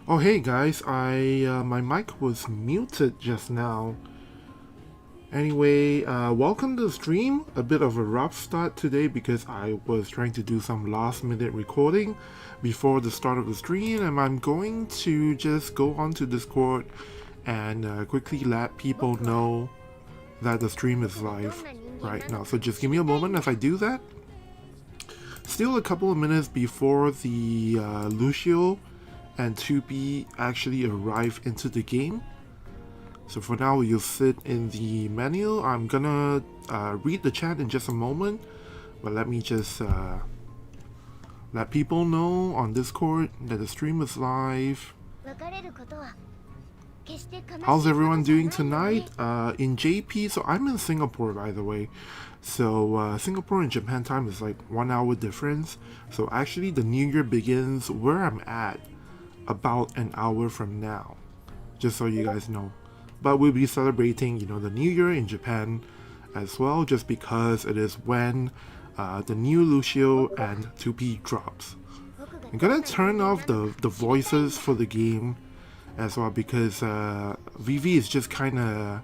Oh hey guys, my mic was muted just now. Anyway, welcome to the stream. A bit of a rough start today because I was trying to do some last minute recording before the start of the stream, and I'm going to just go onto Discord and quickly let people know that the stream is live right now. So just give me a moment as I do that. Still a couple of minutes before the Lucio and 2P actually arrive into the game. So for now, you'll sit in the menu. I'm gonna read the chat in just a moment, but let me just let people know on Discord that the stream is live. How's everyone doing tonight? In JP, so I'm in Singapore by the way. So Singapore and Japan time is like 1 hour difference. So actually the new year begins where I'm at about an hour from now, just so you guys know. But we'll be celebrating, you know, the new year in Japan as well, just because it is when the new Lucio and 2P drops. I'm gonna turn off the voices for the game as well, because VV is just kind of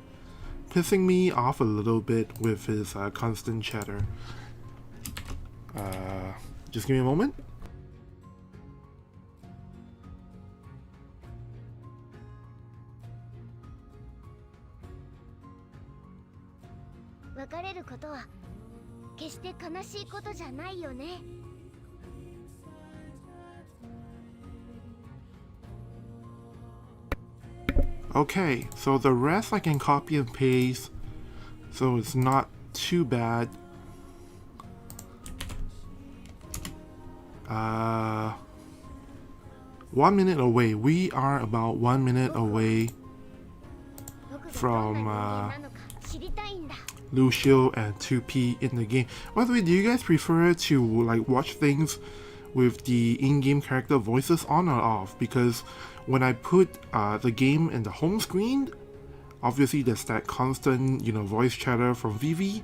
pissing me off a little bit with his constant chatter. Just give me a moment. Okay, so the rest I can copy and paste, so it's not too bad. 1 minute away. We are about 1 minute away from Lucio and 2P in the game. By the way, do you guys prefer to like watch things with the in-game character voices on or off? Because when I put the game in the home screen, obviously there's that constant, you know, voice chatter from VV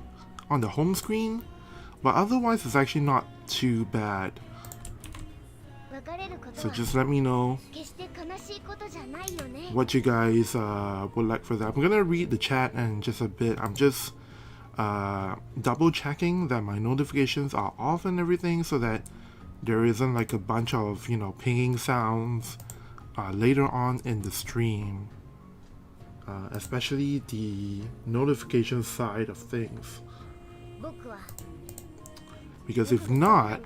on the home screen, but otherwise it's actually not too bad. So just let me know what you guys would like for that. I'm gonna read the chat in just a bit. I'm just double checking that my notifications are off and everything, so that there isn't like a bunch of, you know, pinging sounds later on in the stream, especially the notification side of things. Because if not,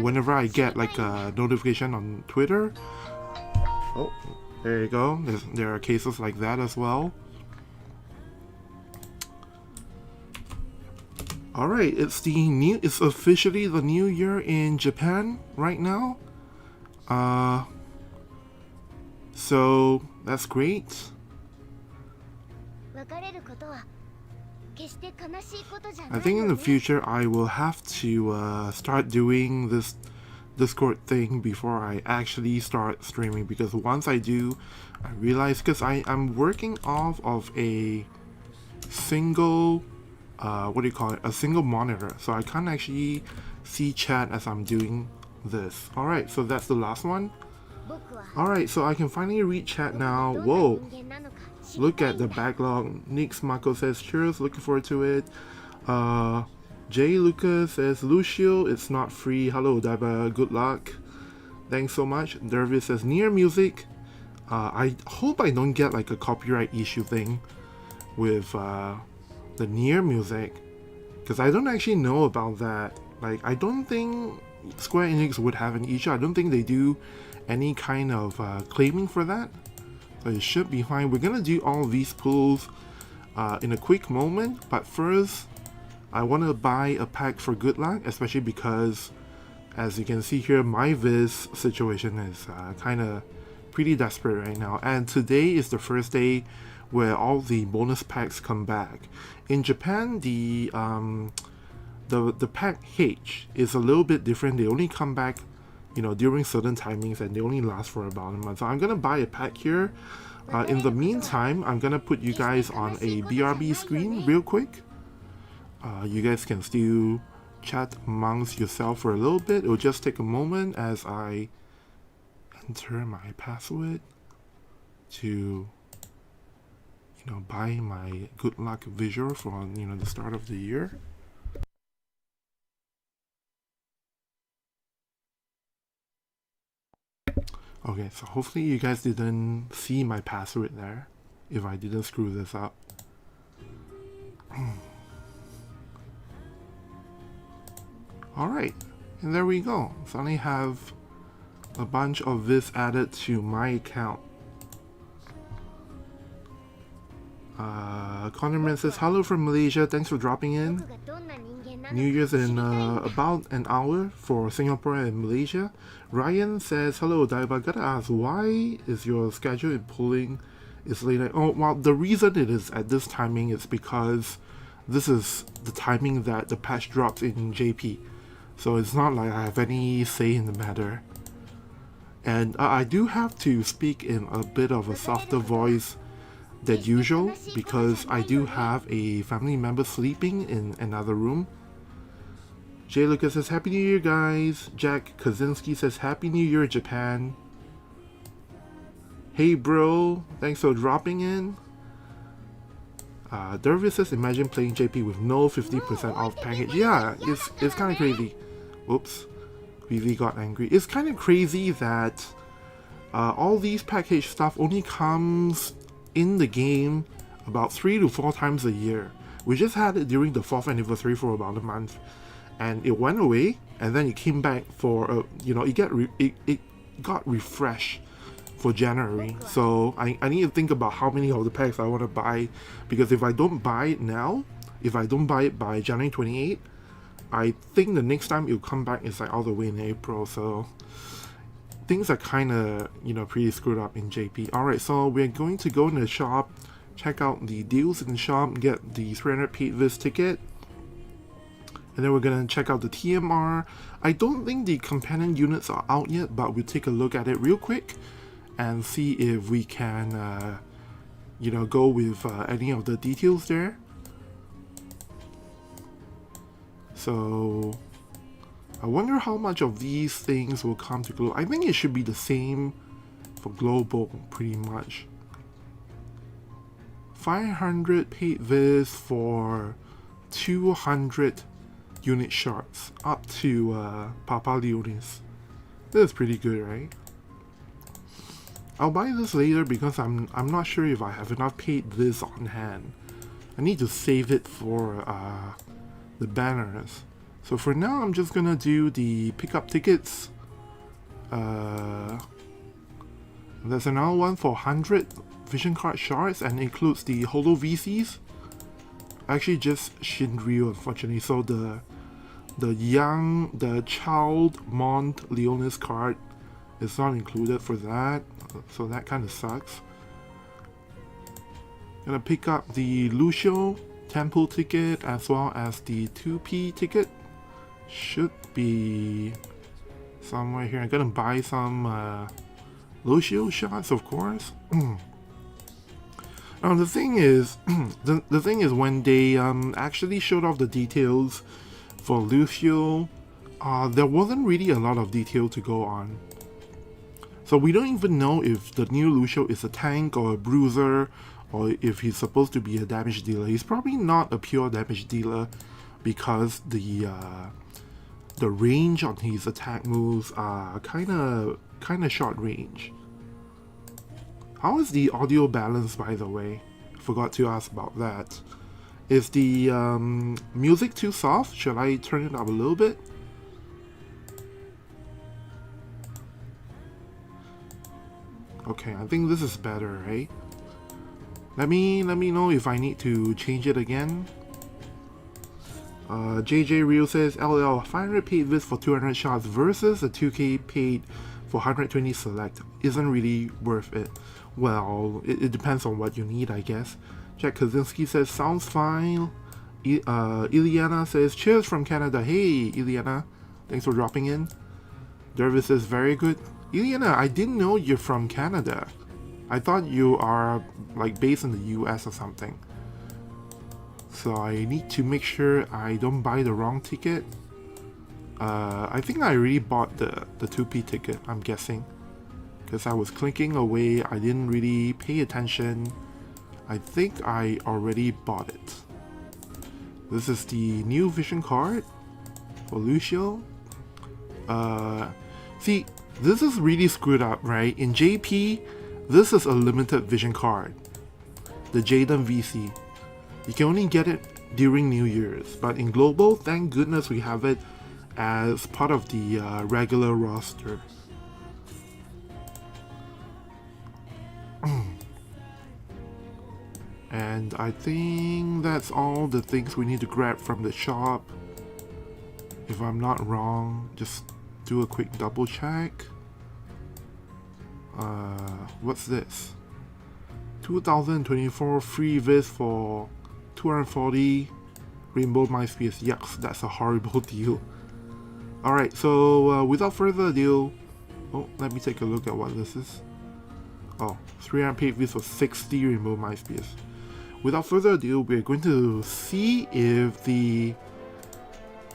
whenever I get like a notification on Twitter, oh, there you go, there are cases like that as well. Alright, it's officially the new year in Japan right now. So that's great. I think in the future I will have to start doing this Discord thing before I actually start streaming, because once I do, I realize, because I'm working off of a single a single monitor, so I can't actually see chat as I'm doing this. Alright, so that's the last one. Alright, so I can finally read chat now. Whoa, look at the backlog. Nix Marco says cheers, looking forward to it. Jay Lucas says Lucio, it's not free. Hello Daiba, good luck. Thanks so much. Dervis says Nier music. I hope I don't get like a copyright issue thing with the Nier music, because I don't actually know about that. Like, I don't think Square Enix would have an issue. I don't think they do any kind of claiming for that, so it should be fine. We're gonna do all these pulls in a quick moment, but first I want to buy a pack for good luck, especially because, as you can see here, my Viz situation is kind of pretty desperate right now, and today is the first day where all the bonus packs come back. In Japan, the pack H is a little bit different. They only come back, you know, during certain timings, and they only last for about a month. So I'm gonna buy a pack here. In the meantime, I'm gonna put you guys on a BRB screen real quick. You guys can still, chat amongst yourself for a little bit. It'll just take a moment as I enter my password to buy my good luck visual for the start of the year. Okay, so hopefully you guys didn't see my password there if I didn't screw this up. Alright, and there we go. Suddenly have a bunch of this added to my account. Connorman says, hello from Malaysia, thanks for dropping in. New Year's in about an hour for Singapore and Malaysia. Ryan says, hello Daiba, gotta ask, why is your schedule in polling is late? Oh, well, the reason it is at this timing is because this is the timing that the patch drops in JP. So it's not like I have any say in the matter. And I do have to speak in a bit of a softer voice than usual because I do have a family member sleeping in another room. Jay Lucas says, Happy New Year, guys. Jack Kaczynski says, Happy New Year, Japan. Hey, bro. Thanks for dropping in. Dervis says, imagine playing JP with no 50% off package. Yeah, it's kind of crazy. Whoops. Vivi got angry. It's kind of crazy that all these package stuff only comes in the game about 3 to 4 times a year. We just had it during the 4th anniversary for about a month. And it went away, and then it came back for it got refreshed for January. So I need to think about how many of the packs I want to buy, because if I don't buy it now, if I don't buy it by January 28, I think the next time it'll come back is like all the way in April. So things are kind of pretty screwed up in JP. Alright, so we're going to go in the shop, check out the deals in the shop, get the 300 paid vis ticket. And then we're gonna check out the TMR. I don't think the companion units are out yet, but we'll take a look at it real quick and see if we can, go with any of the details there. So I wonder how much of these things will come to global. I think it should be the same for global, pretty much. 500 paid vis for 200 unit shards up to Papa Leonis. This is pretty good, right? I'll buy this later because I'm not sure if I have enough paid this on hand. I need to save it for the banners. So for now, I'm just gonna do the pickup tickets. There's another one for 100 vision card shards and includes the Holo VCs. Actually, just Shinryu, unfortunately. So the child Mont Leonis card is not included for that. So that kind of sucks. Gonna pick up the Lucio Temple ticket as well as the 2P ticket. Should be somewhere here. I'm gonna buy some Lucio shots, of course. Now the thing is, the thing is when they actually showed off the details for Lucio, there wasn't really a lot of detail to go on. So we don't even know if the new Lucio is a tank or a bruiser, or if he's supposed to be a damage dealer. He's probably not a pure damage dealer because the range on his attack moves are kind of short range. How is the audio balance, by the way? Forgot to ask about that. Is the music too soft? Should I turn it up a little bit? Okay, I think this is better, right? Let me know if I need to change it again. JJ Rio says, LL, 500 paid vis for 200 shots versus a 2k paid for 120 select isn't really worth it. Well, it depends on what you need, I guess. Jack Kaczynski says, sounds fine. Iliana says, cheers from Canada. Hey, Iliana. Thanks for dropping in. Dervis says, very good. Iliana, I didn't know you're from Canada. I thought you are like based in the US or something. So I need to make sure I don't buy the wrong ticket. I think I already bought the 2p ticket, I'm guessing. Because I was clicking away, I didn't really pay attention. I think I already bought it. This is the new vision card for Lucio. See, this is really screwed up, right? In JP, this is a limited vision card. The Jaden VC. You can only get it during New Year's. But in Global, thank goodness we have it as part of the regular roster. And I think that's all the things we need to grab from the shop. If I'm not wrong, just do a quick double check. What's this? 2024 free vis for 240 Rainbow MySpace. Yucks, that's a horrible deal. Alright, so without further ado, let me take a look at what this is. 300 paid vis for 60 Rainbow MySpace. Without further ado, we're going to see if the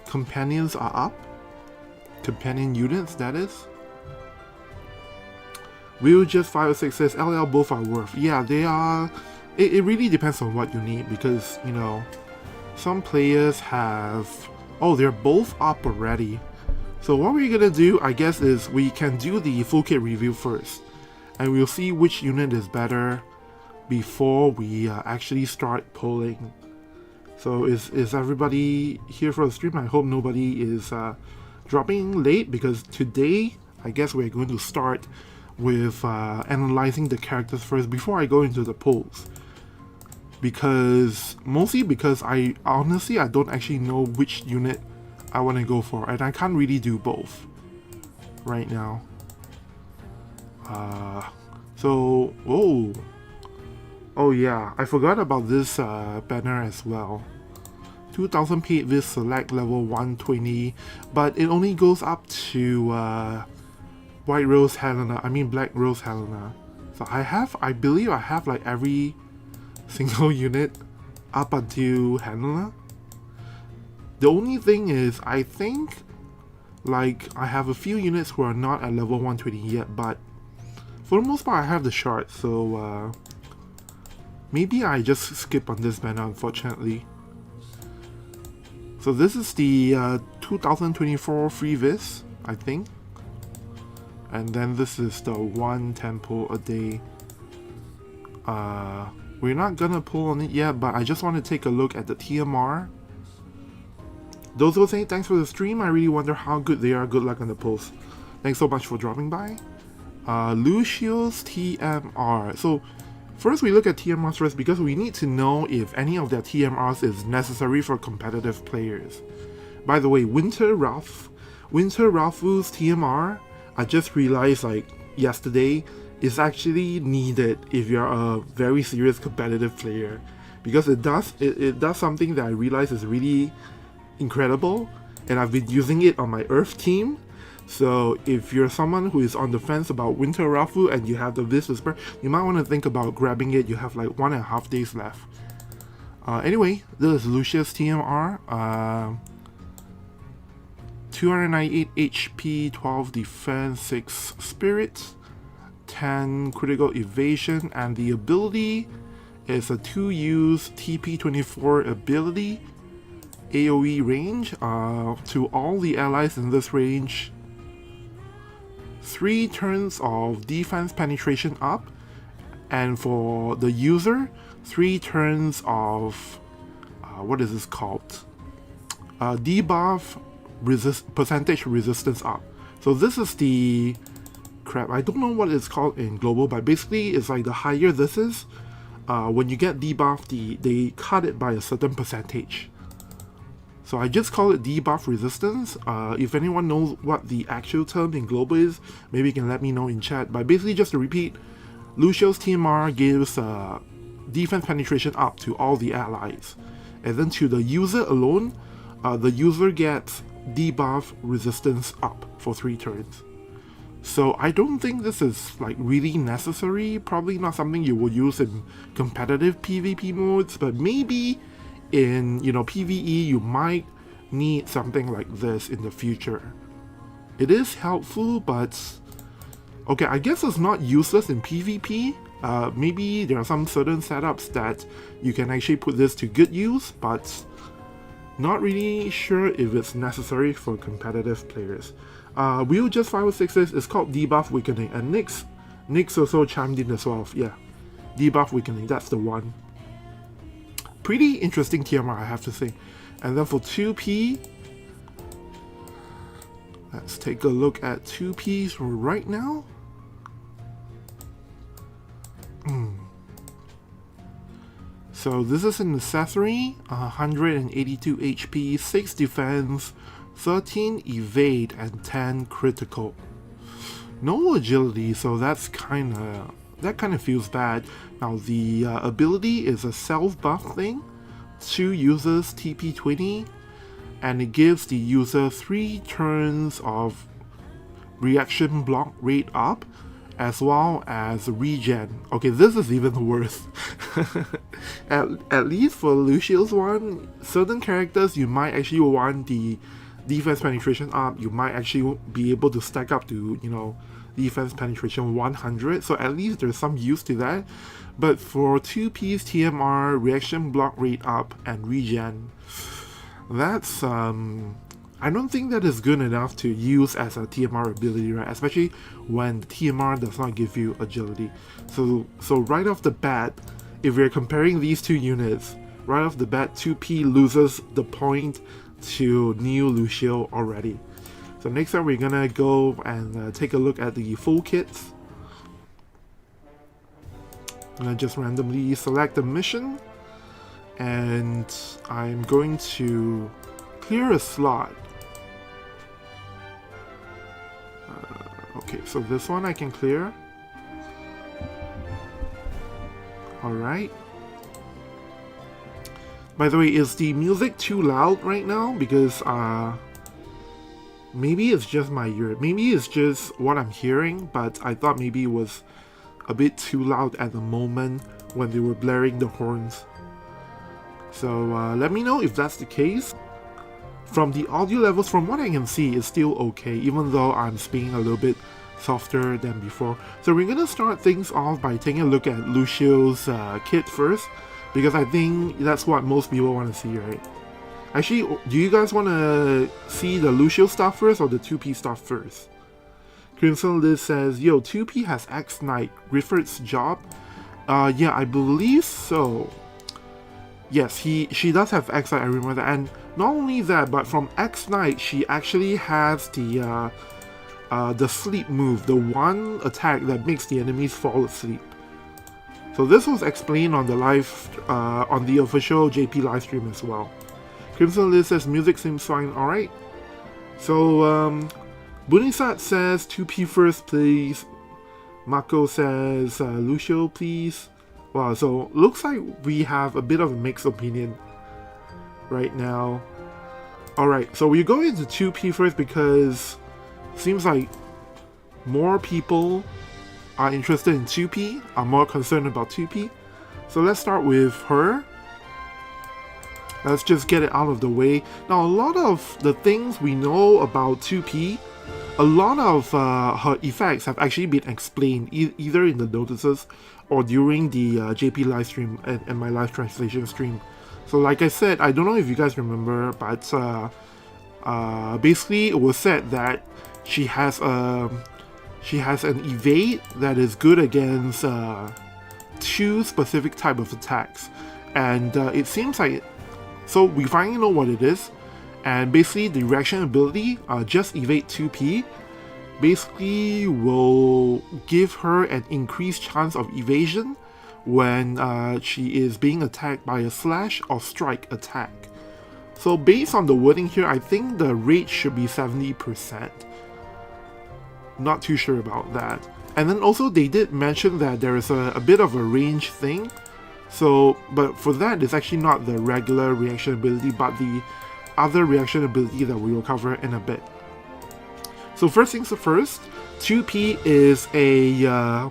companions are up. Companion units, that is. Will just 5 or 6 says LL both are worth. Yeah, they are. It really depends on what you need because, you know, some players have. They're both up already. So what we're gonna do, I guess, is we can do the full kit review first. And we'll see which unit is better before we actually start polling. So is everybody here for the stream? I hope nobody is dropping late because today I guess we're going to start with analyzing the characters first before I go into the polls. Mostly because I honestly don't actually know which unit I want to go for, and I can't really do both right now. Oh yeah, I forgot about this banner as well. 2000 paid vis select level 120, but it only goes up to White Rose Helena, Black Rose Helena. So I believe I have like every single unit up until Helena. The only thing is, I think like I have a few units who are not at level 120 yet, but for the most part I have the shard, so maybe I just skip on this banner, unfortunately. So this is the 2024 free vis, I think. And then this is the 1 tempo a day. We're not gonna pull on it yet, but I just want to take a look at the TMR. Those who say thanks for the stream, I really wonder how good they are. Good luck on the polls. Thanks so much for dropping by. Lucio's TMR. So first we look at TMRs first because we need to know if any of their TMRs is necessary for competitive players. By the way, Winter Ralph's TMR, I just realized like yesterday, is actually needed if you're a very serious competitive player, because it does something that I realize is really incredible, and I've been using it on my Earth team. So if you're someone who is on the fence about Winter Rafu and you have the Vis Whisper, you might want to think about grabbing it. You have like 1.5 days left. Anyway, this is Lucio's TMR. 298 HP, 12 defense, 6 spirit, 10 critical evasion, and the ability is a 2-use TP24 ability, AoE range to all the allies in this range. 3 turns of defense penetration up, and for the user, 3 turns of what is this called? Debuff percentage resistance up. So this is the crap. I don't know what it's called in global, but basically it's like the higher this is, when you get debuff, they cut it by a certain percentage. So I just call it debuff resistance. If anyone knows what the actual term in global is, maybe you can let me know in chat. But basically, just to repeat, Lucio's TMR gives defense penetration up to all the allies. And then to the user alone, the user gets debuff resistance up for 3 turns. So I don't think this is like really necessary. Probably not something you will use in competitive PvP modes, but maybe in PvE you might need something like this in the future. It is helpful, but okay, I guess it's not useless in PvP. Maybe there are some certain setups that you can actually put this to good use, but not really sure if it's necessary for competitive players. Will just 506 says it's called Debuff Weakening, and Nick's also chimed in as well. Yeah, Debuff Weakening, that's the one. Pretty interesting TMR, I have to say. And then for 2P, let's take a look at 2Ps right now. So this is an accessory, 182 HP, 6 defense, 13 evade, and 10 critical. No agility, so that kind of feels bad. Now the ability is a self buff thing. 2 users TP 20, and it gives the user 3 turns of reaction block rate up, as well as regen. Okay, this is even worse. At least for Lucio's one, certain characters you might actually want the defense penetration up. You might actually be able to stack up to, you know, defense penetration 100, so at least there's some use to that. But for 2P's TMR, reaction block rate up, and regen, that's I don't think that is good enough to use as a TMR ability, right? Especially when the TMR does not give you agility. So right off the bat, if we're comparing these two units, right off the bat, 2P loses the point to new Lucio already. So next up, we're gonna go and take a look at the full kits. I'm gonna just randomly select the mission, and I'm going to clear a slot. Okay, so this one I can clear. Alright. By the way, is the music too loud right now? Because maybe it's just my ear. Maybe it's just what I'm hearing, but I thought maybe it was a bit too loud at the moment when they were blaring the horns. So let me know if that's the case. From the audio levels, from what I can see, it's still okay, even though I'm speaking a little bit softer than before. So we're gonna start things off by taking a look at Lucio's kit first, because I think that's what most people want to see, right? Actually, do you guys want to see the Lucio stuff first or the 2P stuff first? Crimson Liz says, yo, 2P has X-Knight, Griffith's job? Yeah, I believe so. Yes, she does have X-Knight, I remember that. And not only that, but from X-Knight, she actually has the sleep move, the one attack that makes the enemies fall asleep. So this was explained on the on the official JP livestream as well. Crimson Liz says music seems fine, alright. So Bunisat says 2P first please. Mako says Lucio please. Wow, so looks like we have a bit of a mixed opinion right now. Alright, so we go into 2P first because seems like more people are interested in 2P, are more concerned about 2P. So let's start with her. Let's just get it out of the way. Now, a lot of the things we know about 2P, a lot of her effects have actually been explained either in the notices or during the JP livestream and my live translation stream. So like I said, I don't know if you guys remember, but basically it was said that she has an evade that is good against 2 specific type of attacks, and it seems like, so we finally know what it is, and basically the reaction ability, just evade 2P, basically will give her an increased chance of evasion when she is being attacked by a slash or strike attack. So based on the wording here, I think the rate should be 70%. Not too sure about that. And then also they did mention that there is a bit of a range thing. So, but for that, it's actually not the regular reaction ability, but the other reaction ability that we will cover in a bit. So first things first, 2P is a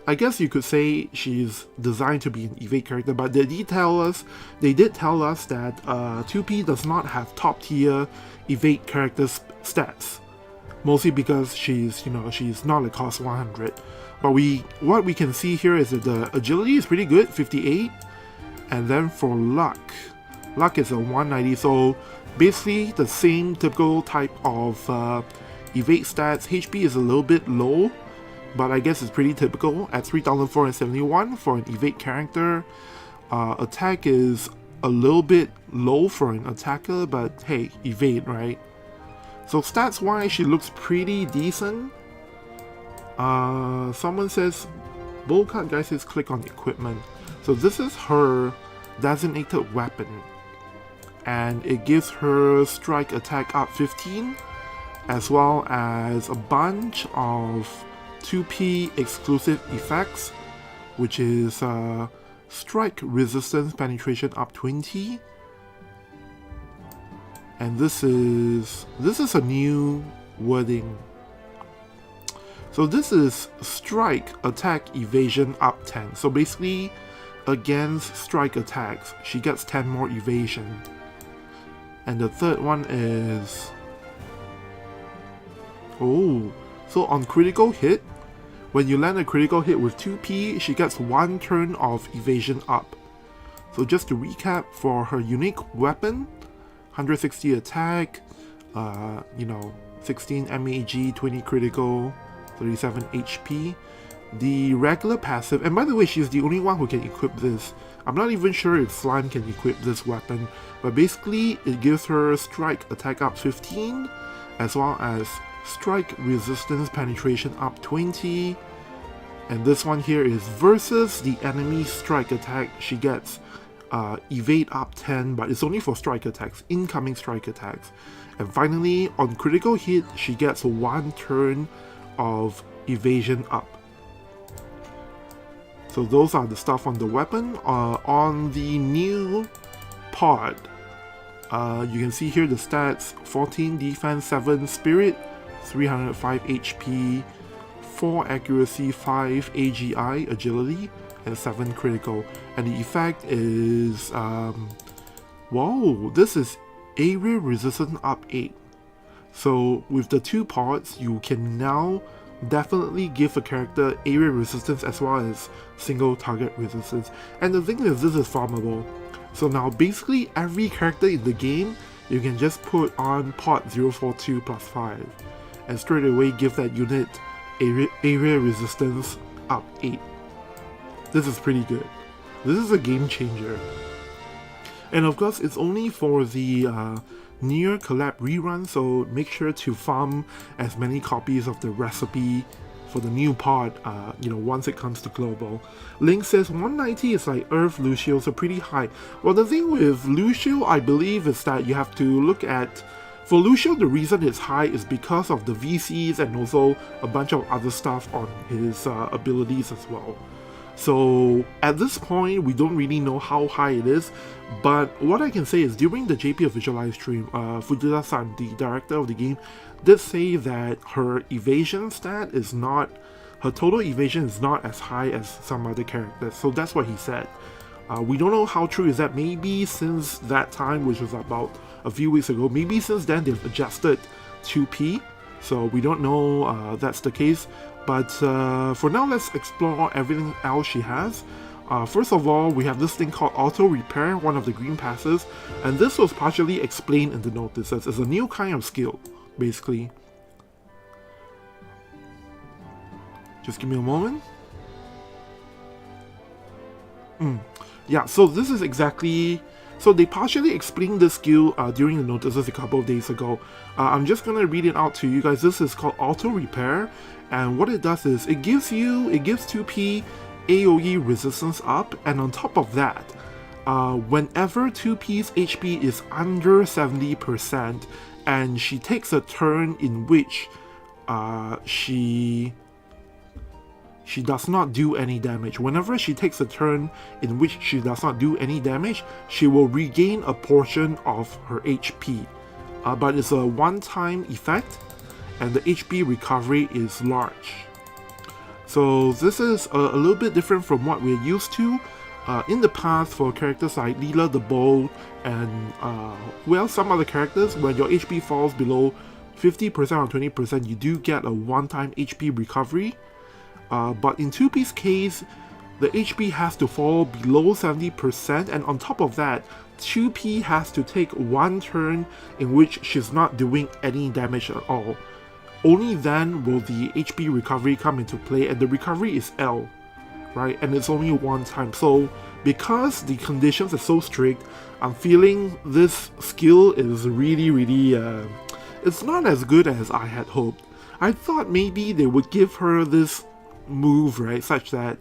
I guess you could say she's designed to be an evade character, but they did tell us that 2P does not have top tier evade character stats, mostly because she's not a cost 100. But what we can see here is that the agility is pretty good, 58, and then for luck is a 190. So basically the same typical type of evade stats. HP is a little bit low, but I guess it's pretty typical at 3,471 for an evade character. Attack is a little bit low for an attacker, but hey, evade, right? So stats wise, she looks pretty decent. Someone says, Bullcut guy says click on equipment. So this is her designated weapon, and it gives her strike attack up 15, as well as a bunch of 2P exclusive effects, which is strike resistance penetration up 20, and this is a new wording. So this is strike attack evasion up 10. So basically, against strike attacks, she gets 10 more evasion. And the third one is, so on critical hit, when you land a critical hit with 2P, she gets 1 turn of evasion up. So just to recap, for her unique weapon, 160 attack, 16 MAG, 20 critical, 37 HP. The regular passive, and by the way, she's the only one who can equip this. I'm not even sure if Slime can equip this weapon, but basically it gives her strike attack up 15, as well as strike resistance penetration up 20, and this one here is versus the enemy strike attack. She gets evade up 10, but it's only for strike attacks, incoming strike attacks. And finally, on critical hit, she gets 1 turn of evasion up. So those are the stuff on the weapon. On the new pod, you can see here the stats: 14 defense, 7 spirit, 305 HP, 4 accuracy, 5 AGI, agility, and 7 critical. And the effect is, whoa, this is area resistance up 8. So with the 2 pods, you can now definitely give a character area resistance as well as single target resistance. And the thing is, this is farmable. So now basically every character in the game, you can just put on pod 042 plus 5 and straight away give that unit area resistance up 8. This is pretty good. This is a game changer. And of course, it's only for the Nier collab rerun, so make sure to farm as many copies of the recipe for the new pod, once it comes to global. Link says 190 is like Earth Lucio, so pretty high. Well, the thing with Lucio, I believe, is that you have to look at, for Lucio, the reason it's high is because of the VCs and also a bunch of other stuff on his abilities as well. So at this point, we don't really know how high it is, but what I can say is during the JP official live stream, Fujita-san, the director of the game, did say that her evasion stat is not, her total evasion is not as high as some other characters. So that's what he said. We don't know how true is that. Maybe since that time, which was about a few weeks ago, maybe since then they've adjusted 2P. So we don't know that's the case. But for now, let's explore everything else she has. First of all, we have this thing called Auto Repair, one of the green passes, and this was partially explained in the notices. It's a new kind of skill, basically. Just give me a moment. Yeah, so this is exactly... So they partially explained this skill during the notices a couple of days ago. I'm just gonna read it out to you guys. This is called Auto Repair, and what it does is it gives 2P AoE resistance up, and on top of that, whenever 2P's HP is under 70% and she takes a turn in which she does not do any damage. Whenever she takes a turn in which she does not do any damage, she will regain a portion of her HP. But it's a one-time effect, and the HP recovery is large. So this is a little bit different from what we're used to. In the past, for characters like Lila the Bold and well, some other characters, when your HP falls below 50% or 20%, you do get a one-time HP recovery. But in 2P's case, the HP has to fall below 70%, and on top of that, 2P has to take one turn in which she's not doing any damage at all. Only then will the HP recovery come into play, and the recovery is L, right? And it's only one time. So because the conditions are so strict, I'm feeling this skill is really it's not as good as I had hoped. I thought maybe they would give her this move, right, such that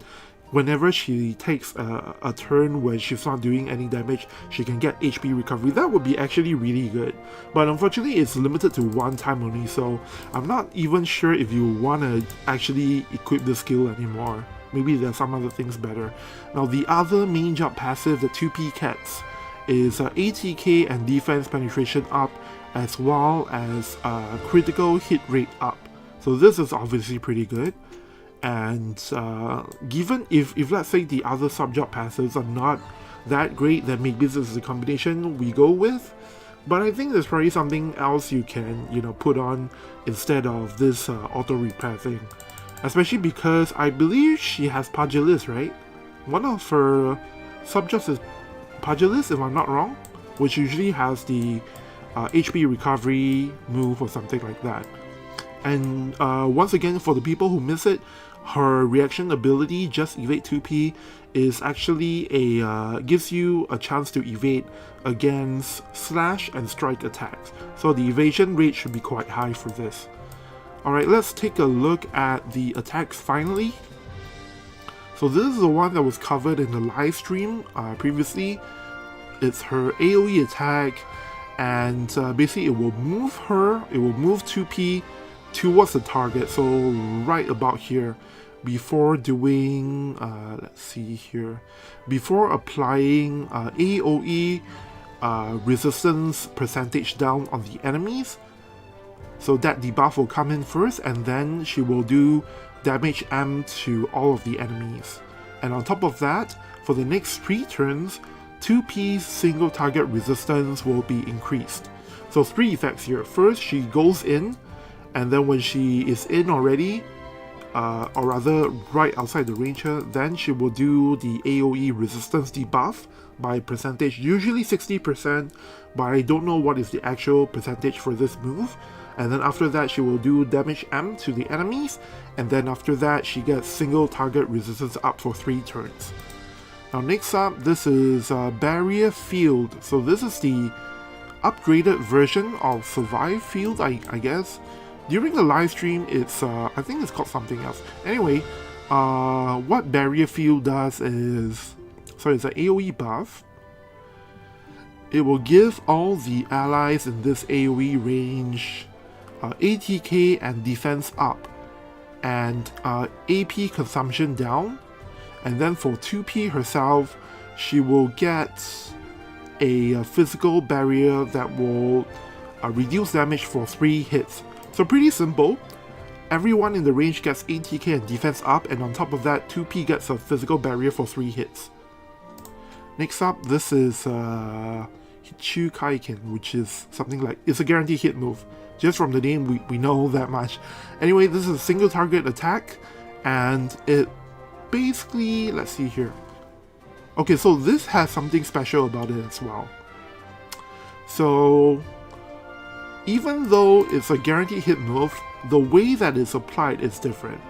whenever she takes a turn when she's not doing any damage, she can get HP recovery. That would be actually really good. But unfortunately, it's limited to one time only, so I'm not even sure if you want to actually equip the skill anymore. Maybe there's some other things better. Now, the other main job passive, the 2P Cats, is ATK and defense penetration up, as well as critical hit rate up. So this is obviously pretty good. And given if let's say the other sub-job passives are not that great, then maybe this is the combination we go with. But I think there's probably something else you can, put on instead of this auto repair thing. Especially because I believe she has Pugilis, right? One of her sub-jobs is Pugilis, if I'm not wrong, which usually has the HP recovery move or something like that. And once again, for the people who miss it, her reaction ability, Just Evade 2P, is actually gives you a chance to evade against slash and strike attacks. So the evasion rate should be quite high for this. Alright, let's take a look at the attacks finally. So this is the one that was covered in the live stream previously. It's her AoE attack, and basically it will move 2P towards the target, so right about here, before doing, let's see here, before applying AoE resistance percentage down on the enemies. So that debuff will come in first, and then she will do damage M to all of the enemies. And on top of that, for the next 3 turns, 2P's single target resistance will be increased. So 3 effects here. First, she goes in, and then when she is in already, or rather right outside the range here, then she will do the AoE resistance debuff by percentage, usually 60%, but I don't know what is the actual percentage for this move. And then after that, she will do damage M to the enemies, and then after that, she gets single target resistance up for 3 turns. Now next up, this is Barrier Field. So this is the upgraded version of Survive Field, I guess. During the live stream, it's I think it's called something else. Anyway, what Barrier Field does is, so it's an AoE buff. It will give all the allies in this AoE range ATK and defense up, and AP consumption down. And then for 2P herself, she will get a physical barrier that will reduce damage for 3 hits. So pretty simple. Everyone in the range gets ATK and defense up, and on top of that, 2P gets a physical barrier for 3 hits. Next up, this is Hichu Kaiken, which is something like, it's a guaranteed hit move. Just from the name, we know that much. Anyway, this is a single target attack, and it basically, let's see here. Okay, so this has something special about it as well. So even though it's a guaranteed hit move, the way that it's applied is different.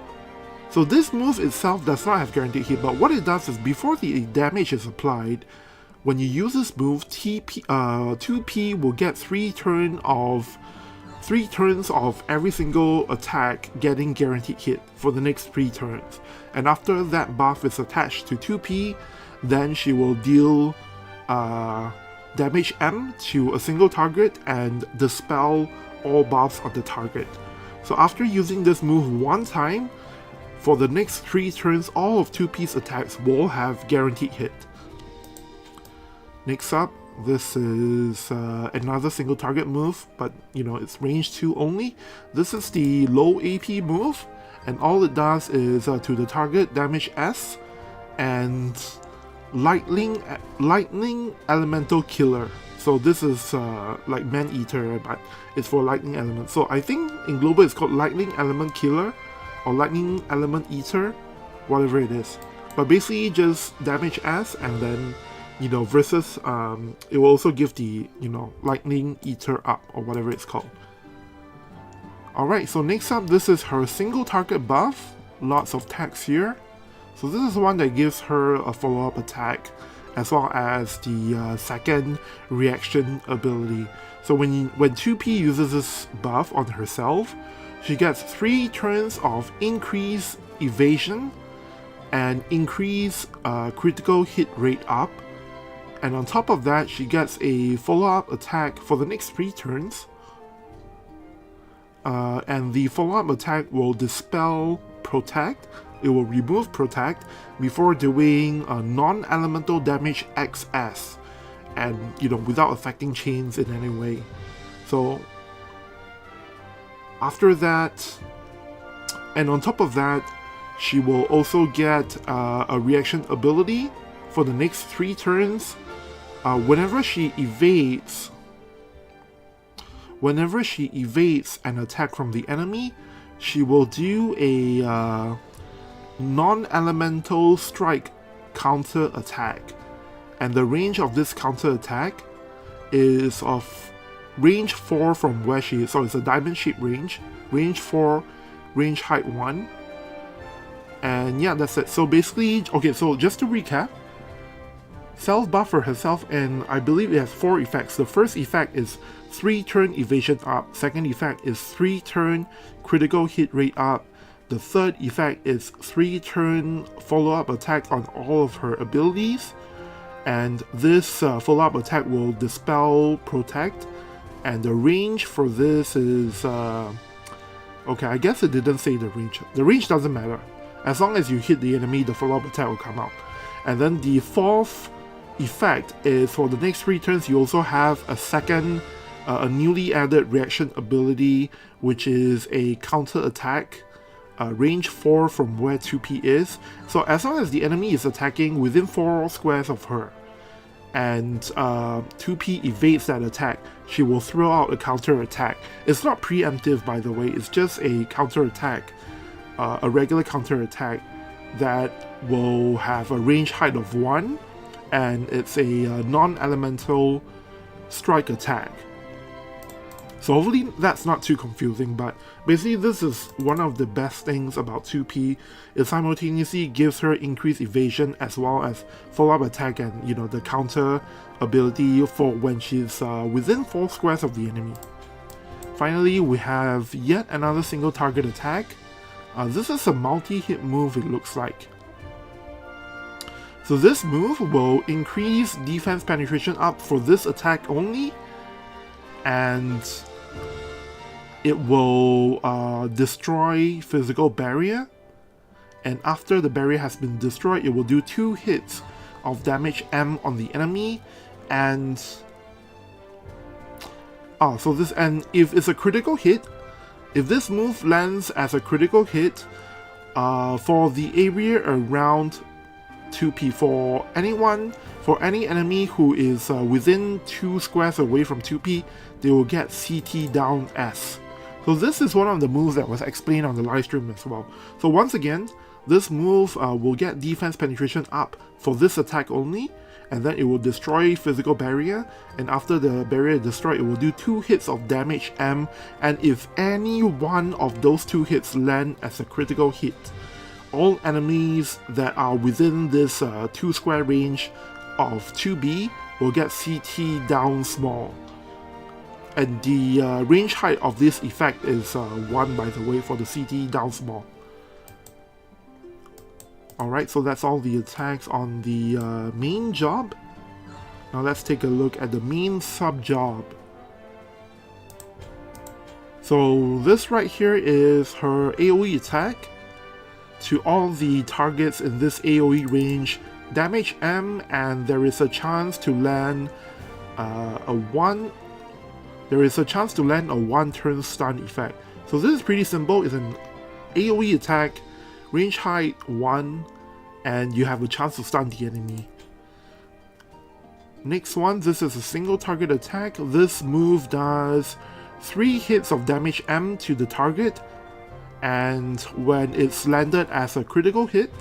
So this move itself does not have guaranteed hit, but what it does is before the damage is applied, when you use this move, 2P will get 3 turns of every single attack getting guaranteed hit for the next 3 turns. And after that buff is attached to 2P, then she will deal damage M to a single target and dispel all buffs on the target. So after using this move one time, for the next 3 turns, all of 2P's attacks will have guaranteed hit. Next up, this is another single target move, but it's range 2 only. This is the low AP move, and all it does is to the target damage S and lightning elemental killer. So this is like man-eater, but it's for lightning element. So I think in global it's called lightning element killer or lightning element eater, whatever it is. But basically just damage S, and then versus it will also give the lightning eater up or whatever it's called. Alright, so next up, this is her single target buff. Lots of text here. So this is one that gives her a follow-up attack as well as the second reaction ability. So when 2P uses this buff on herself, she gets 3 turns of increased evasion and increase critical hit rate up. And on top of that, she gets a follow-up attack for the next 3 turns. And the follow-up attack will dispel protect. It will remove protect before doing non-elemental damage XS, and without affecting chains in any way. So after that, and on top of that, she will also get a reaction ability for the next 3 turns. Whenever she evades an attack from the enemy, she will do a non-elemental strike counter attack, and the range of this counter attack is of range 4 from where she is. So it's a diamond shape range 4, range height 1, and yeah, that's it. So basically, okay, so just to recap, self buff for herself, and I believe it has 4 effects. The first effect is 3 turn evasion up, second effect is 3 turn critical hit rate up, the third effect is 3 turn follow-up attack on all of her abilities, and this follow-up attack will dispel protect, and the range for this is okay, I guess it didn't say the range doesn't matter, as long as you hit the enemy, the follow-up attack will come out. And then the fourth effect is for the next 3 turns, you also have a second a newly added reaction ability, which is a counter attack, range 4 from where 2P is. So as long as the enemy is attacking within 4 squares of her, and 2P evades that attack, she will throw out a counter attack. It's not preemptive, by the way, it's just a counter attack, a regular counter attack that will have a range height of 1, and it's a non-elemental strike attack. So hopefully that's not too confusing, but basically this is one of the best things about 2P. It simultaneously gives her increased evasion as well as follow-up attack and the counter ability for when she's within 4 squares of the enemy. Finally, we have yet another single target attack. This is a multi-hit move, it looks like. So this move will increase defense penetration up for this attack only, and it will destroy physical barrier, and after the barrier has been destroyed, it will do 2 hits of damage M on the enemy, and and if it's a critical hit, if this move lands as a critical hit for the area around 2P, for any enemy who is within 2 squares away from 2P, they will get CT down S. So this is one of the moves that was explained on the live stream as well. So once again, this move will get defense penetration up for this attack only, and then it will destroy physical barrier, and after the barrier is destroyed, it will do 2 hits of damage M, and if any one of those 2 hits land as a critical hit, all enemies that are within this 2 square range of 2B will get CT down small. And the range height of this effect is 1, by the way, for the CT down small. Alright, so that's all the attacks on the main job. Now let's take a look at the main sub-job. So this right here is her AoE attack. To all the targets in this AoE range, damage M, and there is a chance to land a 1 turn stun effect. So this is pretty simple. It's an AoE attack, range height 1, and you have a chance to stun the enemy. Next one, this is a single target attack. This move does 3 hits of damage M to the target, and when it's landed as a critical hit,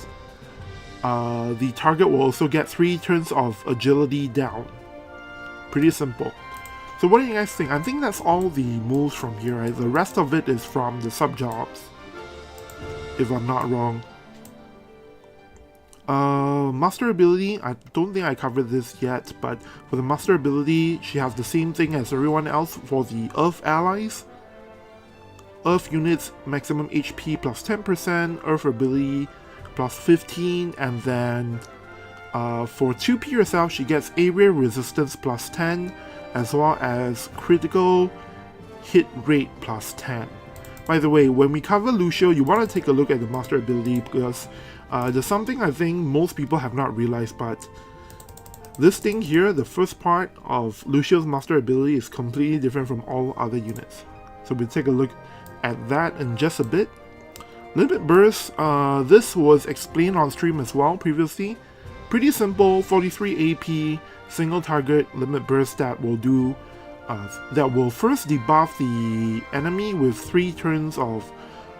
the target will also get 3 turns of agility down. Pretty simple. So what do you guys think? I think that's all the moves from here, right? The rest of it is from the sub-jobs, if I'm not wrong. Master ability, I don't think I covered this yet, but for the master ability, she has the same thing as everyone else for the Earth allies. Earth units, maximum HP plus 10%, Earth ability plus 15, and then for 2P herself, she gets area resistance plus 10, as well as critical hit rate plus 10. By the way, when we cover Lucio, you want to take a look at the master ability, because there's something I think most people have not realized, but this thing here, the first part of Lucio's master ability, is completely different from all other units. So we'll take a look at that in just a bit. Limit Burst, this was explained on stream as well previously. Pretty simple, 43 AP, single target limit burst that will do, that will first debuff the enemy with 3 turns of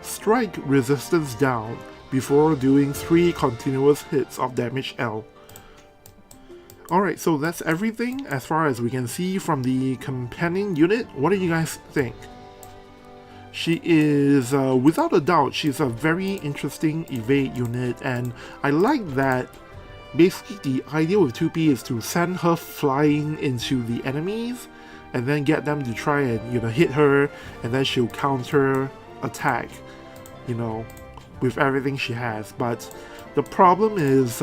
strike resistance down before doing 3 continuous hits of damage L. Alright, so that's everything as far as we can see from the companion unit. What do you guys think? She is, without a doubt, she's a very interesting evade unit, and I like that basically the idea with 2P is to send her flying into the enemies and then get them to try and, you know, hit her, and then she'll counter attack, you know, with everything she has. But the problem is,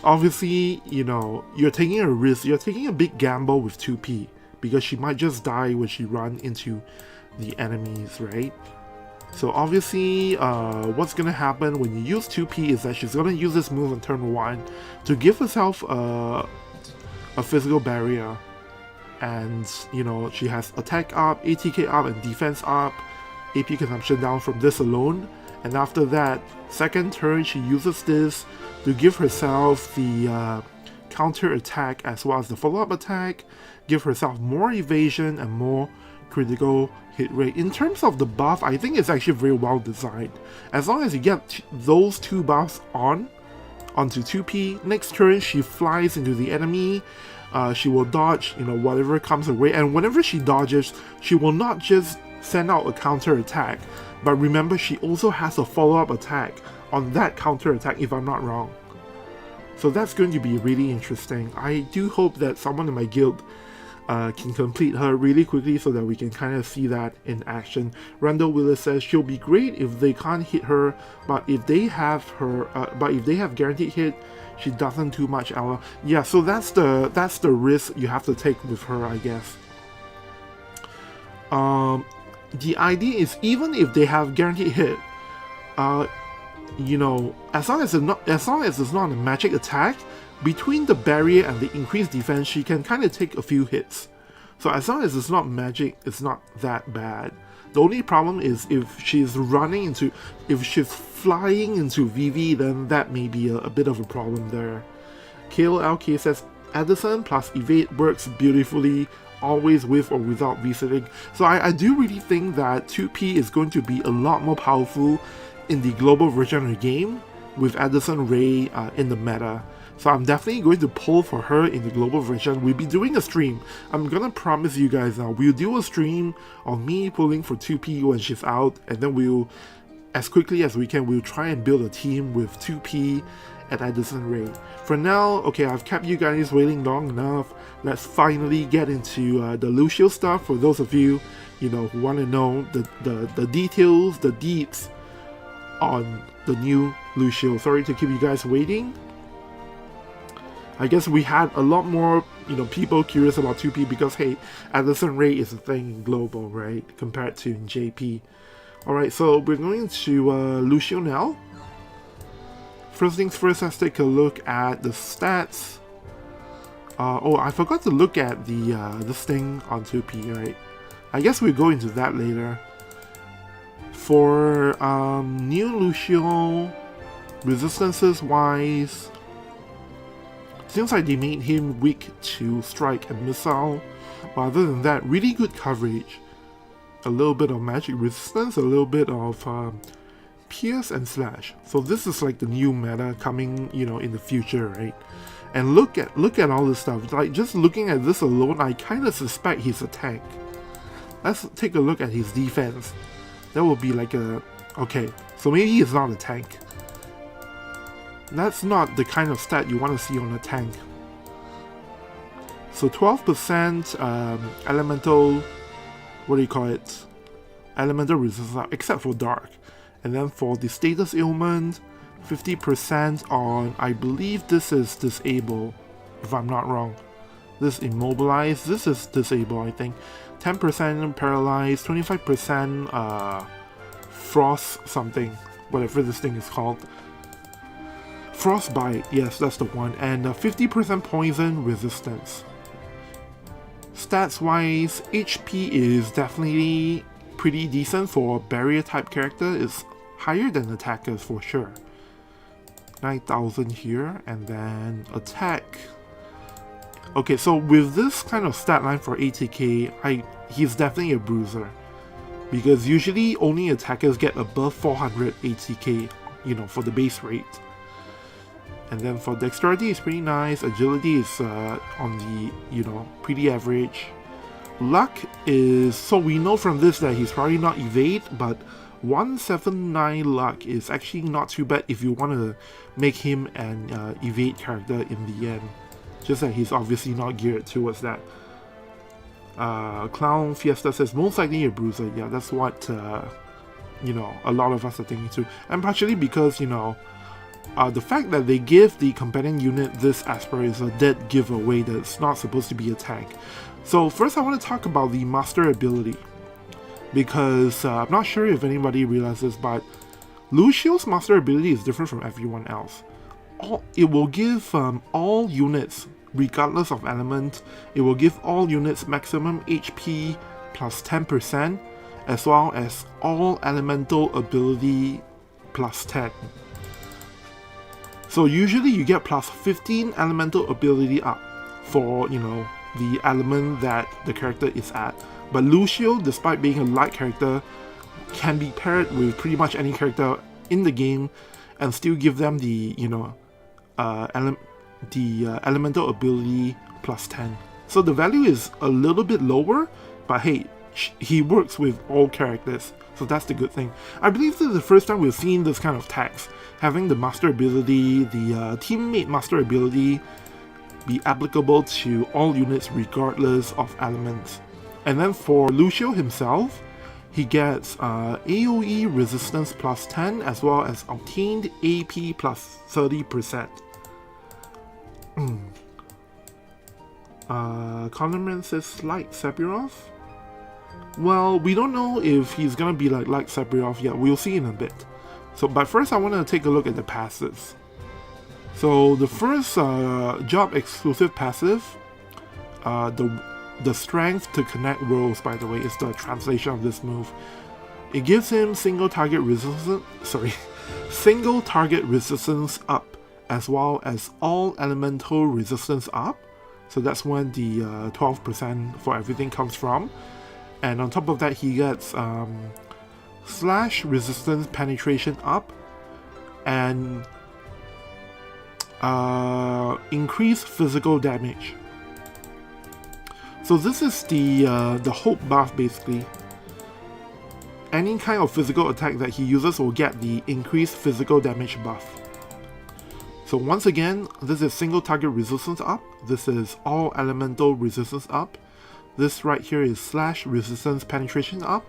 obviously, you know, you're taking a risk, you're taking a big gamble with 2P, because she might just die when she runs into the enemies, right? So obviously, what's gonna happen when you use 2P is that she's gonna use this move on turn 1 to give herself a physical barrier, and you know, she has attack up, ATK up, and defense up, AP consumption down from this alone. And after that, second turn, she uses this to give herself the counter attack as well as the follow-up attack, give herself more evasion and more critical hit rate. In terms of the buff, I think it's actually very well designed. As long as you get those 2 buffs onto 2P, next turn she flies into the enemy, she will dodge, you know, whatever comes her way, and whenever she dodges, she will not just send out a counter attack, but remember, she also has a follow-up attack on that counter attack, if I'm not wrong. So that's going to be really interesting. I do hope that someone in my guild can complete her really quickly so that we can kind of see that in action. Randall Willis says she'll be great if they can't hit her, but if they have her, but if they have guaranteed hit, she doesn't do much. Yeah, so that's the risk you have to take with her, I guess. The idea is, even if they have guaranteed hit, you know, as long as it's not a magic attack, between the barrier and the increased defense, she can kind of take a few hits. So as long as it's not magic, it's not that bad. The only problem is if she's flying into VV, then that may be a bit of a problem there. KLLK says, Addison plus evade works beautifully, always with or without visiting. So I do really think that 2P is going to be a lot more powerful in the global version of the game with Addison Rae in the meta. So I'm definitely going to pull for her in the global version. We'll be doing a stream. I'm gonna promise you guys now, we'll do a stream of me pulling for 2P when she's out, and then we'll, as quickly as we can, we'll try and build a team with 2P and Addison Rae. For now, okay, I've kept you guys waiting long enough. Let's finally get into the Lucio stuff. For those of you, you know, who want to know the details, the deets on the new Lucio. Sorry to keep you guys waiting. I guess we had a lot more, you know, people curious about 2P because, hey, Addison Rae is a thing in global, right, compared to in JP. Alright, so we're going to Lucio now. First things first, let's take a look at the stats. Oh, I forgot to look at the this thing on 2P, right? I guess we'll go into that later. For new Lucio, resistances wise, seems like they made him weak to strike and missile, but other than that, really good coverage. A little bit of magic resistance, a little bit of pierce and slash. So this is like the new meta coming, you know, in the future, right? And look at all this stuff. Like, just looking at this alone, I kind of suspect he's a tank. Let's take a look at his defense. That will be like a... okay, so maybe he's not a tank. That's not the kind of stat you want to see on a tank. So 12% elemental... what do you call it? Elemental resistance, except for dark. And then for the status ailment, 50% on, I believe this is disable, if I'm not wrong. This immobilize, this is disable, I think. 10% paralyzed, 25% frost something, whatever this thing is called. Frostbite, yes, that's the one. And 50% poison resistance. Stats wise, HP is definitely pretty decent for a barrier type character. It's higher than attackers for sure. 9,000 here, and then attack. Okay, so with this kind of stat line for ATK, he's definitely a bruiser. Because usually only attackers get above 400 ATK, you know, for the base rate. And then for dexterity, it's pretty nice. Agility is on the, you know, pretty average. Luck is, so we know from this that he's probably not evade, but 179 luck is actually not too bad if you want to make him an evade character in the end. Just that he's obviously not geared towards that. Clown Fiesta says most likely a bruiser. Yeah, that's what you know, a lot of us are thinking too. And partially because, you know, the fact that they give the companion unit this Asper is a dead giveaway that it's not supposed to be a tank. So first I want to talk about the master ability, because I'm not sure if anybody realizes, but Lucio's master ability is different from everyone else. It will give all units, regardless of element, it will give all units maximum HP plus 10%, as well as all elemental ability plus 10. So usually you get plus 15 elemental ability up for, you know, the element that the character is at. But Lucio, despite being a light character, can be paired with pretty much any character in the game and still give them the, you know, elemental ability plus 10. So the value is a little bit lower, but hey, he works with all characters, so that's the good thing. I believe this is the first time we've seen this kind of tags, having the master ability, the teammate master ability, be applicable to all units regardless of elements. And then for Lucio himself, he gets AoE resistance plus 10 as well as obtained AP plus 30%. Condiment says like Sephiroth? Well, we don't know if he's gonna be like Sephiroth yet. We'll see in a bit. So, but first I want to take a look at the passives. So the first job exclusive passive, the strength to connect worlds, by the way, is the translation of this move. It gives him single target resistance up, as well as all elemental resistance up. So that's when the 12% for everything comes from. And on top of that, he gets slash resistance penetration up, and increase physical damage. So this is the hope buff basically. Any kind of physical attack that he uses will get the increased physical damage buff. So once again, this is single target resistance up, this is all elemental resistance up, this right here is slash resistance penetration up,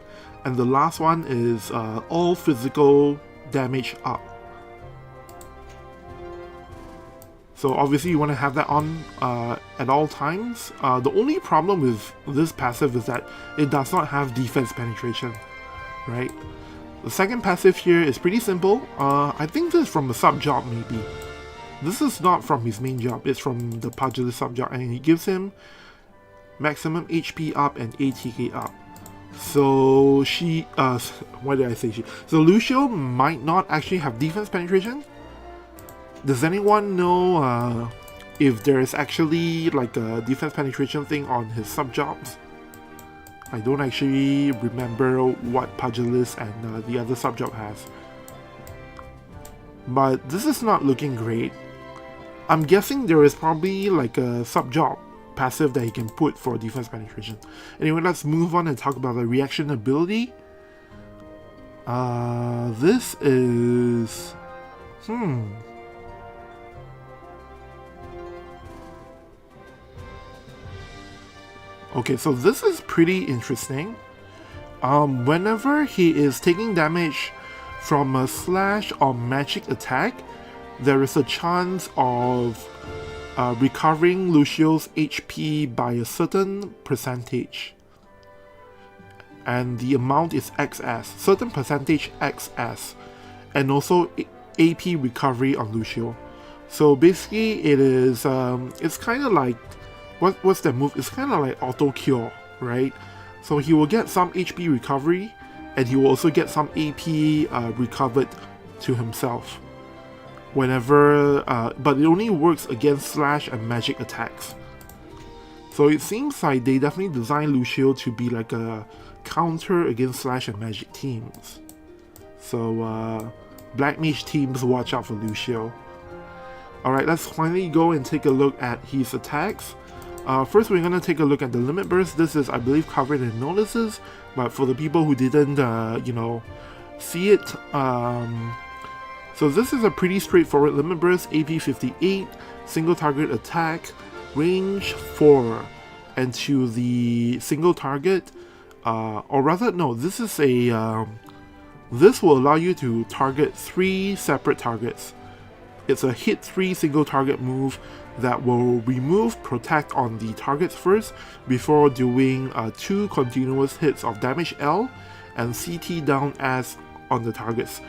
and the last one is all physical damage up. So obviously you want to have that on at all times. The only problem with this passive is that it does not have defense penetration, right? The second passive here is pretty simple. I think this is from a sub-job maybe. This is not from his main job, it's from the Pugilist sub-job, and he gives him maximum HP up and ATK up. So she, why did I say she? So Lucio might not actually have defense penetration. Does anyone know if there's actually like a defense penetration thing on his sub jobs? I don't actually remember what Pugilis and the other sub job has. But this is not looking great. I'm guessing there is probably like a sub job passive that he can put for defense penetration. Anyway, let's move on and talk about the reaction ability. This is... Okay, so this is pretty interesting. Whenever he is taking damage from a slash or magic attack, there is a chance of recovering Lucio's HP by a certain percentage. And the amount is XS, certain percentage XS, and also AP recovery on Lucio. So basically it is, it's kind of like, what's that move? It's kind of like auto cure, right? So he will get some HP recovery, and he will also get some AP recovered to himself. Whenever, but it only works against slash and magic attacks. So it seems like they definitely designed Lucio to be like a counter against slash and magic teams. So black mage teams, watch out for Lucio. Alright, let's finally go and take a look at his attacks. First, we're going to take a look at the limit burst. This is, I believe, covered in notices, but for the people who didn't, you know, see it, so this is a pretty straightforward limit burst. AP 58, single target attack, range 4, and to the single target, or rather, no, this is a, this will allow you to target 3 separate targets. It's a hit 3 single target move that will remove protect on the targets first before doing 2 continuous hits of damage L and CT down S on the targets.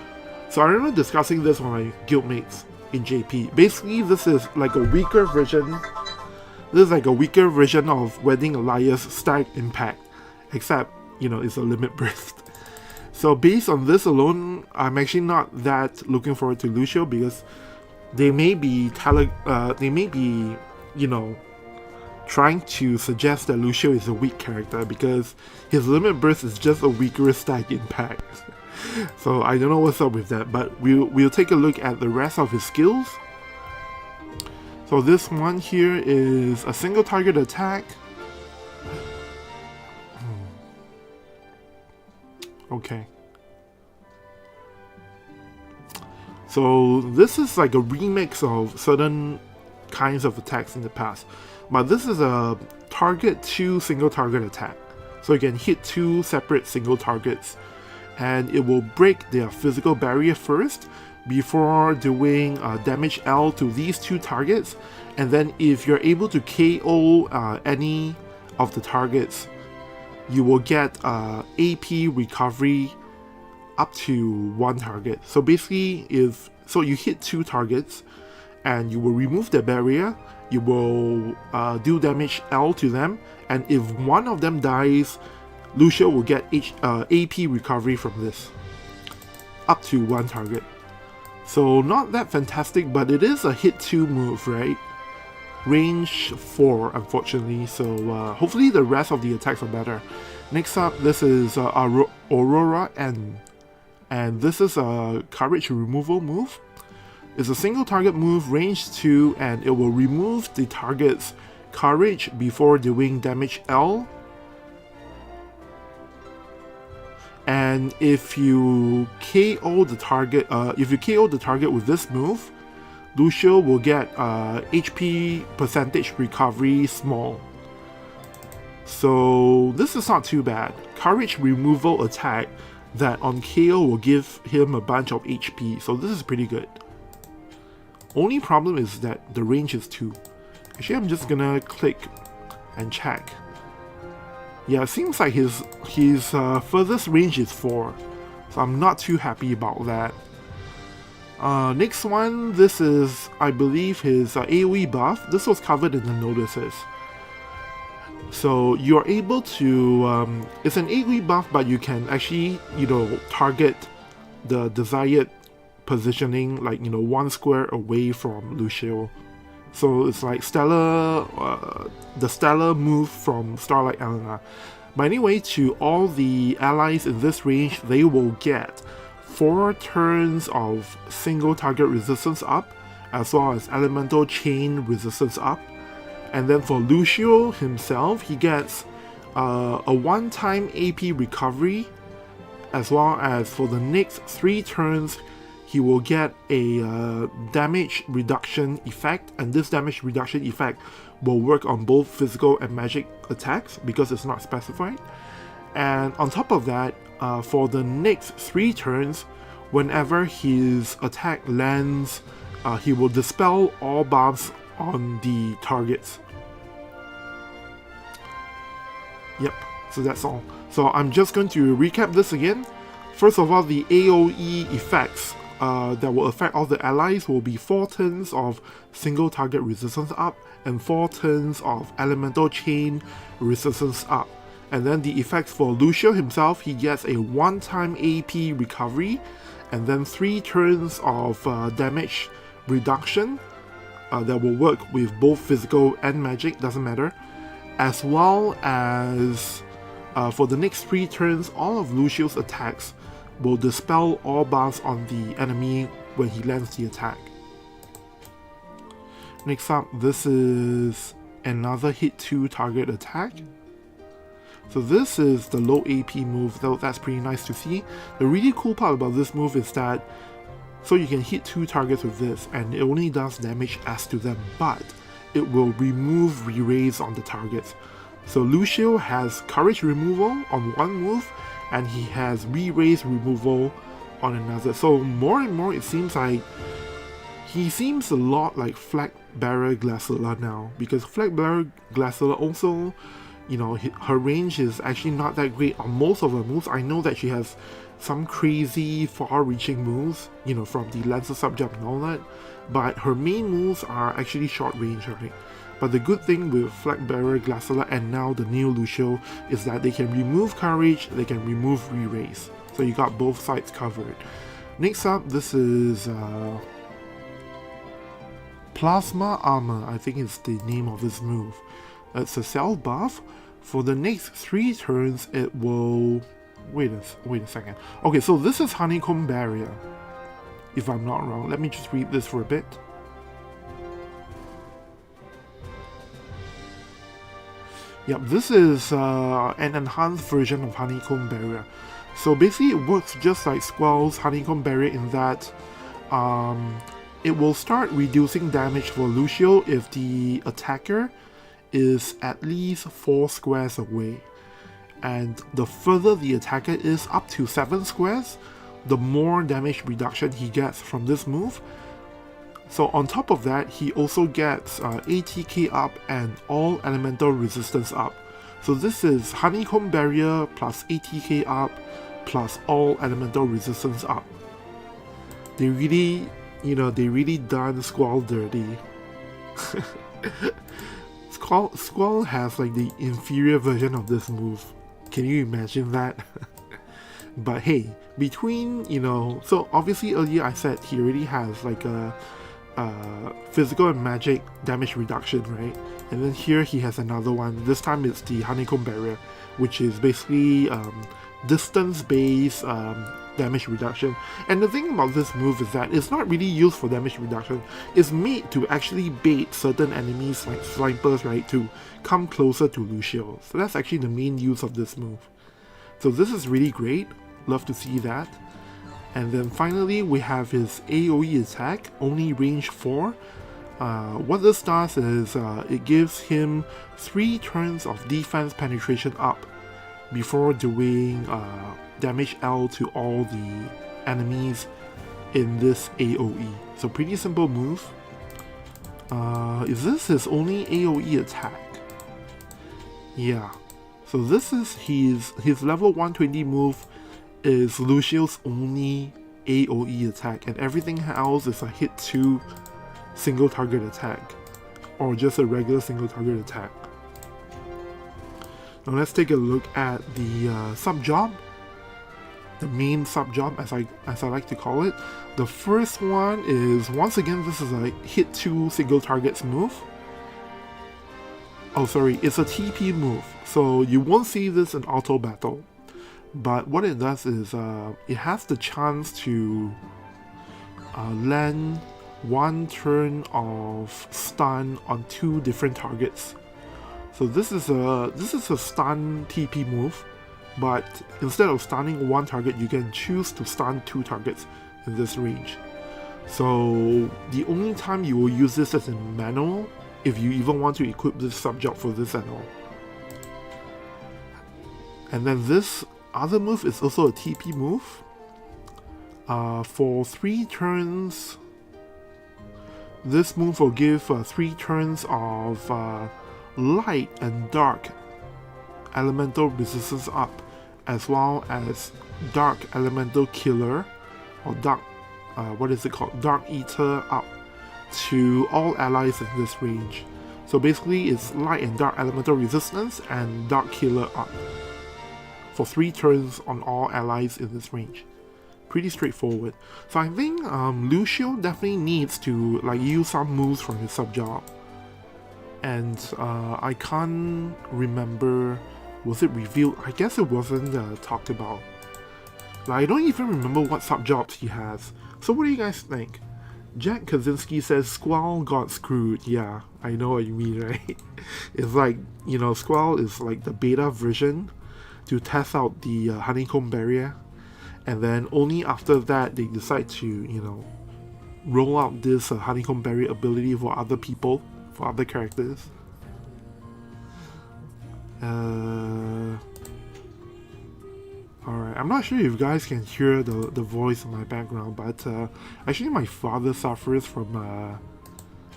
So I remember discussing this with my guildmates in JP. Basically, this is like a weaker version. This is like a weaker version of Wedding Elias Stag Impact, except, you know, it's a limit burst. So based on this alone, I'm actually not that looking forward to Lucio because they may be, you know, trying to suggest that Lucio is a weak character because his limit burst is just a weaker Stag Impact. So I don't know what's up with that, but we'll take a look at the rest of his skills. So this one here is a single target attack. Okay. So this is like a remix of certain kinds of attacks in the past, but this is a target 2 single target attack. So you can hit 2 separate single targets, and it will break their physical barrier first before doing damage L to these 2 targets, and then if you're able to KO any of the targets, you will get AP recovery up to 1 target. So basically, so you hit 2 targets and you will remove the barrier, you will do damage L to them, and if one of them dies, Lucio will get AP recovery from this up to 1 target. So not that fantastic, but it is a hit 2 move, right? Range 4, unfortunately, so hopefully the rest of the attacks are better. Next up, this is Aurora N, and this is a courage removal move. It's a single target move, range 2, and it will remove the target's courage before doing damage L. And if you KO the target, with this move, Lucio will get HP percentage recovery small. So this is not too bad. Courage removal attack that on KO will give him a bunch of HP, so this is pretty good. Only problem is that the range is 2. Actually, I'm just gonna click and check. Yeah, it seems like his furthest range is 4, so I'm not too happy about that. Next one, this is, I believe, his AoE buff. This was covered in the notices. So you're able to, it's an AoE buff, but you can actually, target the desired positioning, like, 1 square away from Lucio. So it's like the stellar move from Starlight Elena. But anyway, to all the allies in this range, they will get 4 turns of single target resistance up, as well as elemental chain resistance up. And then for Lucio himself, he gets a one-time AP recovery, as well as for the next 3 turns, he will get a damage reduction effect, and this damage reduction effect will work on both physical and magic attacks because it's not specified. And on top of that, for the next 3 turns, whenever his attack lands, he will dispel all buffs on the targets. Yep, so that's all. So I'm just going to recap this again. First of all, the AoE effects that will affect all the allies will be 4 turns of single target resistance up and 4 turns of elemental chain resistance up. And then the effects for Lucio himself, he gets a one-time AP recovery, and then 3 turns of damage reduction that will work with both physical and magic, doesn't matter. As well as for the next 3 turns, all of Lucio's attacks will dispel all buffs on the enemy when he lands the attack. Next up, this is another hit 2 target attack. So this is the low AP move, though that's pretty nice to see. The really cool part about this move is that so you can hit 2 targets with this and it only does damage as to them, but it will remove re-raise on the targets. So Lucio has courage removal on one move and he has re-raise removal on another. So more and more it seems like he seems a lot like Flag Bearer Glaciella now, because Flag Bearer Glaciella also, her range is actually not that great on most of her moves. I know that she has some crazy far-reaching moves, from the Lancer Subjump and all that, but her main moves are actually short range, right? But the good thing with Flag Bearer Glaciella and now the new Lucio is that they can remove courage, they can remove re-raise. So you got both sides covered. Next up, this is Plasma Armor, I think is the name of this move. It's a self buff. For the next 3 turns, it will... Wait a second. Okay, so this is Honeycomb Barrier, if I'm not wrong. Let me just read this for a bit. Yep, this is an enhanced version of Honeycomb Barrier. So basically it works just like Squall's Honeycomb Barrier in that it will start reducing damage for Lucio if the attacker is at least 4 squares away. And the further the attacker is up to 7 squares, the more damage reduction he gets from this move. So on top of that, he also gets ATK up and all elemental resistance up. So this is Honeycomb Barrier plus ATK up plus all elemental resistance up. They really, they really done Squall dirty. Squall has like the inferior version of this move. Can you imagine that? But hey, between, so obviously earlier I said he already has like a physical and magic damage reduction, right? And then here he has another one. This time it's the Honeycomb Barrier, which is basically distance-based damage reduction. And the thing about this move is that it's not really used for damage reduction. It's made to actually bait certain enemies like snipers, right, to come closer to Lucio. So that's actually the main use of this move. So this is really great. Love to see that. And then finally we have his AoE attack, only range 4. What this does is it gives him 3 turns of defense penetration up before doing damage L to all the enemies in this AoE. So pretty simple move. Is this his only AoE attack? Yeah. So this is his level 120 move is Lucio's only AoE attack, and everything else is a hit 2 single target attack, or just a regular single target attack. Now let's take a look at the sub-job. The main sub-job, as I like to call it. The first one is, once again, this is a hit 2 single targets move. Oh, sorry, it's a TP move, so you won't see this in auto battle. But what it does is, it has the chance to land 1 turn of stun on 2 different targets. So this is a stun TP move, but instead of stunning 1 target, you can choose to stun 2 targets in this range. So the only time you will use this is in manual, if you even want to equip this sub-job for this at all. And then this other move is also a TP move. For 3 turns, this move will give 3 turns of light and dark elemental resistance up, as well as dark elemental killer, or dark, what is it called? Dark eater up to all allies in this range. So basically it's light and dark elemental resistance and dark killer up for 3 turns on all allies in this range. Pretty straightforward. So I think Lucio definitely needs to like use some moves from his sub-job. And I can't remember, was it revealed? I guess it wasn't talked about. Like, I don't even remember what sub-jobs he has. So what do you guys think? Jack Kaczynski says Squall got screwed. Yeah, I know what you mean, right? It's like, you know, Squall is like the beta version to test out the honeycomb barrier. And then only after that they decide to, you know, roll out this honeycomb barrier ability for other people, for other characters. Alright, I'm not sure if you guys can hear the voice in my background, but actually my father suffers from,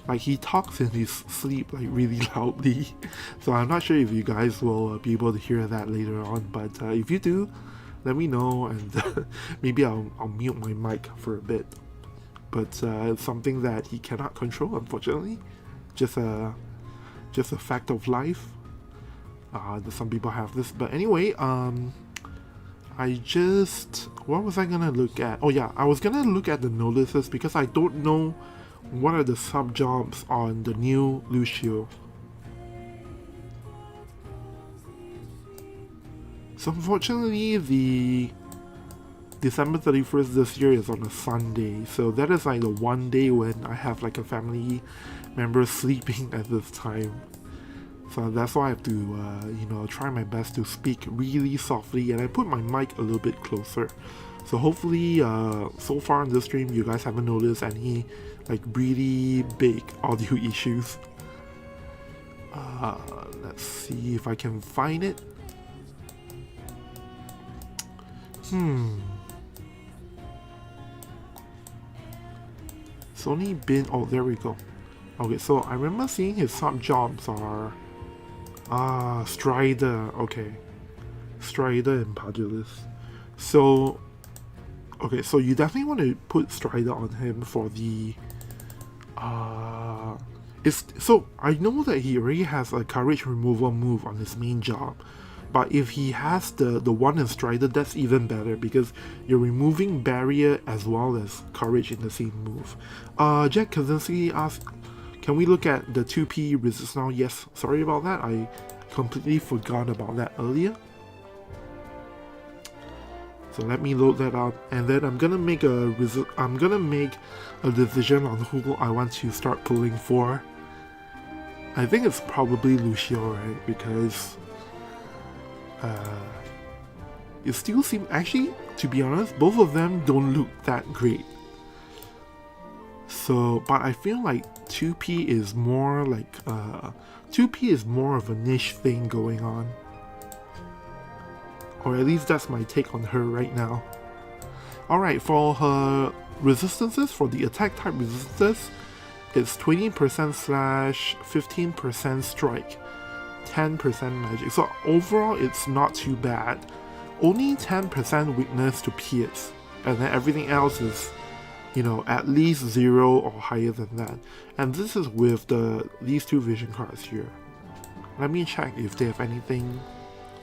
like he talks in his sleep like really loudly. So I'm not sure if you guys will be able to hear that later on, but if you do, let me know, and maybe I'll mute my mic for a bit. But it's something that he cannot control, unfortunately. Just a fact of life. Some people have this, but anyway, what was I gonna look at? Oh yeah, I was gonna look at the notices because I don't know what are the sub-jobs on the new Lucio. So unfortunately, the December 31st this year is on a Sunday, so that is like the one day when I have like a family member sleeping at this time. So that's why I have to, you know, try my best to speak really softly, and I put my mic a little bit closer. So hopefully, so far in this stream, you guys haven't noticed any like really big audio issues. Let's see if I can find it. It's only been, oh, there we go. Okay, so I remember seeing his sub-jobs are Strider, okay. Strider and Pugilist. So, okay, so you definitely want to put Strider on him for the, so I know that he already has a courage removal move on his main job, but if he has the one in Strider, that's even better because you're removing barrier as well as courage in the same move. Jack Kaczynski asked, can we look at the 2P resist now? Yes, sorry about that. I completely forgot about that earlier. So let me load that up, and then I'm gonna make a decision on who I want to start pulling for. I think it's probably Lucio, right? Because it still seems, actually, to be honest, both of them don't look that great. So, but I feel like 2P is more like 2P is more of a niche thing going on, or at least that's my take on her right now. Alright, for her resistances, for the attack type resistances, it's 20% slash, 15% strike, 10% magic. So overall, it's not too bad. Only 10% weakness to pierce, and then everything else is, you know, at least 0 or higher than that. And this is with these two vision cards here. Let me check if they have anything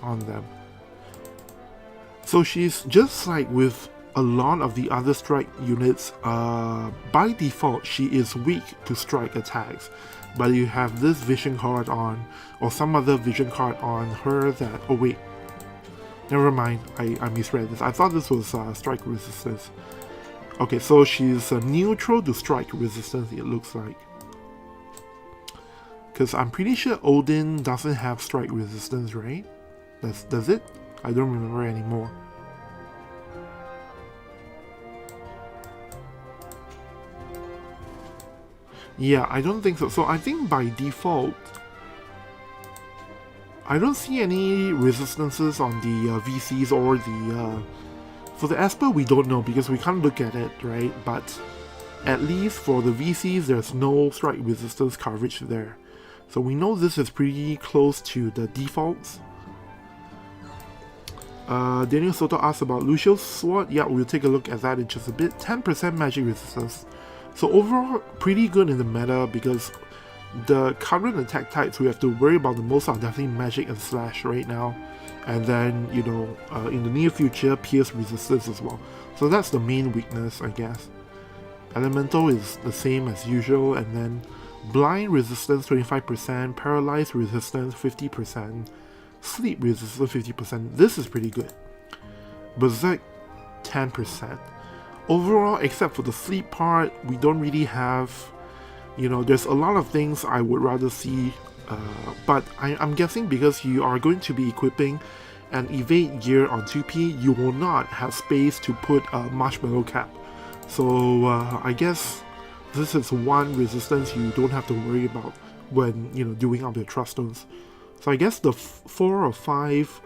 on them. So she's just like with a lot of the other strike units, by default she is weak to strike attacks, but you have this vision card on, or some other vision card on her that, oh wait, never mind, I misread this. I thought this was strike resistance. Okay, so she's neutral to strike resistance, it looks like. Because I'm pretty sure Odin doesn't have strike resistance, right? Does it? I don't remember anymore. Yeah, I don't think so. So I think by default, I don't see any resistances on the VCs or the... for the Esper, we don't know because we can't look at it, right? But at least for the VCs, there's no strike resistance coverage there. So we know this is pretty close to the defaults. Daniel Soto asked about Lucio's sword. Yeah, we'll take a look at that in just a bit. 10% magic resistance. So overall, pretty good in the meta because the current attack types we have to worry about the most are definitely magic and slash right now. And then, you know, in the near future, pierce resistance as well. So that's the main weakness, I guess. Elemental is the same as usual, and then blind resistance 25%, paralyzed resistance 50%, sleep resistance 50%. This is pretty good. Berserk 10%. Overall, except for the sleep part, we don't really have, you know, there's a lot of things I would rather see, but I'm guessing because you are going to be equipping an evade gear on 2P, you will not have space to put a marshmallow cap. So I guess this is one resistance you don't have to worry about when, you know, doing up your trust stones. So I guess the 4 or 5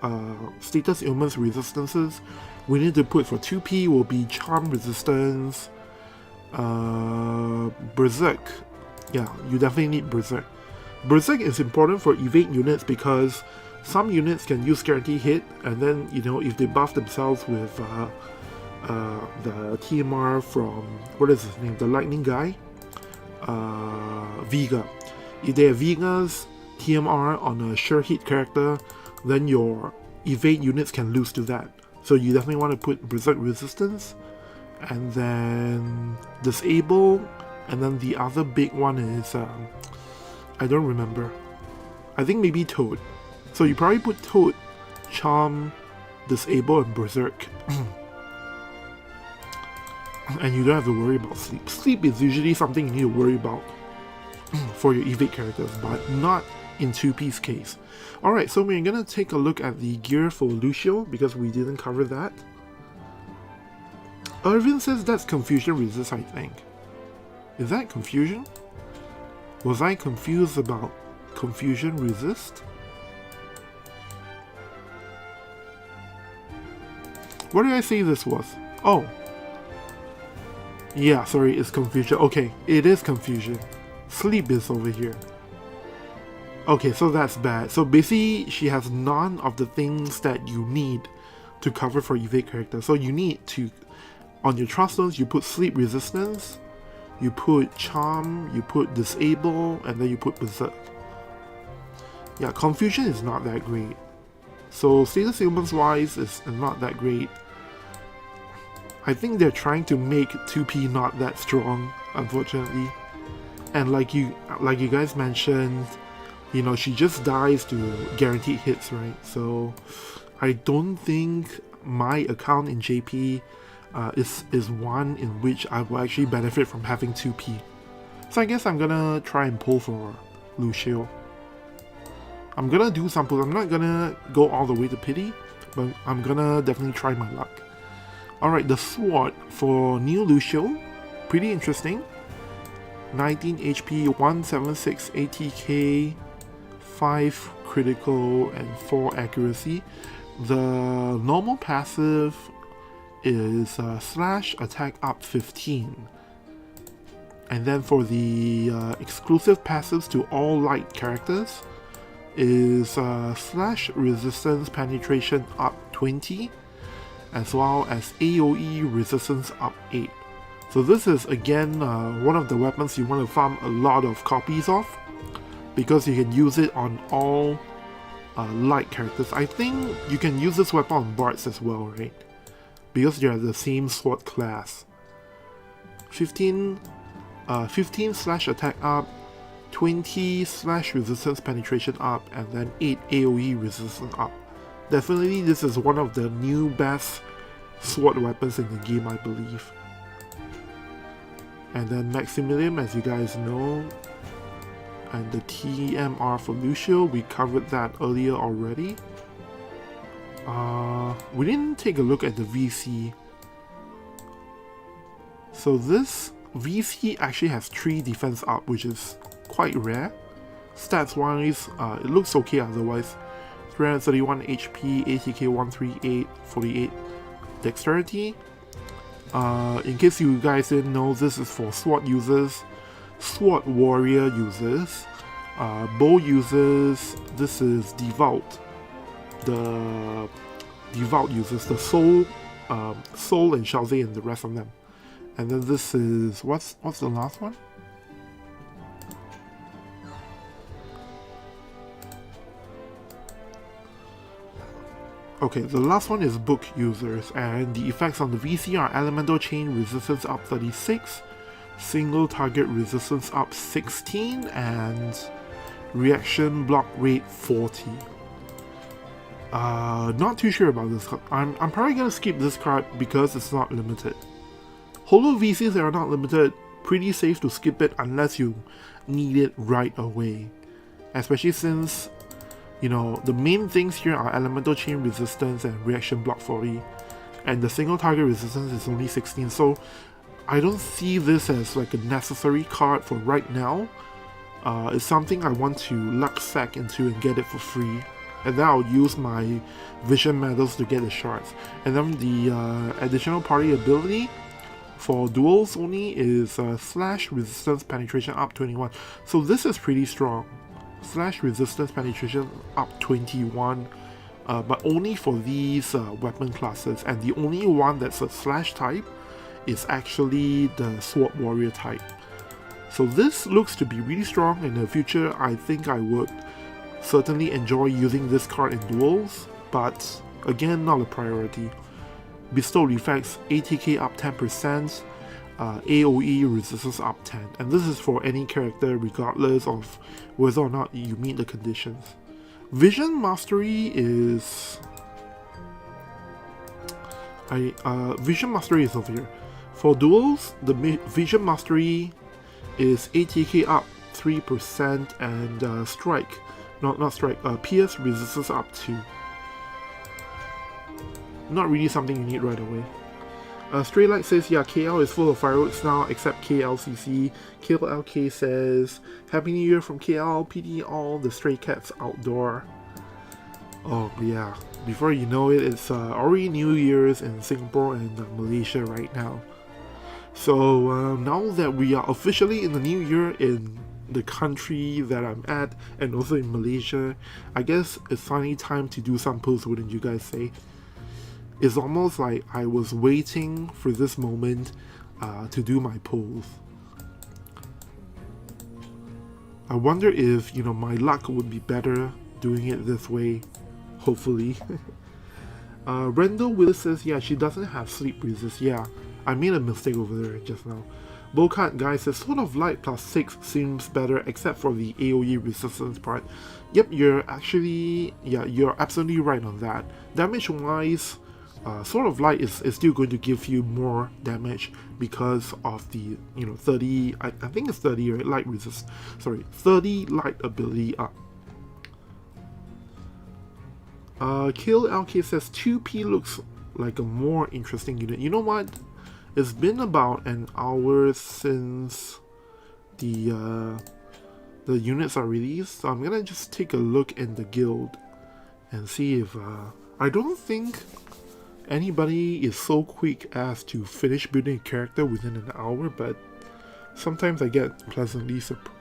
status ailments resistances we need to put for 2P will be charm resistance, berserk. Yeah, you definitely need berserk. Berserk is important for evade units because some units can use guarantee hit, and then, you know, if they buff themselves with the TMR from, what is his name, the lightning guy, Vega. If they have Vega's TMR on a sure hit character, then your evade units can lose to that. So you definitely want to put berserk resistance, and then disable, and then the other big one is I don't remember. I think maybe Toad. So you probably put Toad, charm, disable, and berserk. And you don't have to worry about sleep. Sleep is usually something you need to worry about for your evade characters, but not in 2P's case. Alright, so we're gonna take a look at the gear for Lucio because we didn't cover that. Irvin says that's confusion resist, I think. Is that confusion? Was I confused about confusion resist? What did I say this was? Oh. Yeah, sorry, it's confusion. Okay, it is confusion. Sleep is over here. Okay, so that's bad. So basically, she has none of the things that you need to cover for evade character. So you need to, on your trust stones, you put sleep resistance, you put charm, you put disable, and then you put berserk. Yeah, confusion is not that great. So status ailments wise is not that great. I think they're trying to make 2P not that strong, unfortunately. And like you guys mentioned, you know, she just dies to guaranteed hits, right? So I don't think my account in JP is one in which I will actually benefit from having 2P. So I guess I'm gonna try and pull for Lucio. I'm gonna do some pulls. I'm not gonna go all the way to pity, but I'm gonna definitely try my luck. Alright, the sword for new Lucio, pretty interesting. 19 HP, 176 ATK, 5 critical and 4 accuracy. The normal passive is slash attack up 15. And then for the exclusive passives to all light characters is slash resistance penetration up 20, as well as AoE resistance up 8. So this is again one of the weapons you want to farm a lot of copies of, because you can use it on all light characters. I think you can use this weapon on bards as well, right? Because they are the same sword class. 15 slash attack up, 20 slash resistance penetration up, and then 8 AoE resistance up. Definitely this is one of the new best sword weapons in the game, I believe. And then Maximilian, as you guys know, and the TMR for Lucio, we covered that earlier already. We didn't take a look at the VC. So this VC actually has 3 defense up, which is quite rare. Stats wise, it looks okay otherwise. 331 HP, ATK 138, 48 dexterity. In case you guys didn't know, this is for sword users, sword warrior users, bow users. This is devout. The devout users, the soul and Shaoze and the rest of them. And then this is what's the last one? Okay, the last one is book users, and the effects on the VC are elemental chain resistance up 36, single target resistance up 16, and reaction block rate 40. Not too sure about this card. I'm probably gonna skip this card because it's not limited. Holo VCs that are not limited, pretty safe to skip it unless you need it right away. Especially since, you know, the main things here are elemental chain resistance and reaction block 40, and the single target resistance is only 16, so I don't see this as like a necessary card for right now. It's something I want to luck sack into and get it for free, and then I'll use my vision medals to get the shards. And then the additional party ability for duels only is slash resistance penetration up 21, so this is pretty strong. Slash resistance penetration up 21, but only for these weapon classes, and the only one that's a slash type is actually the sword warrior type. So this looks to be really strong. In the future, I think I would certainly enjoy using this card in duels, but again, not a priority. Bestowed effects, ATK up 10%, AoE resistance up 10, and this is for any character regardless of whether or not you meet the conditions. Vision mastery is Vision mastery is over here. For duels, the Vision mastery is ATK up 3% and strike, not strike, PS resistance up 2. Not really something you need right away. Stray Light says, yeah, KL is full of fireworks now, except KLCC. KLK says, Happy New Year from KL, PD all the stray cats outdoor. Oh yeah, before you know it, it's already New Year's in Singapore and Malaysia right now. So now that we are officially in the new year in the country that I'm at, and also in Malaysia, I guess it's finally time to do some posts, wouldn't you guys say? It's almost like I was waiting for this moment to do my polls. I wonder if, you know, my luck would be better doing it this way, hopefully. Randall Willis says, yeah, she doesn't have sleep resist. Yeah, I made a mistake over there just now. Bowcat Guy says, Sword of Light plus 6 seems better except for the AoE resistance part. Yep, you're absolutely right on that. Damage wise, Sword of Light is still going to give you more damage because of the, you know, 30, I think it's 30, right? Light resist, sorry, 30 light ability up. Kill LK says 2P looks like a more interesting unit. You know what? It's been about an hour since the units are released, so I'm gonna just take a look in the guild and see if I don't think anybody is so quick as to finish building a character within an hour, but sometimes I get pleasantly surprised.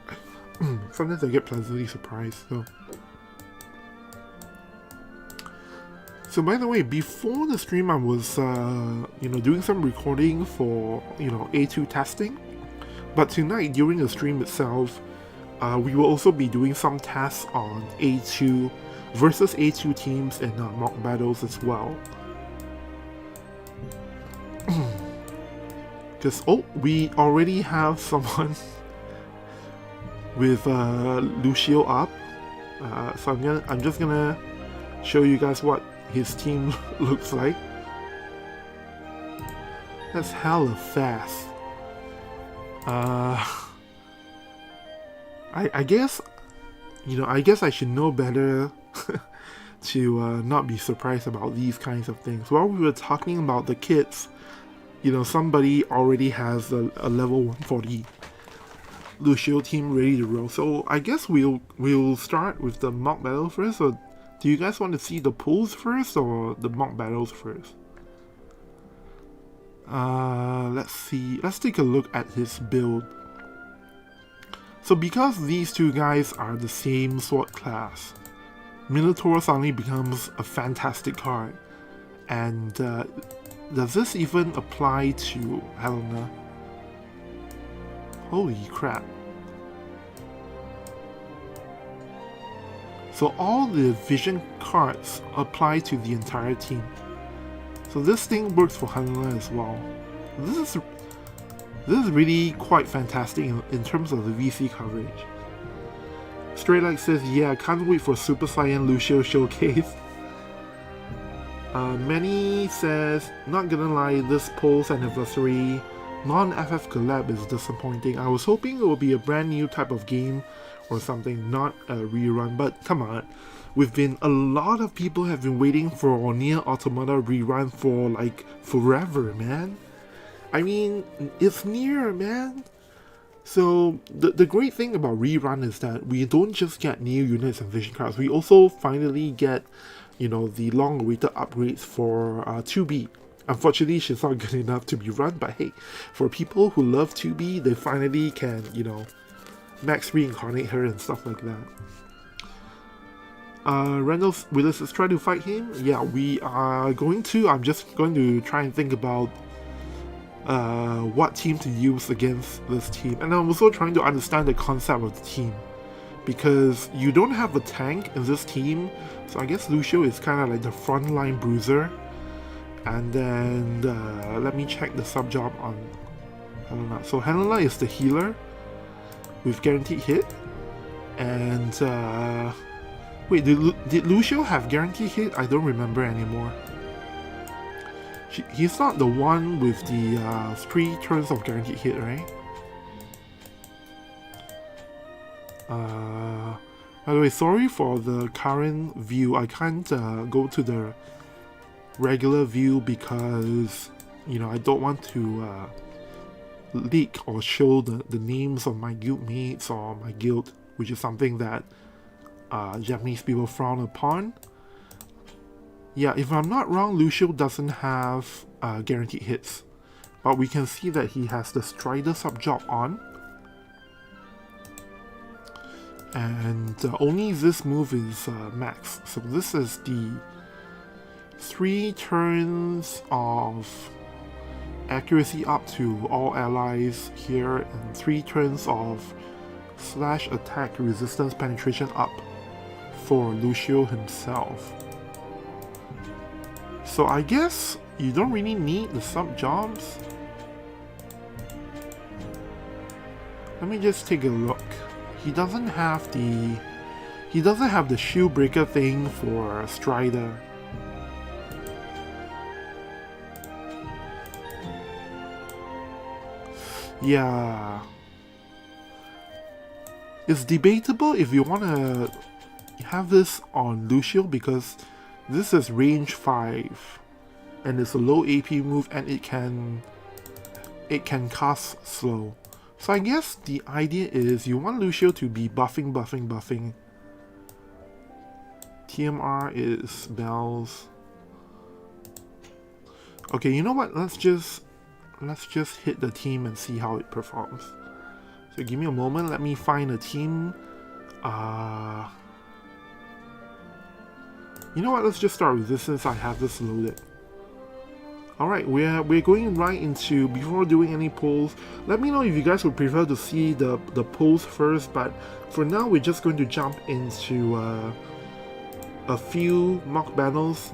So by the way, before the stream I was you know, doing some recording for, you know, A2 testing, but tonight during the stream itself we will also be doing some tests on A2 versus A2 teams in mock battles as well. Because, oh, we already have someone with Lucio up. So I'm just gonna show you guys what his team looks like. That's hella fast. I guess, you know, I guess I should know better to not be surprised about these kinds of things. While we were talking about the kids, you know, somebody already has a level 140 Lucio team ready to roll. So I guess we'll start with the mock battle first, or do you guys want to see the pulls first or the mock battles first? Let's see. Let's take a look at his build. So because these two guys are the same sword class, Minotaur suddenly becomes a fantastic card. And does this even apply to Helena? Holy crap. So all the vision cards apply to the entire team. So this thing works for Helena as well. This is really quite fantastic in terms of the VC coverage. Straight Like says, yeah, can't wait for Super Saiyan Lucio showcase. Manny says, not gonna lie, this Pulse anniversary non-FF collab is disappointing. I was hoping it would be a brand new type of game or something, not a rerun, but come on. A lot of people have been waiting for Nier Automata rerun for like forever, man. I mean, it's Nier, man. So the great thing about rerun is that we don't just get new units and vision cards, we also finally get, you know, the long-awaited upgrades for 2B. Unfortunately, she's not good enough to be run, but hey, for people who love 2B, they finally can, you know, max reincarnate her and stuff like that. Reynolds Willis is trying to fight him. Yeah, we are going to. I'm just going to try and think about what team to use against this team. And I'm also trying to understand the concept of the team. Because you don't have a tank in this team, so I guess Lucio is kind of like the frontline bruiser. And then, let me check the sub-job on Helena. So Helena is the healer with guaranteed hit. And, wait, did Lucio have guaranteed hit? I don't remember anymore. He's not the one with the 3 turns of guaranteed hit, right? By the way, sorry for the current view. I can't go to the regular view because, you know, I don't want to leak or show the names of my guild mates or my guild, which is something that Japanese people frown upon. Yeah, if I'm not wrong, Lucio doesn't have guaranteed hits, but we can see that he has the Strider sub-job on. And only this move is max. So this is the 3 turns of accuracy up to all allies here, and 3 turns of slash attack resistance penetration up for Lucio himself. So I guess you don't really need the sub jobs. Let me just take a look. He doesn't have the shield breaker thing for Strider. Yeah. It's debatable if you want to have this on Lucio because this is range 5 and it's a low AP move and it can cast slow. So I guess the idea is you want Lucio to be buffing. TMR is bells. Okay, you know what? Let's just hit the team and see how it performs. So give me a moment, let me find a team. You know what, let's just start with this since I have this loaded. Alright, we're going right into, before doing any polls, let me know if you guys would prefer to see the polls first, but for now we're just going to jump into a few mock battles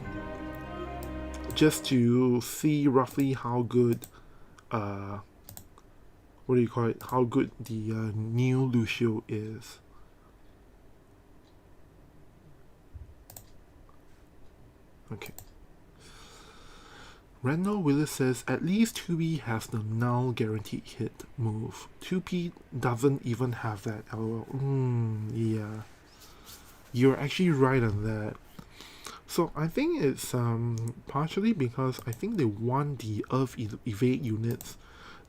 just to see roughly how good, what do you call it? How good the new Lucio is. Okay. Randall Willis says at least 2B has the null guaranteed hit move. 2P doesn't even have that. LOL. Yeah. You're actually right on that. So I think it's partially because I think they want the Earth evade units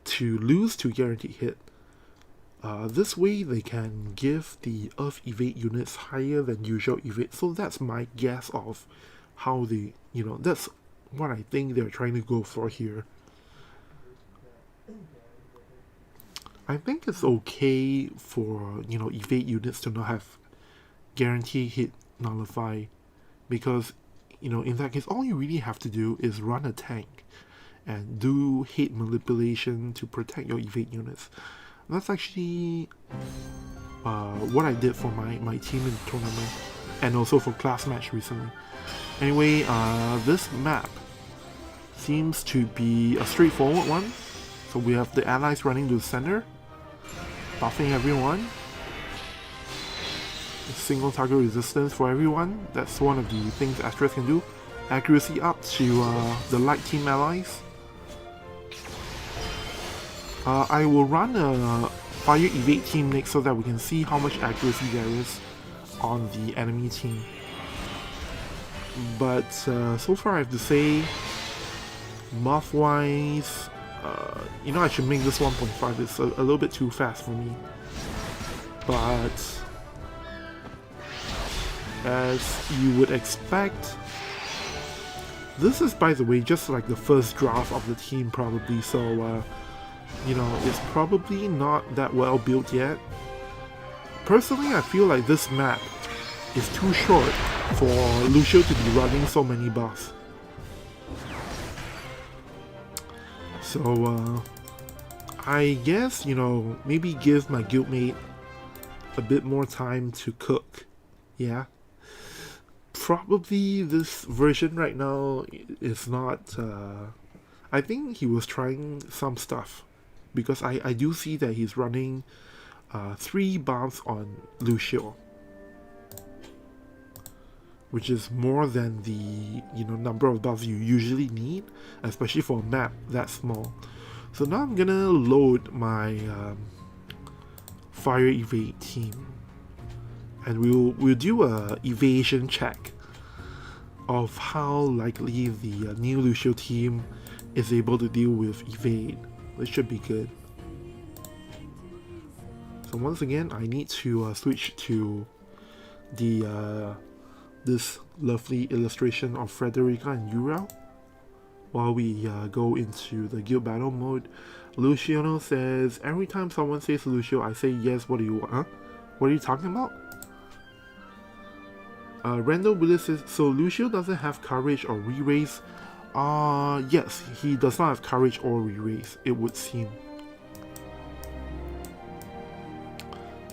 to lose to guaranteed hit. This way they can give the Earth evade units higher than usual evade. So that's my guess of how they, that's what I think they're trying to go for here. I think it's okay for, evade units to not have guarantee hit nullify, because, in that case, all you really have to do is run a tank and do hit manipulation to protect your evade units. That's actually what I did for my team in the tournament, and also for class match recently. Anyway, this map seems to be a straightforward one. So we have the allies running to the center, buffing everyone. Single target resistance for everyone. That's one of the things Asterisk can do. Accuracy up to the light team allies. I will run a fire evade team next so that we can see how much accuracy there is on the enemy team. But so far I have to say, buff wise, I should make this 1.5. It's a little bit too fast for me. But as you would expect, this is, by the way, just like the first draft of the team probably, so it's probably not that well built yet. Personally, I feel like this map is too short for Lucio to be running so many buffs. So I guess, maybe give my guildmate a bit more time to cook. Yeah. Probably this version right now is not, I think he was trying some stuff, because I do see that he's running 3 buffs on Lucio, which is more than the number of buffs you usually need, especially for a map that small. So now I'm gonna load my fire evade team, and we'll do a evasion check of how likely the new Lucio team is able to deal with evade. This should be good. So once again, I need to switch to the this lovely illustration of Frederica and Uriel while we go into the guild battle mode. Luciano says, every time someone says Lucio, I say yes, what do you want? Huh? What are you talking about? Randall Willis says, so Lucio doesn't have courage or re-raise? Yes, he does not have courage or re-raise, it would seem.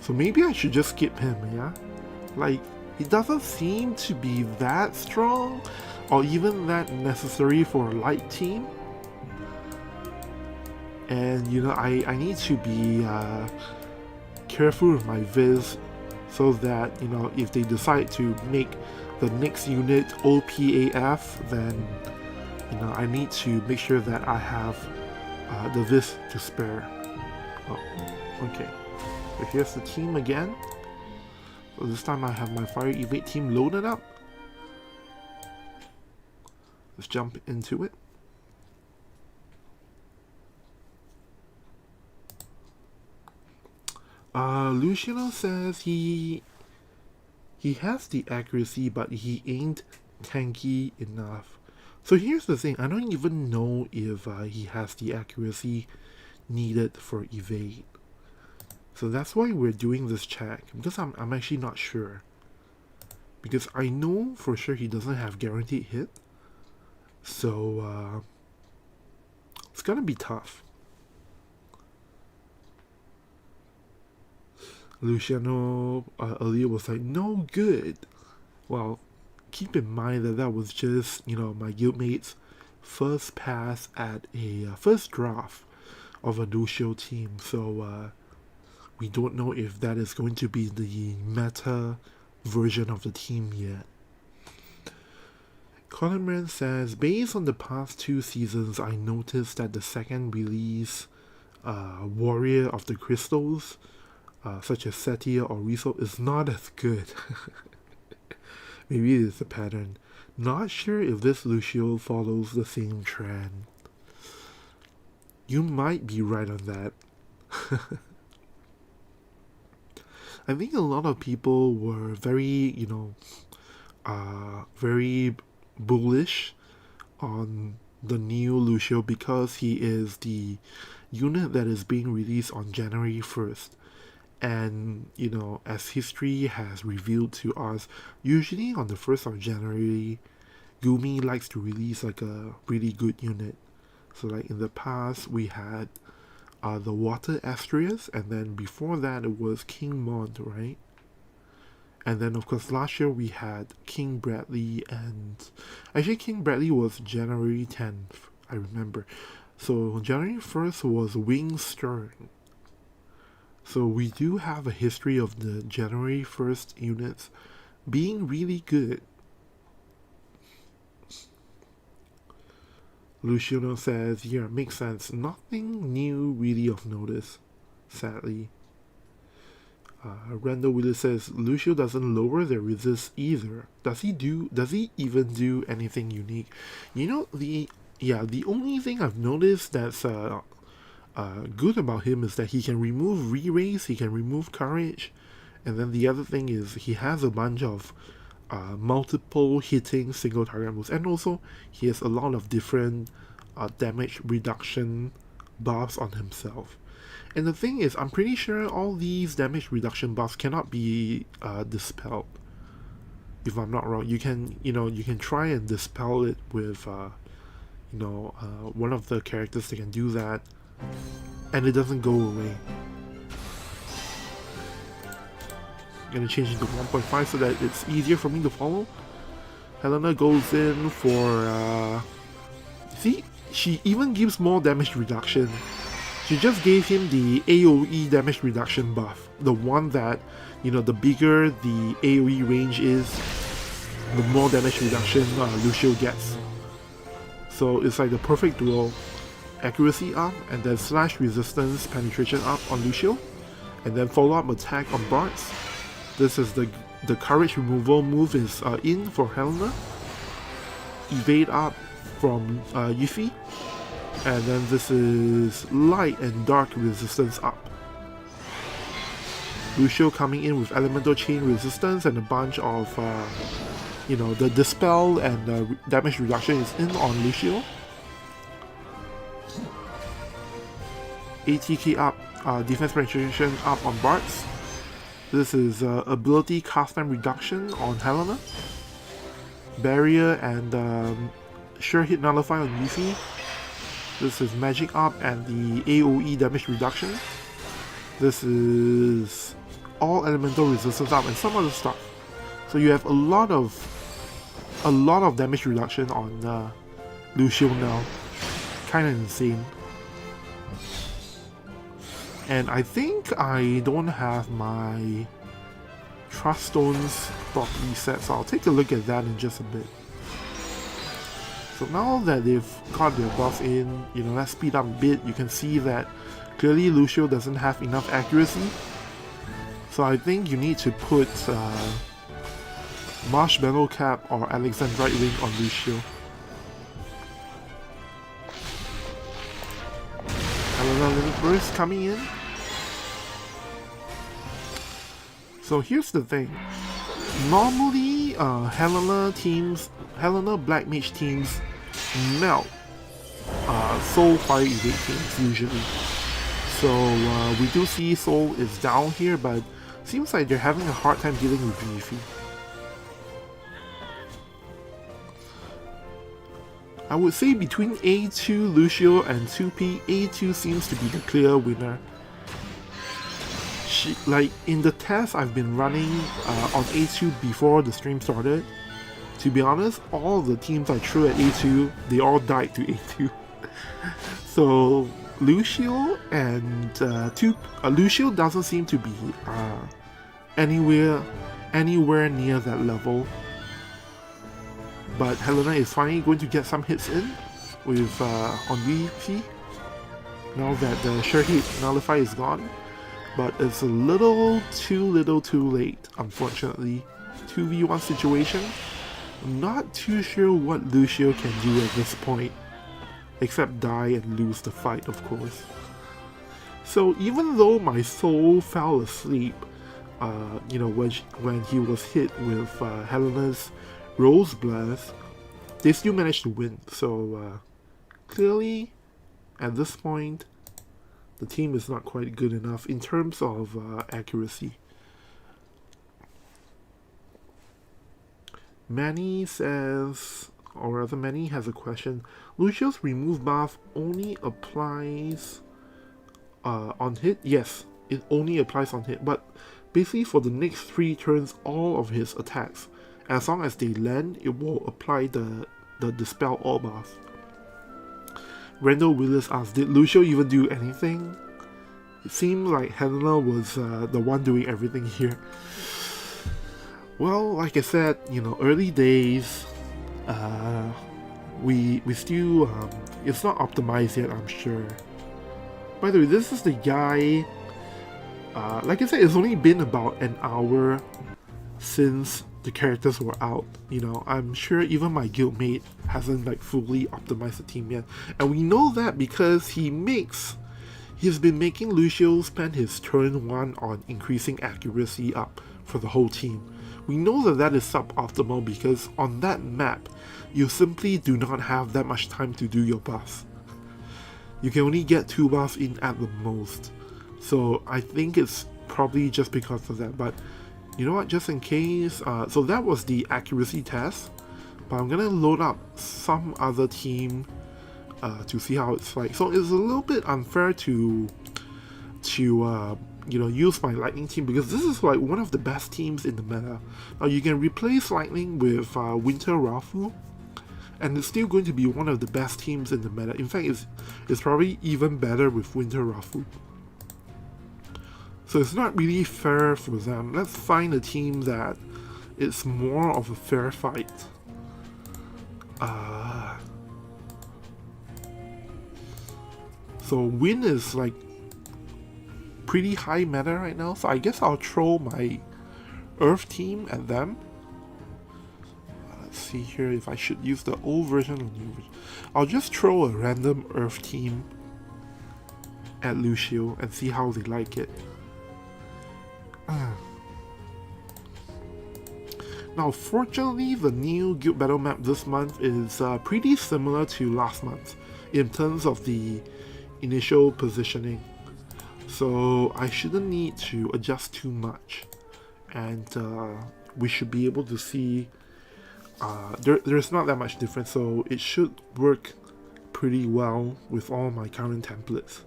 So maybe I should just skip him, yeah? Like, he doesn't seem to be that strong, or even that necessary for a light team. And, I need to be careful with my viz, so that, if they decide to make the next unit OPAF, then, I need to make sure that I have the viz to spare. Oh, okay. So here's the team again. So this time I have my fire evade team loaded up. Let's jump into it. Luciano says he has the accuracy, but he ain't tanky enough. So here's the thing, I don't even know if he has the accuracy needed for evade. So that's why we're doing this check, because I'm actually not sure. Because I know for sure he doesn't have guaranteed hit. So it's gonna be tough. Luciano earlier was like, no good. Well, keep in mind that that was just, you know, my guildmate's first pass at a first draft of a Lucio team. So we don't know if that is going to be the meta version of the team yet. Colin says, based on the past 2 seasons, I noticed that the second release Warrior of the Crystals, such as Setia or Riso, is not as good. Maybe it's a pattern. Not sure if this Lucio follows the same trend. You might be right on that. I think a lot of people were very, you know, very bullish on the new Lucio because he is the unit that is being released on January 1st. And, you know, as history has revealed to us, usually on the 1st of January, Gumi likes to release like a really good unit. So like in the past, we had the Water Astrius, and then before that it was King Mont, right? And then of course last year we had King Bradley, and actually King Bradley was January 10th, I remember. So January 1st was Wing Stern. So we do have a history of the January 1st units being really good. Luciano says, yeah, makes sense. Nothing new really of notice, sadly. Randall Willis says, Lucio doesn't lower their resist either. Does he even do anything unique? You know, the only thing I've noticed that's good about him is that he can remove re-raise, he can remove courage, and then the other thing is he has a bunch of multiple hitting single target moves, and also he has a lot of different damage reduction buffs on himself. And the thing is, I'm pretty sure all these damage reduction buffs cannot be dispelled. If I'm not wrong, you can try and dispel it with one of the characters that can do that, and it doesn't go away. I'm gonna change it to 1.5 so that it's easier for me to follow. Helena goes in for see, she even gives more damage reduction. She just gave him the AoE damage reduction buff. The one that, you know, the bigger the AoE range is, the more damage reduction Lucio gets. So it's like the perfect duo. Accuracy up, and then slash resistance penetration up on Lucio, and then follow up attack on Bards. This is the courage removal move is in for Helena. Evade up from Yuffie, and then this is light and dark resistance up. Lucio coming in with elemental chain resistance and a bunch of the dispel and damage reduction is in on Lucio. ATK up, defense penetration up on Bards. This is ability cast time reduction on Helena. Barrier and sure hit nullify on Yuffie. This is magic up and the AoE damage reduction. This is all elemental resistance up and some other stuff. So you have a lot of damage reduction on Lucio now. Kinda insane. And I think I don't have my Trust Stones properly set, so I'll take a look at that in just a bit. So now that they've got their buff in, let's speed up a bit. You can see that clearly Lucio doesn't have enough accuracy. So I think you need to put Marshmallow Cap or Alexandrite Wing on Lucio. Helena Limit Burst coming in. So here's the thing. Normally, Helena Black Mage teams melt Soul Fire Evade teams usually. So we do see Soul is down here, but seems like they're having a hard time dealing with Yuffie. I would say between A2 Lucio and 2P, A2 seems to be the clear winner. In the test I've been running on A2 before the stream started, to be honest, all the teams I threw at A2, they all died to A2. So Lucio and Lucio doesn't seem to be anywhere near that level. But Helena is finally going to get some hits in with on VP now that the sure hit nullify is gone. But it's a little too late, unfortunately. 2v1 situation. I'm not too sure what Lucio can do at this point, except die and lose the fight, of course. So even though my soul fell asleep, when he was hit with Helena's Rose Blast, they still managed to win. So clearly, at this point, the team is not quite good enough in terms of accuracy. Manny says, or rather Manny has a question. Lucio's remove buff only applies on hit? Yes, it only applies on hit, but basically for the next 3 turns, all of his attacks, as long as they land, it will apply the Dispel All buff. Randall Willis asks, did Lucio even do anything? It seemed like Helena was the one doing everything here. Well, like I said, early days, we still, it's not optimized yet, I'm sure. By the way, this is the guy, like I said, it's only been about an hour since the characters were out. I'm sure even my guildmate hasn't fully optimized the team yet. And we know that because he's been making Lucio spend his turn 1 on increasing accuracy up for the whole team. We know that is suboptimal because on that map, you simply do not have that much time to do your buffs. You can only get 2 buffs in at the most. So I think it's probably just because of that. But you know what, just in case, so that was the accuracy test. But I'm gonna load up some other team to see how it's like. So it's a little bit unfair to use my lightning team because this is one of the best teams in the meta. Now you can replace lightning with Winter Rafu, and it's still going to be one of the best teams in the meta. In fact, it's probably even better with Winter Rafu. So it's not really fair for them. Let's find a team that is more of a fair fight. So Win is pretty high meta right now, so I guess I'll throw my Earth team at them. Let's see here if I should use the old version or new version. I'll just throw a random Earth team at Lucio and see how they like it. Now fortunately, the new guild battle map this month is pretty similar to last month in terms of the initial positioning. So I shouldn't need to adjust too much, and we should be able to see there's not that much difference, so it should work pretty well with all my current templates.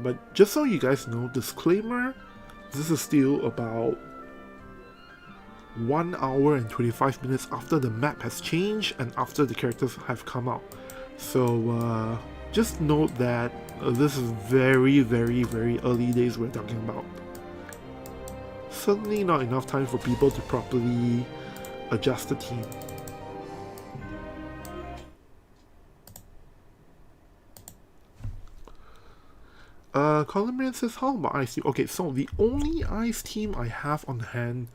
But just so you guys know, disclaimer, this is still about 1 hour and 25 minutes after the map has changed and after the characters have come out. So just note that this is very, very, very early days we're talking about. Certainly not enough time for people to properly adjust the team. Colin says, how about Ice team? Okay, so the only Ice team I have on hand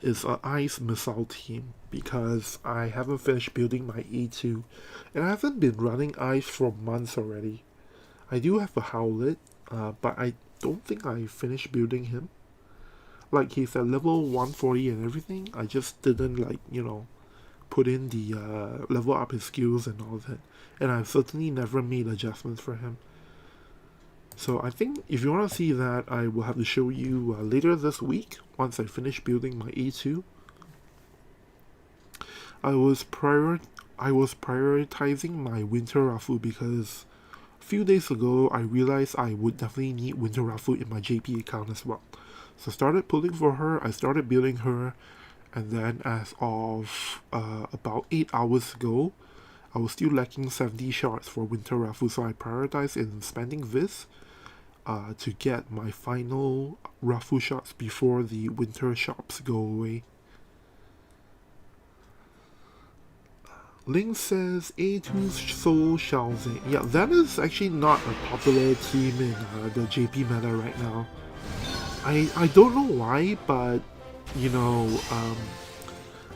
is an Ice Missile team because I haven't finished building my A2 and I haven't been running Ice for months already. I do have a Howlet, but I don't think I finished building him. He's at level 140 and everything, I just didn't put in the level up his skills and all that, and I've certainly never made adjustments for him. So I think if you want to see that, I will have to show you later this week once I finish building my A2. I was prioritizing my Winter Rafu because a few days ago I realized I would definitely need Winter Rafu in my JP account as well. So I started pulling for her, I started building her, and then as of about 8 hours ago, I was still lacking 70 shards for Winter Raffle, so I prioritized in spending this to get my final Raffle shards before the winter shops go away. Link says A2 Soul Xiaozi. Yeah, that is actually not a popular team in the JP meta right now. I don't know why, but you know,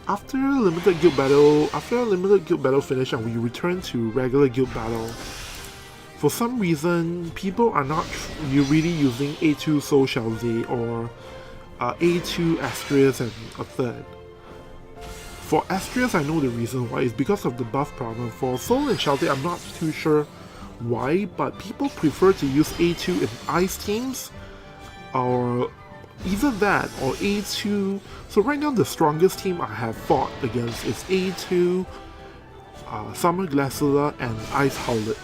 after a limited guild battle finish and we return to regular guild battle, for some reason people are not really using A2 Soul Xiaozi or A2 Astrius and a third. For Astrius, I know the reason why. It's because of the buff problem. For Soul and Xiaozi, I'm not too sure why, but people prefer to use A2 in ice teams, or either that or A2. So right now the strongest team I have fought against is A2, Summer Glacier and Ice Howlet.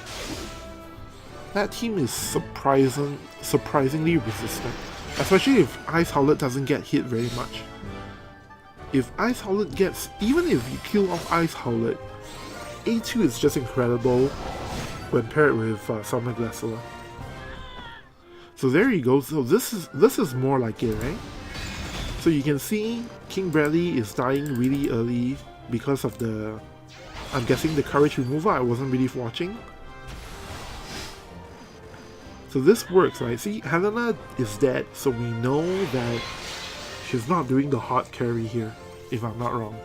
That team is surprisingly resistant, especially if Ice Howlet doesn't get hit very much. If Ice Howlet gets, even if you kill off Ice Howlet, A2 is just incredible when paired with Summer Glacier. So there you go. So this is more like it, right? So you can see King Bradley is dying really early because of the, I'm guessing, the courage removal. I wasn't really watching. So this works, right? See, Helena is dead, so we know that she's not doing the hard carry here, if I'm not wrong.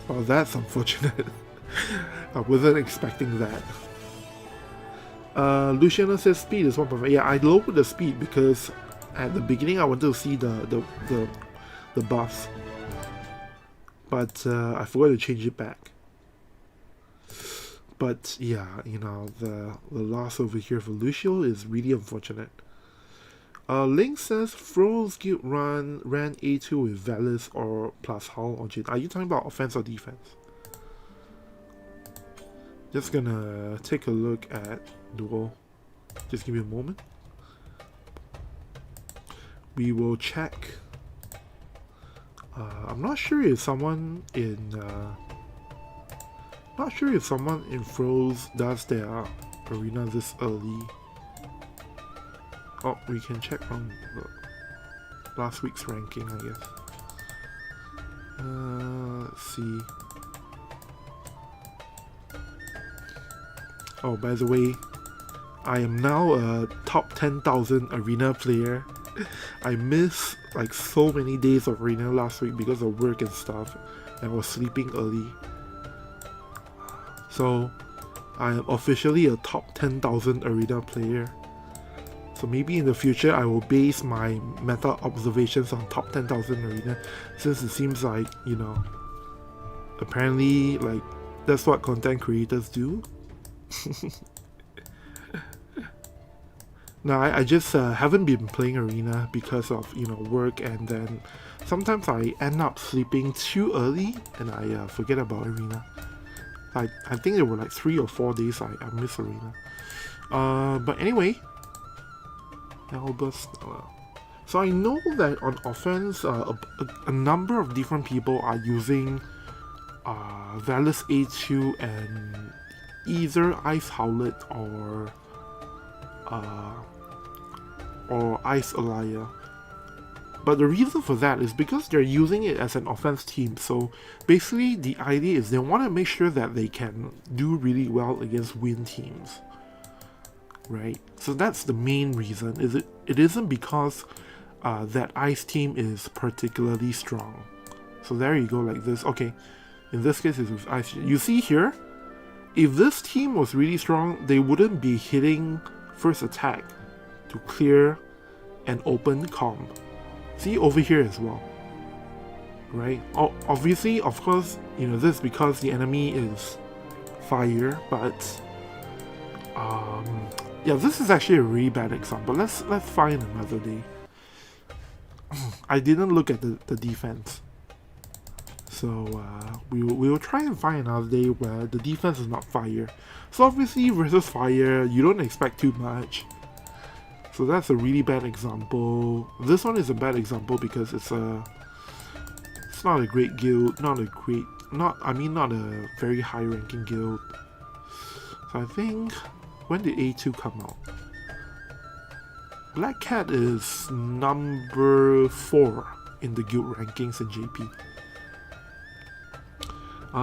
Oh, that's unfortunate. I wasn't expecting that. Luciano says speed is 1.5. Yeah, I lowered the speed because at the beginning I wanted to see the buffs, but I forgot to change it back. But yeah, you know, the loss over here for Lucio is really unfortunate. Link says Fro's guild ran A2 with Valis or plus Hull or Jin. Are you talking about offense or defense? Just gonna take a look at duo. Just give me a moment. We will check. I'm not sure if someone in Fro's does their arena this early. Oh, we can check on last week's ranking, I guess. Let's see. Oh, by the way, I am now a top 10,000 arena player. I missed like so many days of arena last week because of work and stuff, and I was sleeping early. So, I am officially a top 10,000 arena player. So maybe in the future I will base my meta observations on top 10,000 arena, since it seems like, you know, apparently like that's what content creators do. No, I just haven't been playing arena because of, you know, work, and then sometimes I end up sleeping too early and I forget about arena. I think there were like 3 or 4 days I missed arena. But anyway, Albus. So I know that on offense, a number of different people are using Valis A2 and either Ice Howlet or Ice Alaya. But the reason for that is because they're using it as an offense team. So basically the idea is they want to make sure that they can do really well against win teams. Right? So that's the main reason. It isn't because that ice team is particularly strong. So there you go, like this. Okay, in this case it's with ice. You see here, if this team was really strong, they wouldn't be hitting first attack to clear an open comb. See over here as well, right? Obviously, of course, you know, this is because the enemy is fire, but yeah, this is actually a really bad example. Let's find another day. I didn't look at the defense, So we will try and find another day where the defense is not fire. So obviously versus fire, you don't expect too much. So that's a really bad example. This one is a bad example because it's not a great guild, not a very high ranking guild. So I think, when did A2 come out? Black Cat is number 4 in the guild rankings in JP.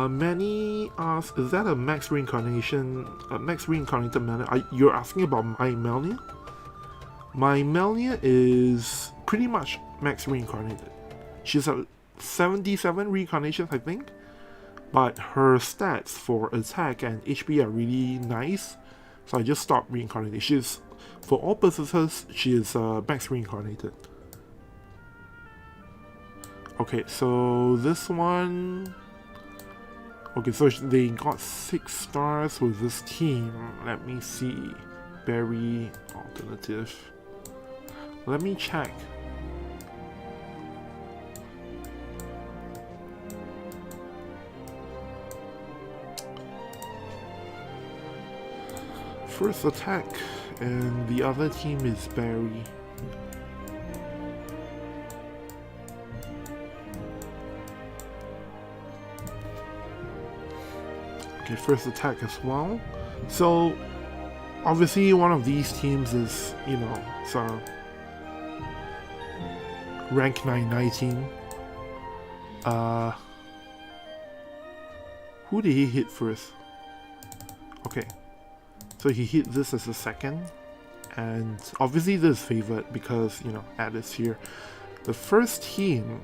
Many ask, is that a max reincarnation, max reincarnated Melnia? You're asking about my Melnia? My Melnia is pretty much max reincarnated. She's at 77 reincarnations, I think. But her stats for attack and HP are really nice. So I just stopped reincarnating. She's, for all purposes, she is max reincarnated. Okay, so this one... Okay, so they got 6 stars with this team. Let me see. Berry alternative. Let me check. First attack, and the other team is Berry. Okay, first attack as well. So obviously one of these teams is, you know, so rank 919. Who did he hit first? Okay, so he hit this as a second, and obviously this is favored because, you know, Ad is here. The first team,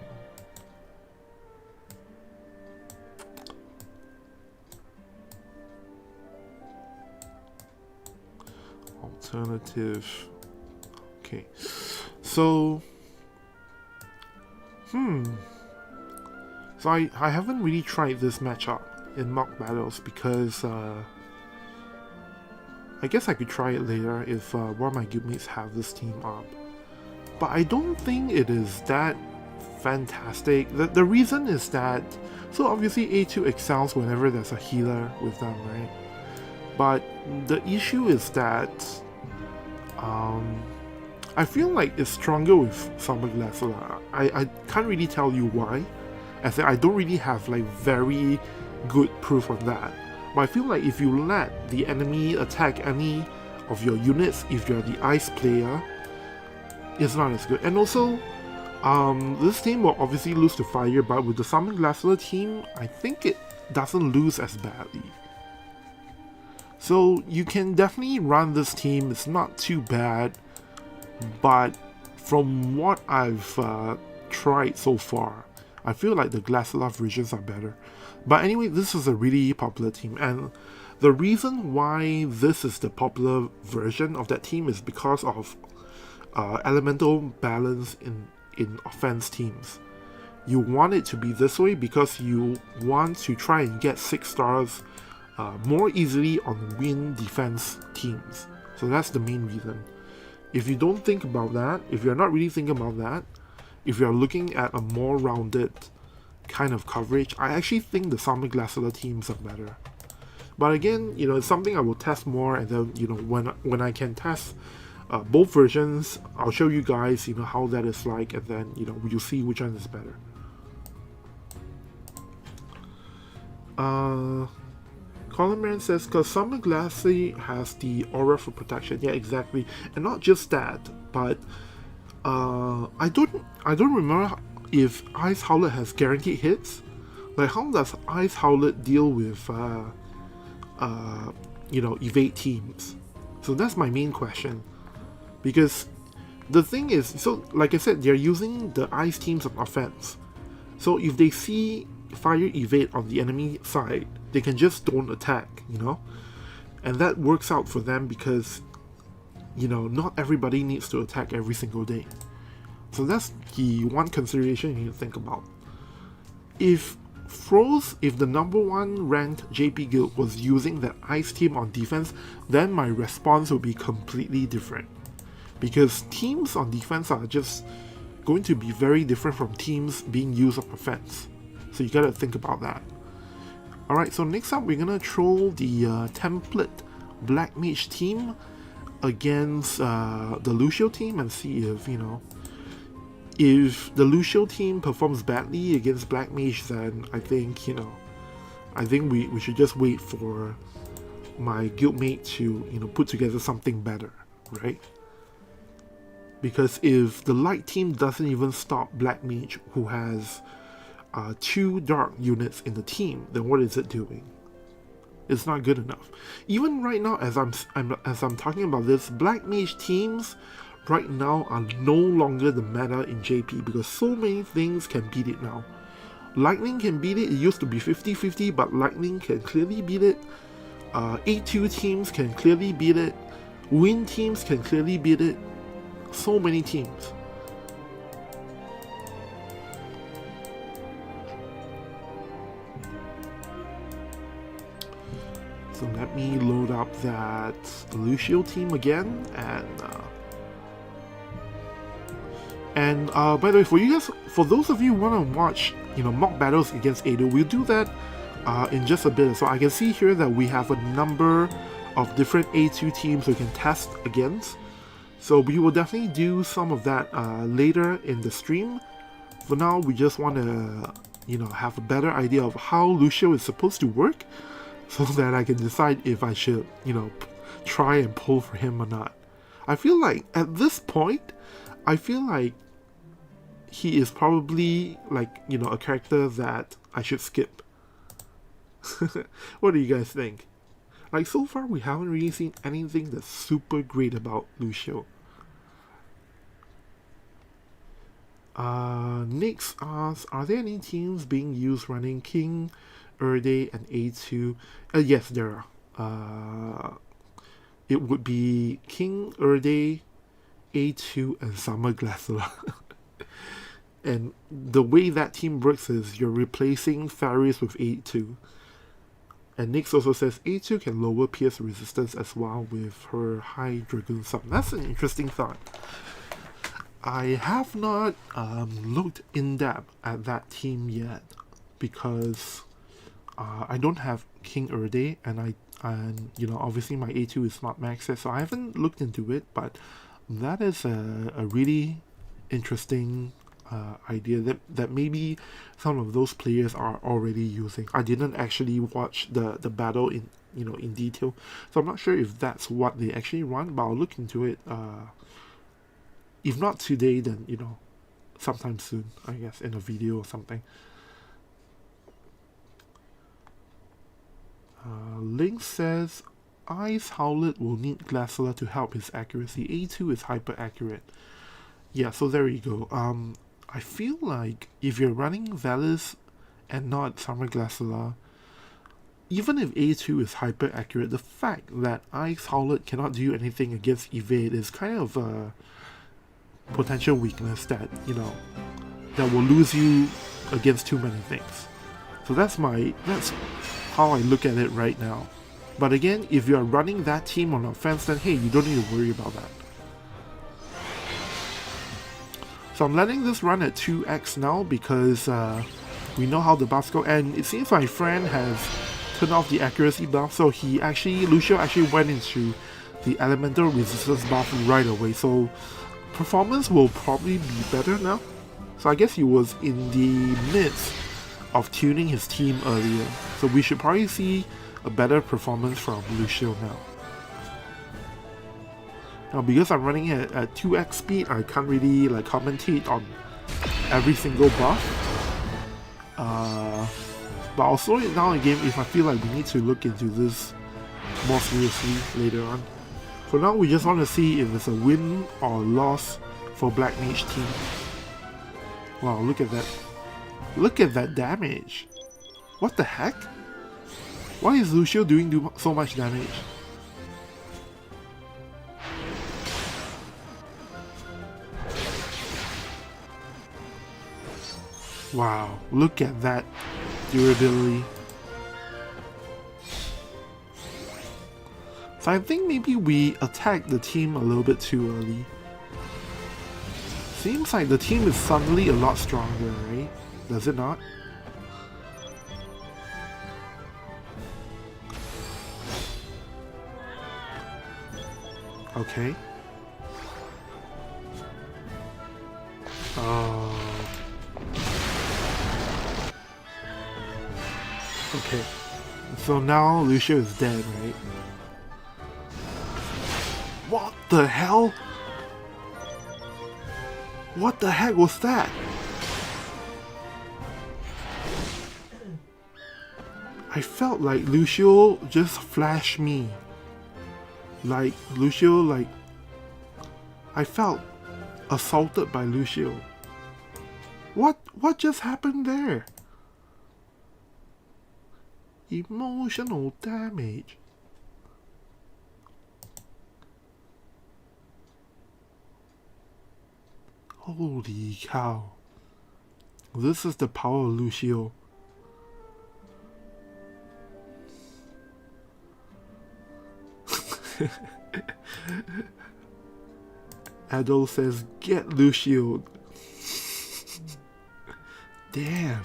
alternative. Okay, so so I haven't really tried this matchup in mock battles because I guess I could try it later if one of my guildmates have this team up. But I don't think it is that fantastic. The reason is that, so obviously A2 excels whenever there's a healer with them, right? But the issue is that I feel like it's stronger with Summer Glassula. I can't really tell you why, as I don't really have like very good proof of that. But I feel like if you let the enemy attack any of your units, if you're the ice player, it's not as good. And also, this team will obviously lose to fire, but with the Summon Glassula team, I think it doesn't lose as badly. So you can definitely run this team, it's not too bad, but from what I've tried so far, I feel like the Glassula versions are better. But anyway, this is a really popular team, and the reason why this is the popular version of that team is because of elemental balance in offense teams. You want it to be this way because you want to try and get 6 stars more easily on win defense teams. So that's the main reason. If you don't think about that, if you're not really thinking about that, if you're looking at a more rounded kind of coverage, I actually think the Summer Glassula teams are better. But again, you know, it's something I will test more, and then, you know, when I can test both versions, I'll show you guys, you know, how that is like, and then, you know, you'll see which one is better. Colin Man says, because Summer Glassy has the aura for protection. Yeah, exactly. And not just that, but I don't remember if Ice Howlet has guaranteed hits. Like, how does Ice Howlet deal with you know, evade teams? So that's my main question. Because the thing is, so like I said, they're using the ice teams on offense. So if they see fire evade on the enemy side, they can just don't attack, you know? And that works out for them because, you know, not everybody needs to attack every single day. So that's the one consideration you need to think about. If the number 1 ranked JP guild was using that ice team on defense, then my response would be completely different. Because teams on defense are just going to be very different from teams being used on offense. So you gotta think about that. Alright, so next up we're gonna troll the template Black Mage team against the Lucio team and see if, you know, if the Lucio team performs badly against Black Mage, then I think, you know, I think we should just wait for my guildmate to, you know, put together something better, right? Because if the light team doesn't even stop Black Mage, who has 2 dark units in the team, then what is it doing? It's not good enough. Even right now, as I'm talking about this, Black Mage teams right now are no longer the meta in JP because so many things can beat it now. Lightning can beat it. It used to be 50-50, but Lightning can clearly beat it. A2 teams can clearly beat it. Wind teams can clearly beat it. So many teams. So let me load up that Lucio team again, and by the way, for you guys, for those of you who want to watch, you know, mock battles against Ado, we'll do that in just a bit. So I can see here that we have a number of different A2 teams we can test against. So we will definitely do some of that later in the stream. For now, we just want to, you know, have a better idea of how Lucio is supposed to work, so that I can decide if I should, you know, try and pull for him or not. I feel like at this point, I feel like he is probably like, you know, a character that I should skip. What do you guys think? Like, so far we haven't really seen anything that's super great about Lucio. Nix asks, are there any teams being used running King, Erde, and A2? Yes, there are. It would be King, Erde, A2, and Summer Glassula. And the way that team works is you're replacing Faris with A2. And Nix also says A2 can lower pierce resistance as well with her high Dragoon sub. That's an interesting thought. I have not looked in depth at that team yet because I don't have King Erde, and you know, obviously my A2 is not maxed, so I haven't looked into it. But that is a really interesting idea that maybe some of those players are already using. I didn't actually watch the battle in, you know, in detail, so I'm not sure if that's what they actually run. But I'll look into it. If not today, then, you know, sometime soon, I guess, in a video or something. Link says Ice Howlet will need Glassula to help his accuracy. A2 is hyper accurate. Yeah, so there you go. I feel like if you're running Valis and not Summer Glassula, even if A2 is hyper accurate, the fact that Ice Howlet cannot do anything against Evade is kind of a potential weakness that, you know, that will lose you against too many things. So that's how I look at it right now. But again, if you are running that team on offense, then hey, you don't need to worry about that. So I'm letting this run at 2x now because we know how the buffs go, and it seems my friend has turned off the accuracy buff, so Lucio actually went into the elemental resistance buff right away, so performance will probably be better now. So I guess he was in the midst of tuning his team earlier, so we should probably see a better performance from Lucio now. Now, because I'm running at 2x speed, I can't really like commentate on every single buff. But I'll slow it down again if I feel like we need to look into this more seriously later on. For now, we just want to see if it's a win or loss for Black Mage team. Wow, look at that. Look at that damage. What the heck? Why is Lucio doing so much damage? Wow, look at that durability. So I think maybe we attacked the team a little bit too early. Seems like the team is suddenly a lot stronger, right? Does it not? Okay. Oh. Okay. So now Lucio is dead, right? What the hell? What the heck was that? I felt like Lucio just flashed me. Like, Lucio, like... I felt assaulted by Lucio. What just happened there? Emotional damage. Holy cow. This is the power of Lucio. Adol says, get Lucio. Damn.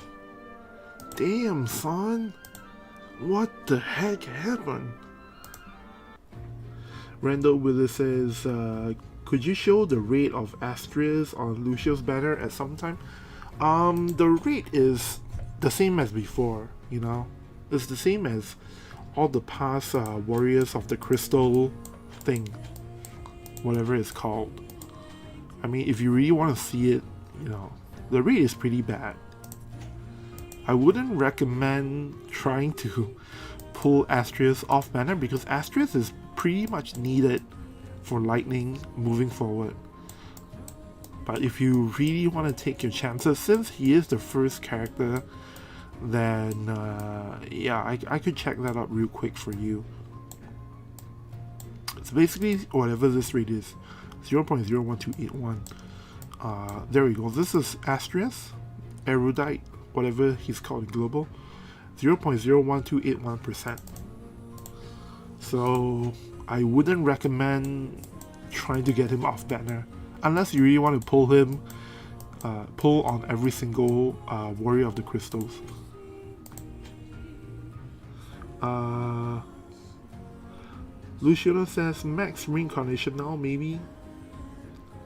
Damn, son. What the heck happened? Randall Willis says, could you show the rate of asterisk on Lucio's banner at some time? The rate is the same as before, you know? It's the same as all the past Warriors of the Crystal thing. Whatever it's called. I mean, if you really want to see it, you know, the rate is pretty bad. I wouldn't recommend trying to pull asterisk off banner because asterisk is pretty much needed for lightning moving forward. But if you really want to take your chances, since he is the first character, then yeah, I could check that out real quick for you. It's basically whatever this rate is, 0.01281. There we go. This is asterisk, erudite, whatever he's called in global, 0.01281%. So I wouldn't recommend trying to get him off banner unless you really want to pull him, pull on every single Warrior of the Crystals. Lucio says max reincarnation now, maybe.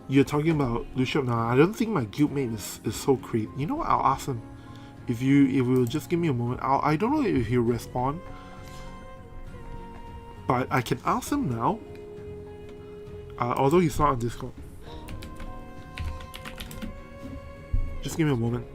You're talking about Lucio now. I don't think my guildmate is so crazy. You know what? I'll ask him. If you will just give me a moment. I don't know if he'll respond, but I can ask him now. Although he's not on Discord. Just give me a moment.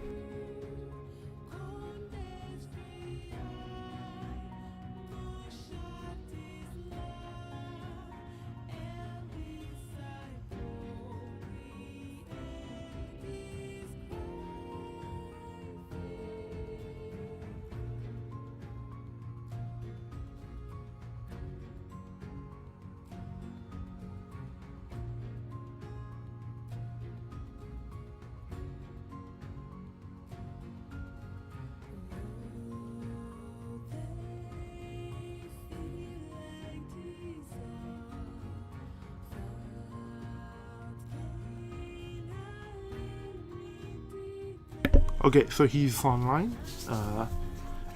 Okay, so he's online.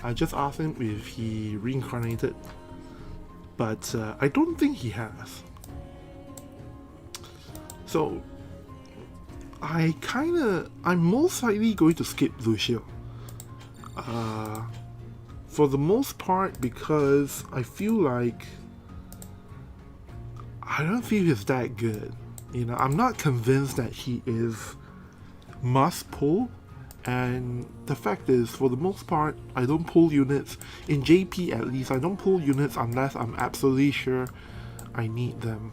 I just asked him if he reincarnated, but I don't think he has. So I'm most likely going to skip Lucio. For the most part, because I feel like I don't feel he's that good. You know, I'm not convinced that he is must pull. And the fact is, for the most part, I don't pull units. In JP at least, I don't pull units unless I'm absolutely sure I need them.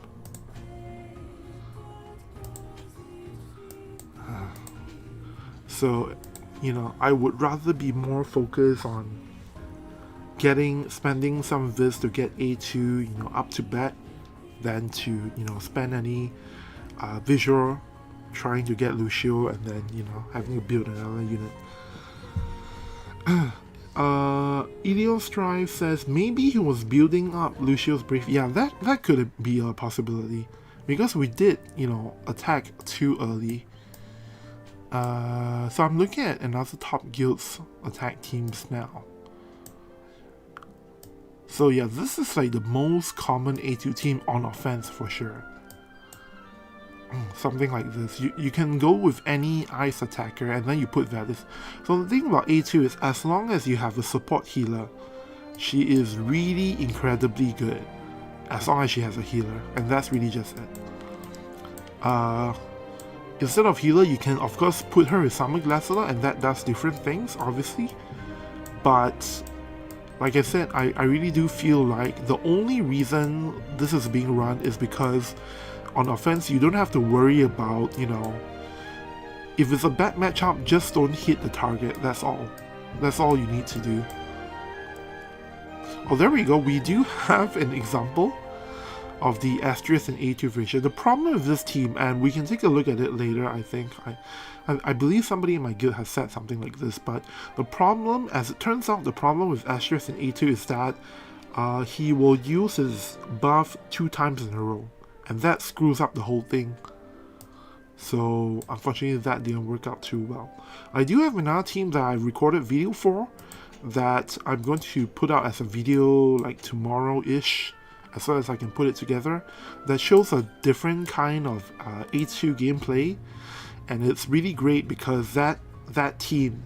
So, you know, I would rather be more focused on spending some viz to get A2, you know, up to bat, than to, you know, spend any visual trying to get Lucio and then, you know, having to build another unit. Elio Strive says maybe he was building up Lucio's Brave. Yeah, that could be a possibility. Because we did, you know, attack too early. So I'm looking at another top guild's attack teams now. So yeah, this is like the most common A2 team on offense for sure. something like this. You can go with any ice attacker and then you put Valis. So the thing about A2 is as long as you have a support healer, she is really incredibly good. As long as she has a healer, and that's really just it. Instead of healer, you can of course put her with Summer Glacier, and that does different things, obviously. But like I said, I really do feel like the only reason this is being run is because on offense, you don't have to worry about, you know, if it's a bad matchup, just don't hit the target, that's all. That's all you need to do. Oh, there we go, we do have an example of the Asterisk and A2 version. The problem with this team, and we can take a look at it later, I think, I believe somebody in my guild has said something like this, but the problem, as it turns out, the problem with Asterisk and A2 is that he will use his buff 2 times in a row, and that screws up the whole thing. So unfortunately that didn't work out too well. I do have another team that I recorded video for that I'm going to put out as a video like tomorrow-ish, as well as I can put it together, that shows a different kind of A2 gameplay, and it's really great because that team,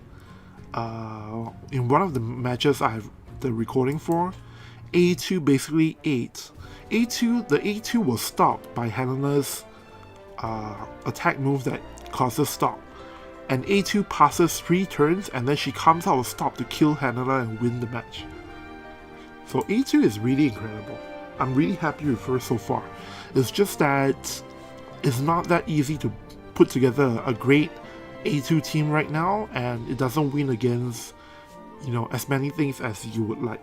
in one of the matches I have the recording for, A2 basically ate. The A2 was stopped by Helena's attack move that causes stop, and A2 passes 3 turns and then she comes out of stop to kill Helena and win the match. So A2 is really incredible. I'm really happy with her so far. It's just that it's not that easy to put together a great A2 team right now, and it doesn't win against, you know, as many things as you would like.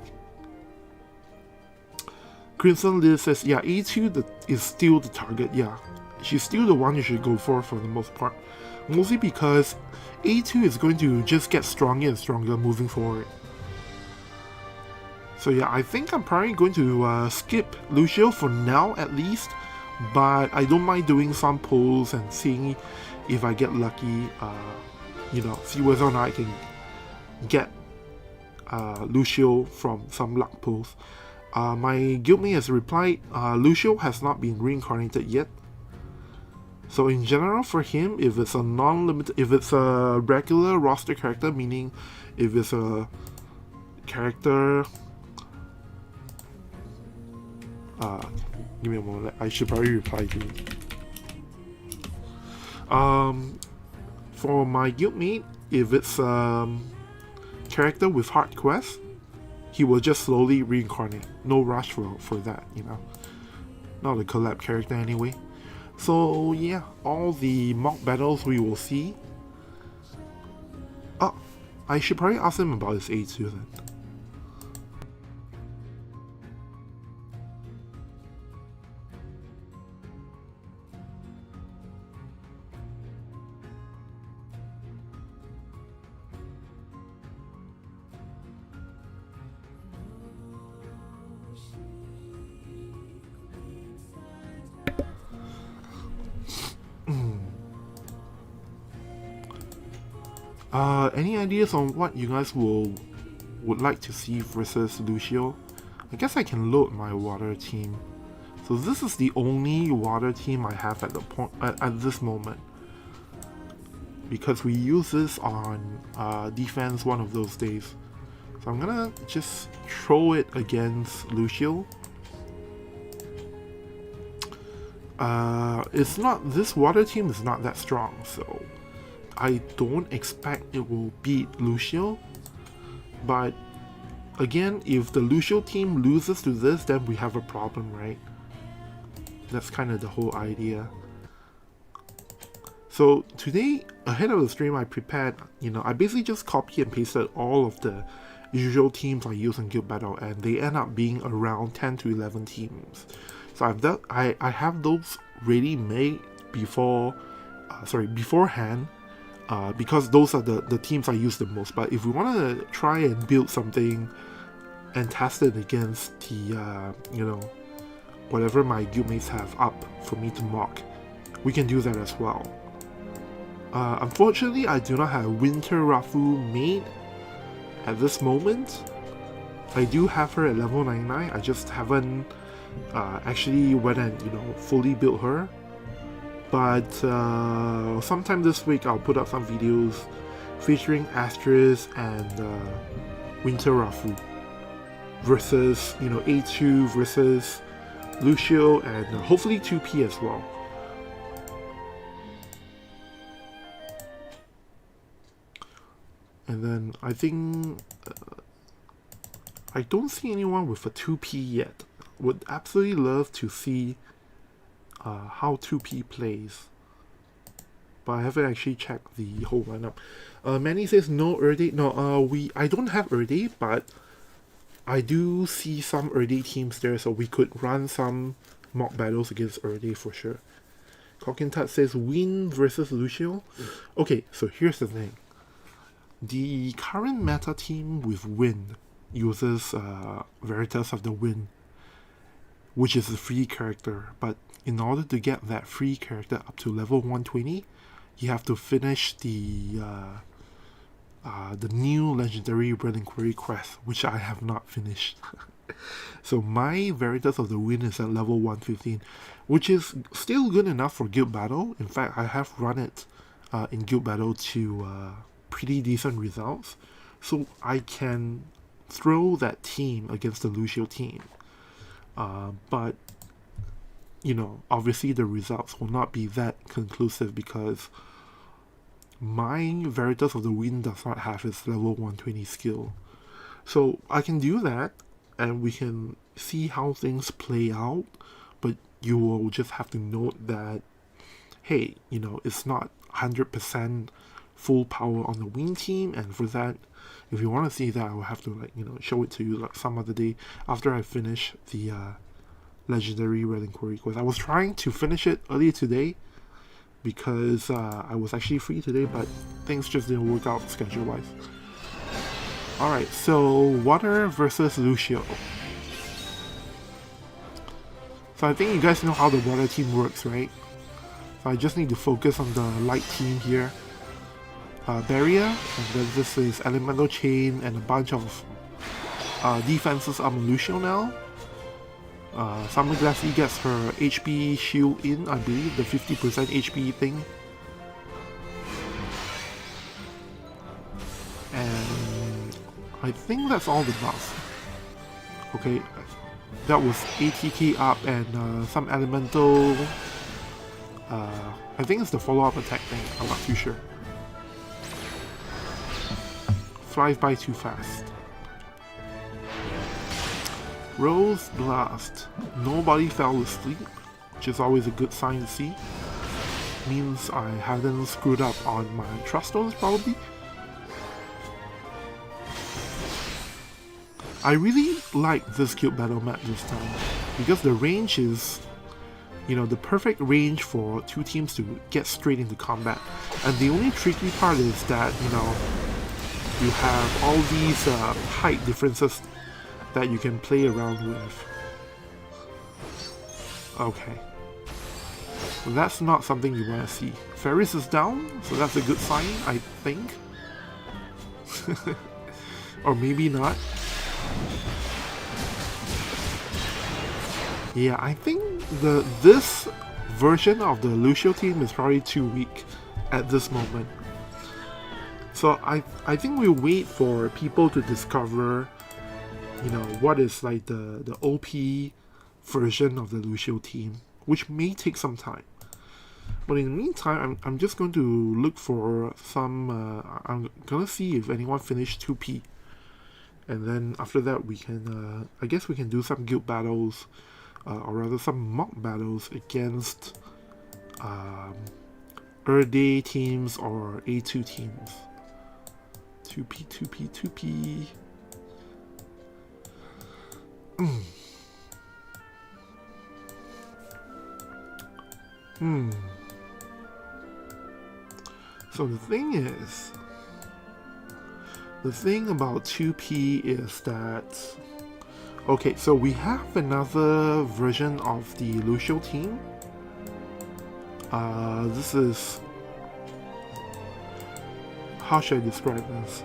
Crimson Liz says, yeah, A2 is still the target, yeah. She's still the one you should go for the most part. Mostly because A2 is going to just get stronger and stronger moving forward. So yeah, I think I'm probably going to skip Lucio for now at least, but I don't mind doing some pulls and seeing if I get lucky, you know, see whether or not I can get Lucio from some luck pulls. My guildmate has replied, Lucio has not been reincarnated yet. So in general for him, if it's a non-limited, if it's a regular roster character, meaning if it's a character, give me a moment, I should probably reply to you. For my guildmate, if it's character with hard quest, he will just slowly reincarnate. No rush for that, you know. Not a collab character anyway. So yeah, all the mock battles we will see. Oh, I should probably ask him about his A2 then. Any ideas on what you guys would like to see versus Lucio? I guess I can load my water team. So this is the only water team I have at this moment, because we use this on defense one of those days. So I'm gonna just throw it against Lucio. This water team is not that strong, so I don't expect it will beat Lucio. But again, if the Lucio team loses to this, then we have a problem, right? That's kind of the whole idea. So today, ahead of the stream, I prepared, you know, I basically just copy and pasted all of the usual teams I use in Guild Battle, and they end up being around 10 to 11 teams. So I have those ready made beforehand, because those are the teams I use the most. But if we want to try and build something and test it against the you know, whatever my guildmates have up for me to mock, we can do that as well. Unfortunately, I do not have Winter Rafu made at this moment. I do have her at level 99. I just haven't actually went and, you know, fully built her. But sometime this week I'll put up some videos featuring Astris and Winter Rafu versus, you know, A2 versus Lucio, and hopefully 2P as well. And then I think I don't see anyone with a 2P yet. Would absolutely love to see how 2P plays, but I haven't actually checked the whole lineup. Manny says no Erde. No, I don't have Erde, but I do see some Erde teams there, so we could run some mock battles against Erde for sure. Cockintut says Win versus Lucio. Okay, so here's the thing. The current meta team with Win uses Veritas of the Wind, which is a free character, but in order to get that free character up to level 120, you have to finish the new legendary Reliquary quest, which I have not finished. So my Veritas of the Wind is at level 115, which is still good enough for guild battle. In fact, I have run it in guild battle to pretty decent results, so I can throw that team against the Lucio team. But you know, obviously the results will not be that conclusive because my Veritas of the Wind does not have its level 120 skill. So I can do that and we can see how things play out, but you will just have to note that, hey, you know, it's not 100% full power on the Wind team, and for that, if you want to see that, I will have to, like, you know, show it to you like some other day after I finish the legendary Reliquary quest. I was trying to finish it earlier today because I was actually free today, but things just didn't work out schedule-wise. Alright, so Water versus Lucio. So I think you guys know how the Water team works, right? So I just need to focus on the Light team here. Barrier, and then this is Elemental Chain and a bunch of defenses on Lucio now. Summer Glassy gets her HP shield in, I believe, the 50% HP thing. And I think that's all the buffs. Okay, that was ATK up and some elemental. I think it's the follow-up attack thing, I'm not too sure. Flies by too fast. Rose Blast. Nobody fell asleep, which is always a good sign to see. Means I haven't screwed up on my trust stones, probably. I really like this guild battle map this time because the range is, you know, the perfect range for two teams to get straight into combat. And the only tricky part is that, you know, you have all these height differences that you can play around with. Okay. Well, that's not something you want to see. Ferris is down, so that's a good sign, I think. Or maybe not. Yeah, I think this version of the Lucio team is probably too weak at this moment. So I think we'll wait for people to discover, you know, what is like the OP version of the Lucio team, which may take some time. But in the meantime, I'm just going to look for some, I'm gonna see if anyone finished 2P. And then after that we can, I guess we can do some guild battles, or rather some mock battles against Erde teams or A2 teams. 2P, 2P, 2P. So the thing about 2P is that, okay, so we have another version of the Lucio team. This is, how should I describe this?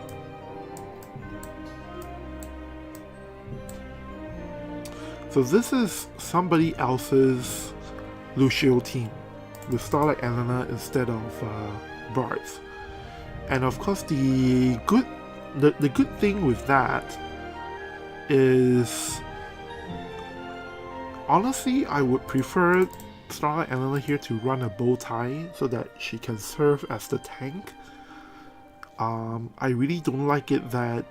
So this is somebody else's Lucio team, with Starlight Elena instead of Bards. And of course, the good thing with that is, honestly, I would prefer Starlight Elena here to run a bow tie so that she can serve as the tank. I really don't like it that,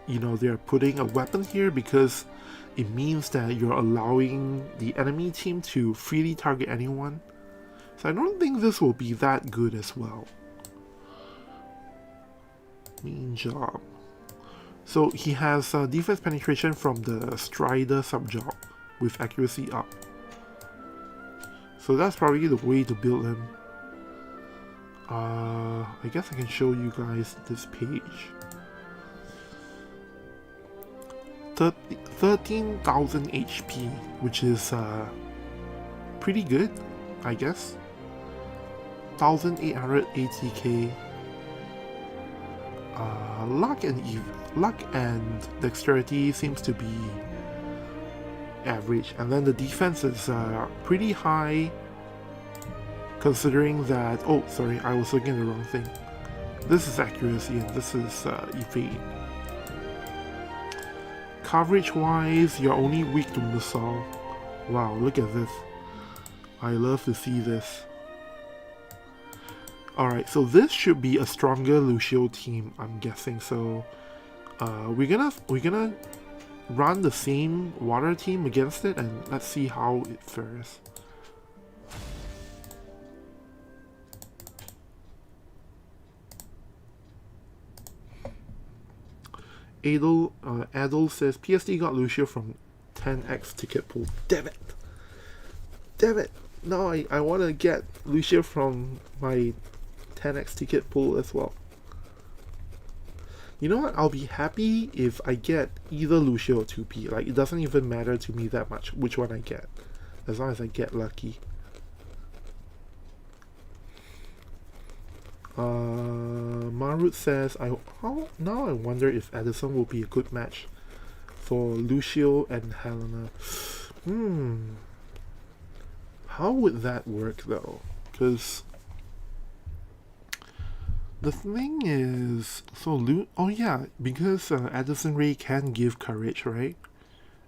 you know, they're putting a weapon here, because it means that you're allowing the enemy team to freely target anyone. So I don't think this will be that good as well. Mean job. So he has defense penetration from the Strider subjob with accuracy up. So that's probably the way to build him. I guess I can show you guys this page. 13,000 HP, which is pretty good, I guess. 1,880k. Luck and dexterity seems to be average, and then the defense is pretty high, considering that. Oh, sorry, I was looking at the wrong thing. This is accuracy and this is evade. Coverage wise, you're only weak to missile. Wow, look at this. I love to see this. Alright, so this should be a stronger Lucio team, I'm guessing. So we're gonna run the same water team against it, and let's see how it fares. Adol says PSD got Lucio from 10x ticket pool. Damn it! Damn it! Now I want to get Lucio from my 10x ticket pool as well. You know what? I'll be happy if I get either Lucio or 2P. Like, it doesn't even matter to me that much which one I get, as long as I get lucky. Marut says, now I wonder if Edison will be a good match for Lucio and Helena. How would that work though? Because the thing is, so oh yeah, because Addison Rae can give courage, right?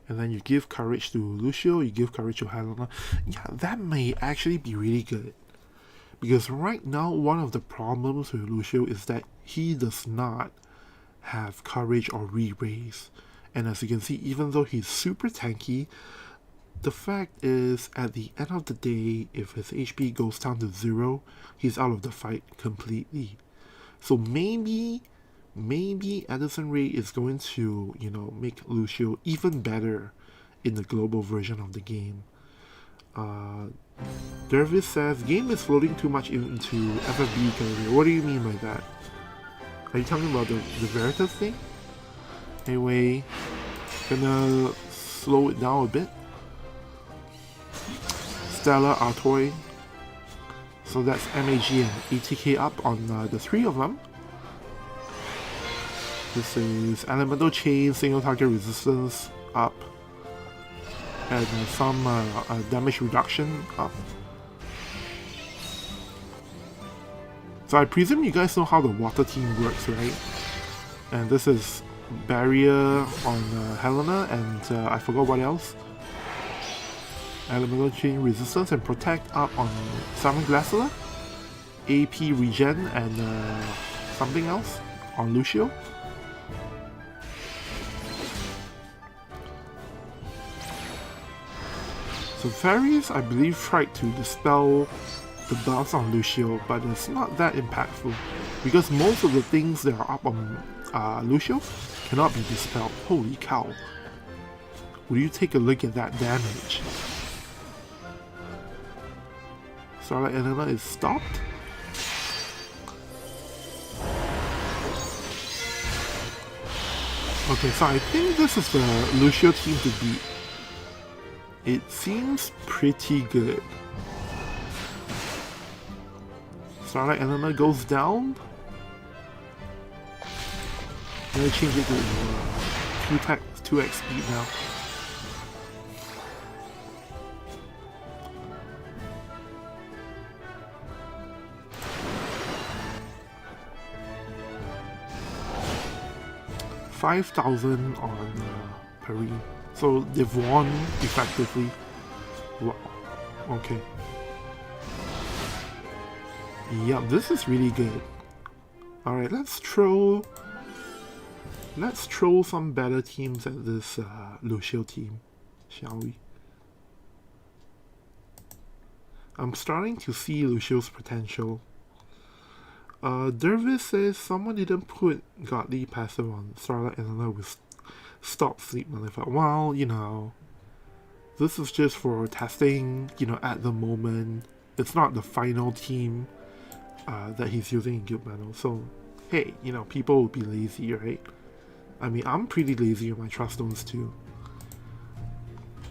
And then you give courage to Lucio, you give courage to Helena. Yeah, that may actually be really good. Because right now, one of the problems with Lucio is that he does not have courage or re-raise. And as you can see, even though he's super tanky, the fact is, at the end of the day, if his HP goes down to 0, he's out of the fight completely. So maybe Addison Rae is going to, you know, make Lucio even better in the global version of the game. Dervis says, game is floating too much into FFB category. What do you mean by that? Are you talking about the Veritas thing? Anyway, gonna slow it down a bit. Stella Artoy. So that's MAG and ATK up on the 3 of them. This is Elemental Chain, single target resistance up. And some damage reduction up. So I presume you guys know how the water team works, right? And this is barrier on Helena, and I forgot what else. Elemental Chain resistance and protect up on Summon Glacier. AP regen and something else on Lucio. So Fairies, I believe, tried to dispel the buffs on Lucio, but it's not that impactful, because most of the things that are up on Lucio cannot be dispelled. Holy cow. Will you take a look at that damage? Starlight Elena is stopped. Okay, so I think this is the Lucio team to beat. It seems pretty good. Starlight Elena goes down. I'm gonna change it to 2x speed now. 5,000 on Perrine. So they've won effectively. Wow. Okay. Yeah, this is really good. Alright, let's throw some better teams at this Lucio team, shall we? I'm starting to see Lucio's potential. Dervis says someone didn't put godly passive on Starlight and another with stop sleep Malifaux. Well, you know, this is just for testing, you know, at the moment. It's not the final team that he's using in Guild Battle. So, hey, you know, people will be lazy, right? I mean, I'm pretty lazy on my trust stones too.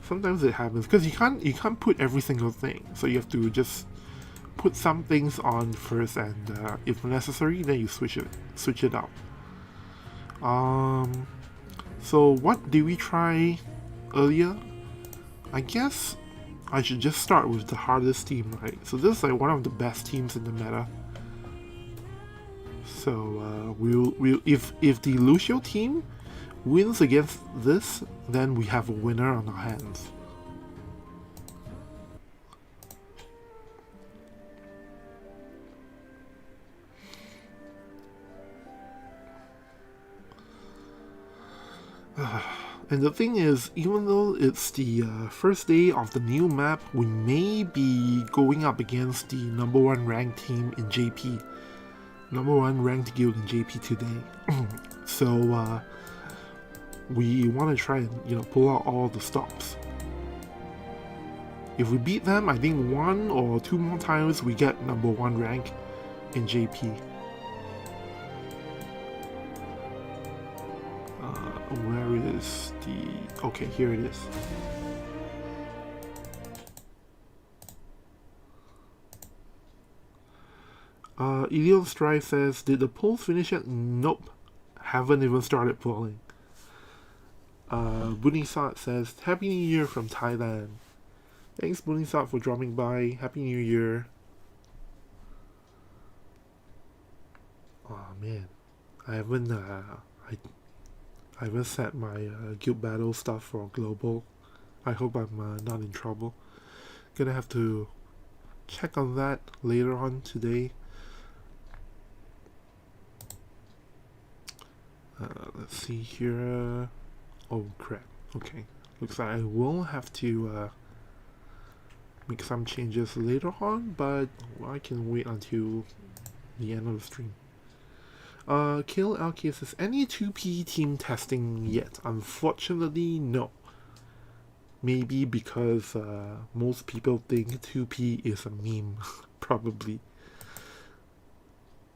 Sometimes it happens because you can't put every single thing. So you have to just put some things on first, and if necessary, then you switch it out. So what did we try earlier? I guess I should just start with the hardest team, right? So this is like one of the best teams in the meta. So we'll if the Lucio team wins against this, then we have a winner on our hands. And the thing is, even though it's the first day of the new map, we may be going up against the #1 ranked team in JP. #1 ranked guild in JP today. So we want to try and, you know, pull out all the stops. If we beat them, I think 1 or 2 more times we get #1 rank in JP. Where is the... okay, here it is. Ilion Strive says, did the polls finish yet? Nope. Haven't even started polling. Bunisat says, Happy New Year from Thailand. Thanks Bunisat for dropping by. Happy New Year. Oh man, I haven't set my guild battle stuff for global. I hope I'm not in trouble. Gonna have to check on that later on today. Let's see here. Oh crap. Okay. Looks like I will have to make some changes later on, but I can wait until the end of the stream. Kill LK says, any 2P team testing yet? Unfortunately, no. Maybe because most people think 2P is a meme, probably.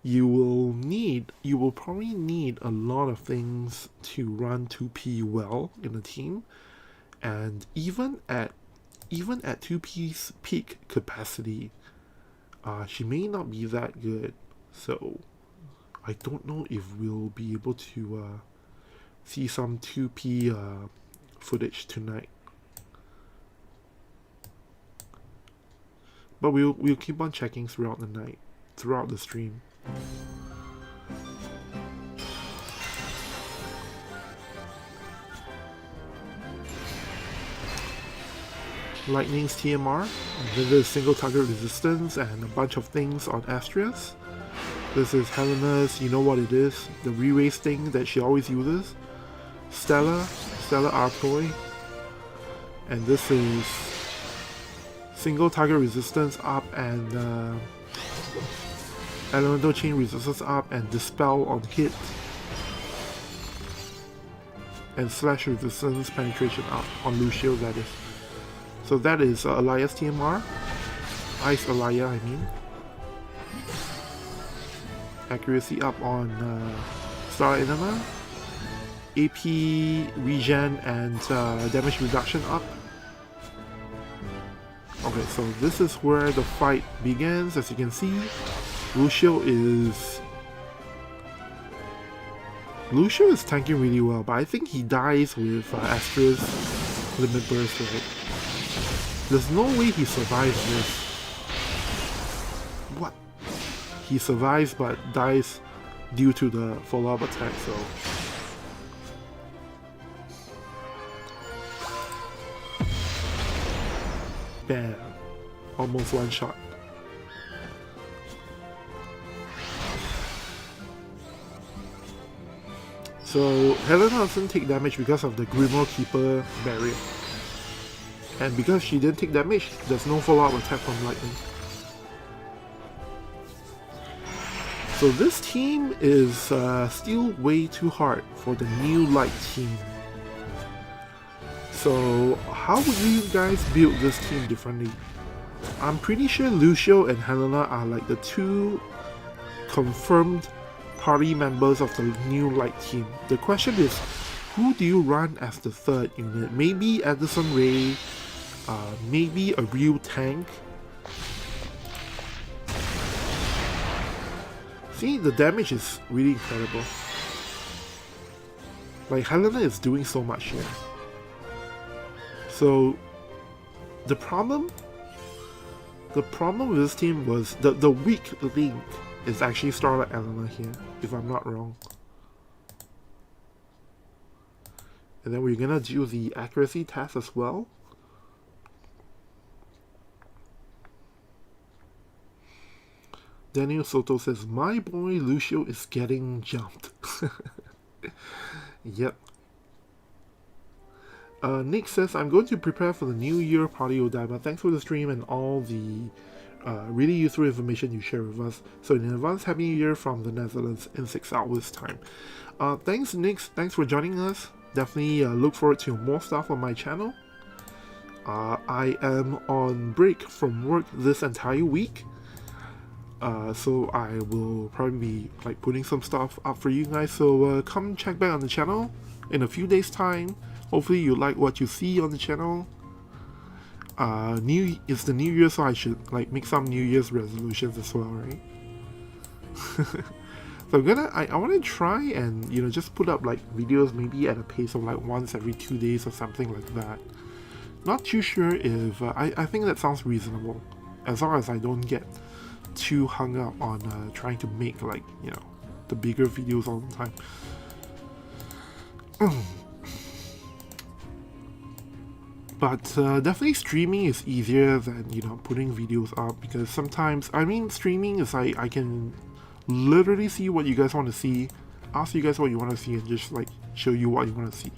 You will probably need a lot of things to run 2P well in a team, and even at 2P's peak capacity, she may not be that good. So I don't know if we'll be able to see some 2P footage tonight. But we'll keep on checking throughout the night, throughout the stream. Lightning's TMR, and then there's single target resistance and a bunch of things on Astrias. This is Helena's, you know what it is, the re-raise thing that she always uses. Stella Artoy, and this is single target resistance up and elemental chain resistance up and dispel on hit, and slash resistance penetration up on Lucio, that is. So that is Elias TMR, Ice Elia I mean. Accuracy up on Star Enema, AP regen and damage reduction up. Okay, so this is where the fight begins. As you can see, Lucio is tanking really well, but I think he dies with Astra's Limit Burst, right? There's no way he survives this. What? He survives but dies due to the follow-up attack, so Bam. Almost one shot. So Helena doesn't take damage because of the Grimoire Keeper barrier. And because she didn't take damage, there's no follow-up attack from lightning. So this team is still way too hard for the new light team. So how would you guys build this team differently? I'm pretty sure Lucio and Helena are like the two confirmed party members of the new light team. The question is, who do you run as the third unit? Maybe Edison Ray, maybe a real tank. See, the damage is really incredible. Like, Helena is doing so much here. So, the problem with this team was the weak link is actually Starlight Elena here, if I'm not wrong. And then we're gonna do the accuracy test as well. Daniel Soto says, my boy Lucio is getting jumped. Yep. Nick says, I'm going to prepare for the New Year party Odaiba. Thanks for the stream and all the really useful information you share with us. So in advance, Happy New Year from the Netherlands in 6 hours time. Thanks Nick, thanks for joining us. Definitely look forward to more stuff on my channel. I am on break from work this entire week. So I will probably be like putting some stuff up for you guys, so come check back on the channel in a few days time. Hopefully you like what you see on the channel. It's the New Year, so I should like make some New Year's resolutions as well, right? So I want to try and, you know, just put up like videos maybe at a pace of like once every 2 days or something like that. Not too sure if I think that sounds reasonable, as long as I don't get too hung up on trying to make, like, you know, the bigger videos all the time. But definitely streaming is easier than, you know, putting videos up, because sometimes, I mean, streaming is like I can literally see what you guys want to see, ask you guys what you want to see, and just like show you what you want to see.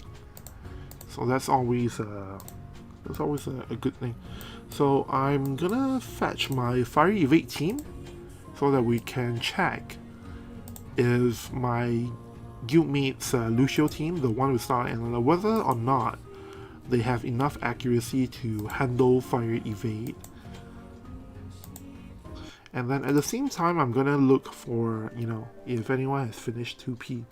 So that's always a good thing. So I'm gonna fetch my Fiery Evade team so that we can check if my guildmate's Lucio team, the one with Star and whether or not they have enough accuracy to handle Fiery Evade. And then at the same time, I'm gonna look for, you know, if anyone has finished 2P.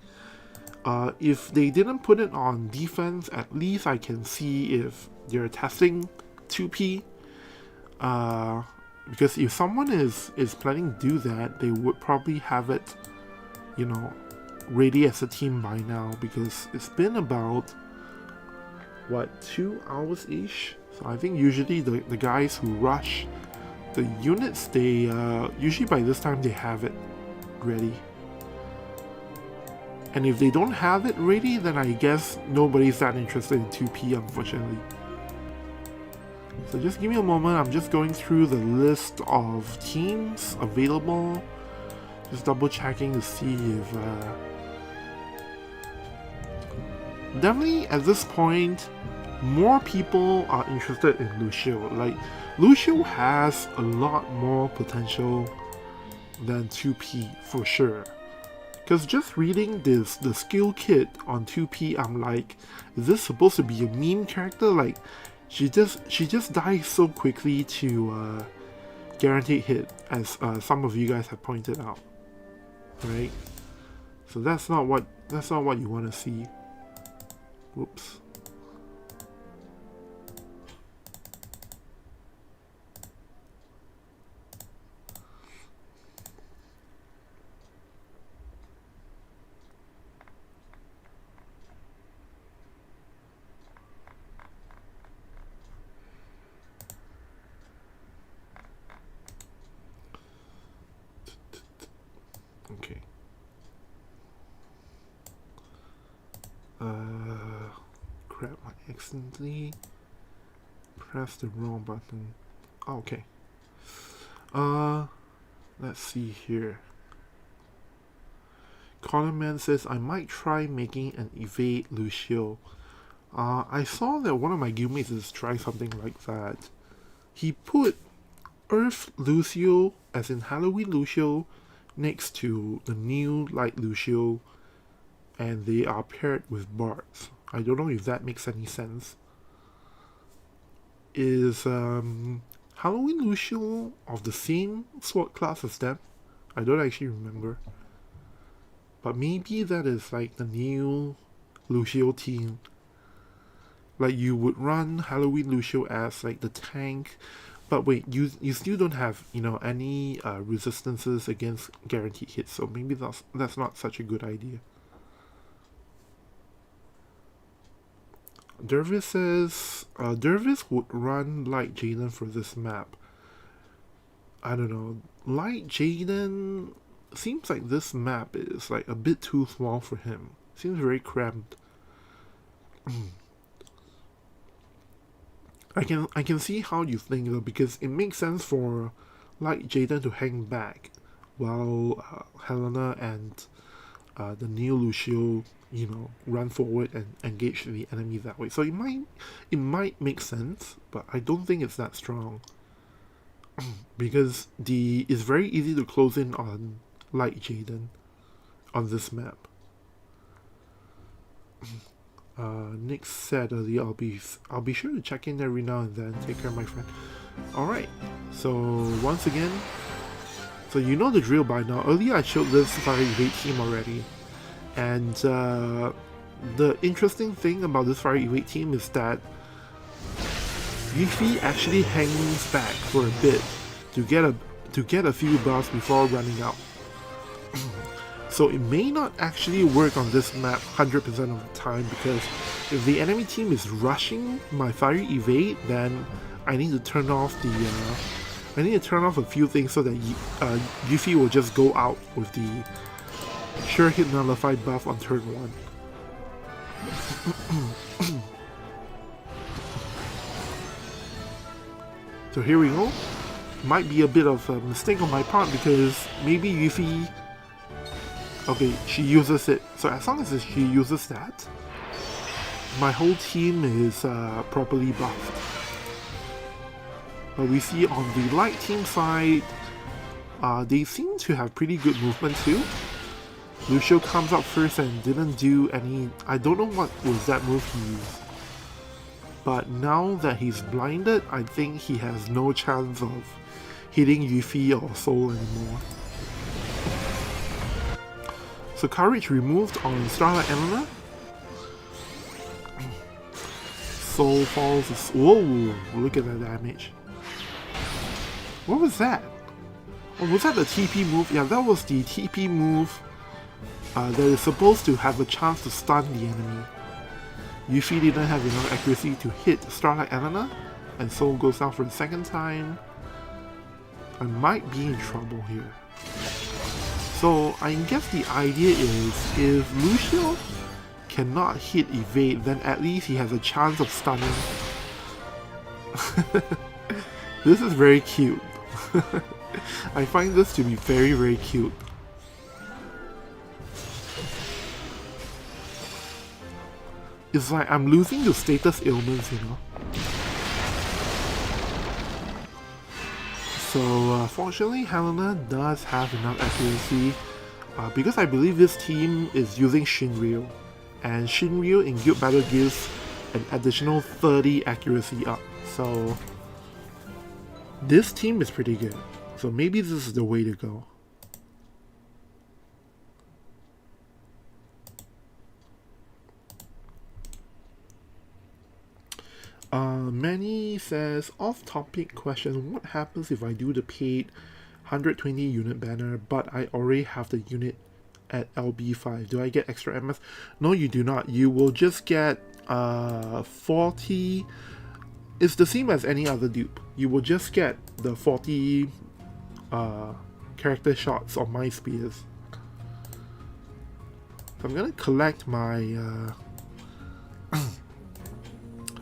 If they didn't put it on defense, at least I can see if they're testing 2P. Because if someone is planning to do that, they would probably have it, you know, ready as a team by now, because it's been about, what, 2 hours-ish? So I think usually the guys who rush the units, they usually by this time they have it ready. And if they don't have it ready, then I guess nobody's that interested in 2P, unfortunately. So just give me a moment, I'm just going through the list of teams available, just double checking to see if definitely at this point more people are interested in Lucio. Like, Lucio has a lot more potential than 2P for sure. Because just reading the skill kit on 2P, I'm like, is this supposed to be a meme character? Like, she just dies so quickly to guaranteed hit, as some of you guys have pointed out, right? So that's not what you want to see. Whoops. Okay. Crap, I accidentally pressed the wrong button. Okay. Let's see here. Colin says I might try making an evade Lucio. I saw that one of my guildmates is trying something like that. He put Earth Lucio, as in Halloween Lucio, next to the new Light Lucio, and they are paired with Bards. I don't know if that makes any sense. Is Halloween Lucio of the same sword class as them? I don't actually remember. But maybe that is like the new Lucio team. Like you would run Halloween Lucio as like the tank, but wait, you still don't have, you know, any resistances against guaranteed hits, so maybe that's not such a good idea. Dervis says Dervis would run Light Jaden for this map. I don't know. Light Jaden seems like this map is like a bit too small for him. Seems very cramped. I can see how you think though, because it makes sense for Light Jaden to hang back while Helena and the new Lucio, you know, run forward and engage the enemy that way. So it might make sense, but I don't think it's that strong. Because it's very easy to close in on Light Jaden on this map. Nick said earlier, I'll be sure to check in every now and then. Take care, my friend. Alright, so once again, so you know the drill by now. Earlier I showed this fire evade team already, and the interesting thing about this fire evade team is that Yuffie actually hangs back for a bit to get a few buffs before running out. So it may not actually work on this map 100% of the time, because if the enemy team is rushing my fire evade, then I need to turn off a few things so that Yuffie will just go out with the sure hit nullify buff on turn 1. So here we go. Might be a bit of a mistake on my part, because maybe Yuffie... Okay, she uses it. So as long as she uses that, my whole team is properly buffed. But we see on the light team side, they seem to have pretty good movement too. Lucio comes up first and didn't do any... I don't know what was that move he used. But now that he's blinded, I think he has no chance of hitting Yuffie or Soul anymore. So courage removed on Starlight Elena. Soul falls. Whoa! Look at that damage. What was that? Oh, was that the TP move? Yeah, that was the TP move that is supposed to have a chance to stun the enemy. Yuffie didn't have enough accuracy to hit Starlight Elena, and Soul goes down for the second time. I might be in trouble here. So I guess the idea is, if Lucio cannot hit evade, then at least he has a chance of stunning. This is very cute. I find this to be very, very cute. It's like I'm losing to status ailments, you know. So fortunately, Helena does have enough accuracy, because I believe this team is using Shinryu, and Shinryu in Guild Battle gives an additional 30 accuracy up. So this team is pretty good. So maybe this is the way to go. Manny says, off-topic question, what happens if I do the paid 120 unit banner, but I already have the unit at LB5? Do I get extra MS? No, you do not. You will just get 40... It's the same as any other dupe. You will just get the 40 character shots on my spears. So I'm gonna collect my...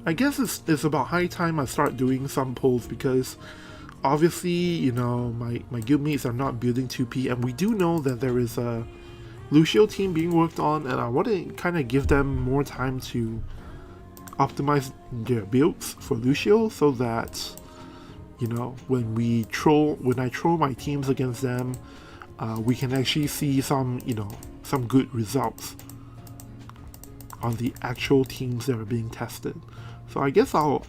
I guess it's about high time I start doing some polls, because obviously, you know, my guildmates are not building 2P, and we do know that there is a Lucio team being worked on, and I want to kind of give them more time to optimize their builds for Lucio, so that, you know, when I troll my teams against them, we can actually see some, you know, some good results on the actual teams that are being tested. So I guess I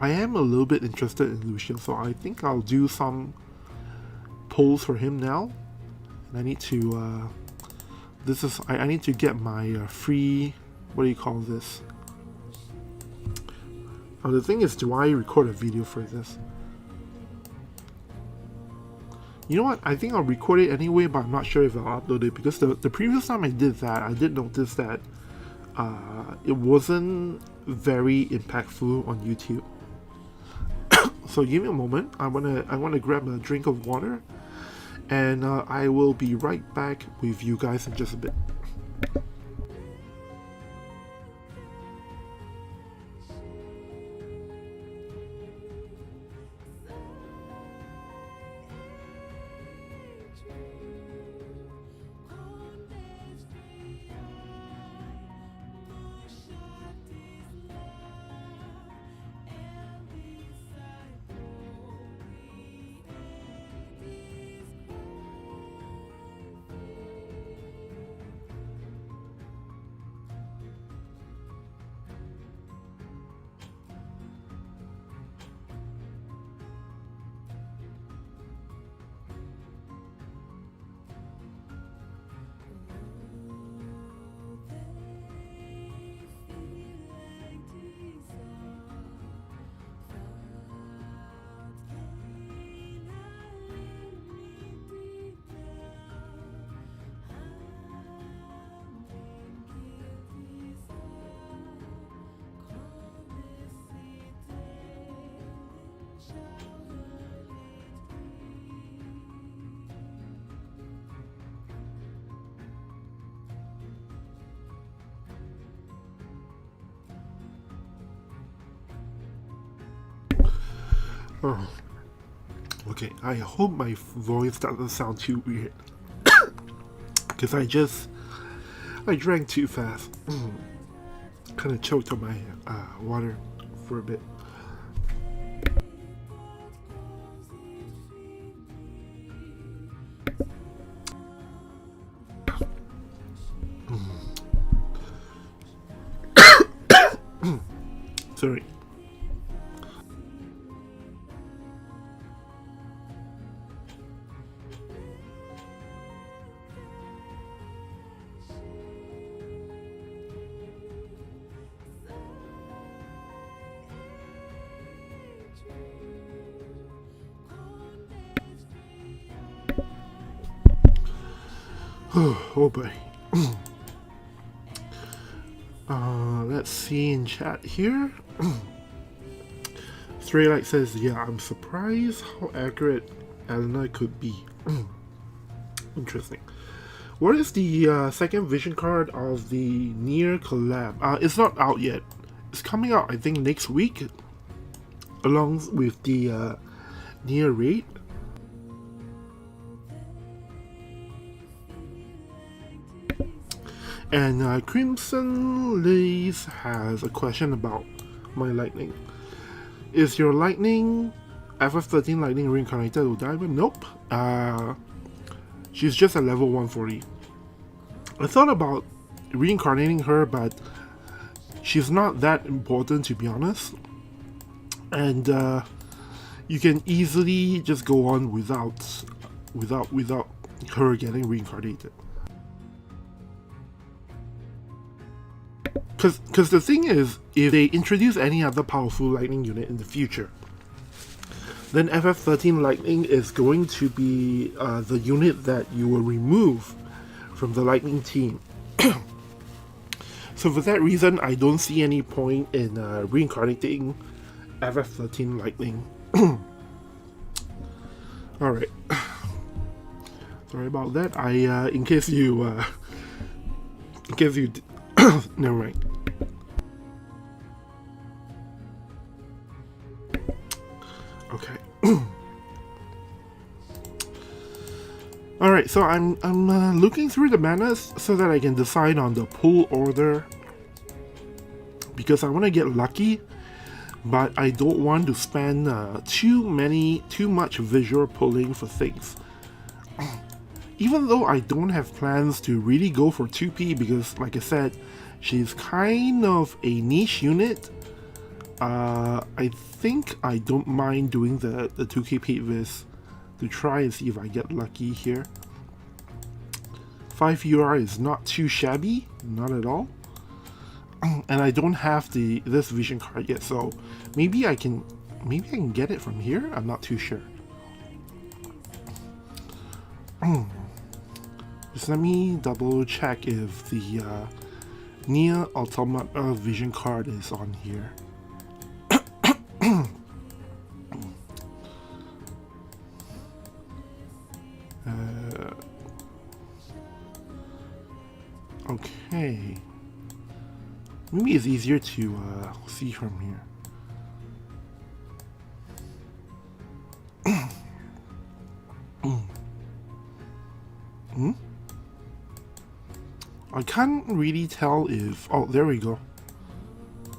am a little bit interested in Lucio, so I think I'll do some polls for him now. And I need to I need to get my free, what do you call this? Oh, the thing is, do I record a video for this? You know what, I think I'll record it anyway, but I'm not sure if I'll upload it, because the previous time I did that, I did notice that it wasn't very impactful on YouTube. So give me a moment. I wanna grab a drink of water, and I will be right back with you guys in just a bit. Oh. Okay, I hope my voice doesn't sound too weird. Because I drank too fast. Kind of choked on my water for a bit. Sorry. Oh boy. Let's see in chat here. Straylight says, yeah, I'm surprised how accurate Elena could be. Interesting. What is the second vision card of the Nier collab? It's not out yet. It's coming out, I think, next week, along with the Nier raid. And Crimson Lace has a question about my lightning. Is your lightning FF13 lightning reincarnated with diamond? Nope. She's just at level 140. I thought about reincarnating her, but she's not that important, to be honest. And you can easily just go on without her getting reincarnated. Because the thing is, if they introduce any other powerful lightning unit in the future, then FF13 lightning is going to be the unit that you will remove from the lightning team. So for that reason, I don't see any point in reincarnating FF13 lightning. Alright. Sorry about that. In case you never mind. Okay. Alright, so I'm looking through the banners so that I can decide on the pull order, because I want to get lucky, but I don't want to spend too much visual pulling for things. Even though I don't have plans to really go for 2P, because like I said, she's kind of a niche unit. I think I don't mind doing the 2K paid vis to try and see if I get lucky here. 5 UR is not too shabby, not at all. And I don't have this vision card yet, so maybe I can get it from here. I'm not too sure. Just let me double check if the Nier Automata vision card is on here. Okay. Maybe it's easier to see from here. I can't really tell if... Oh, there we go.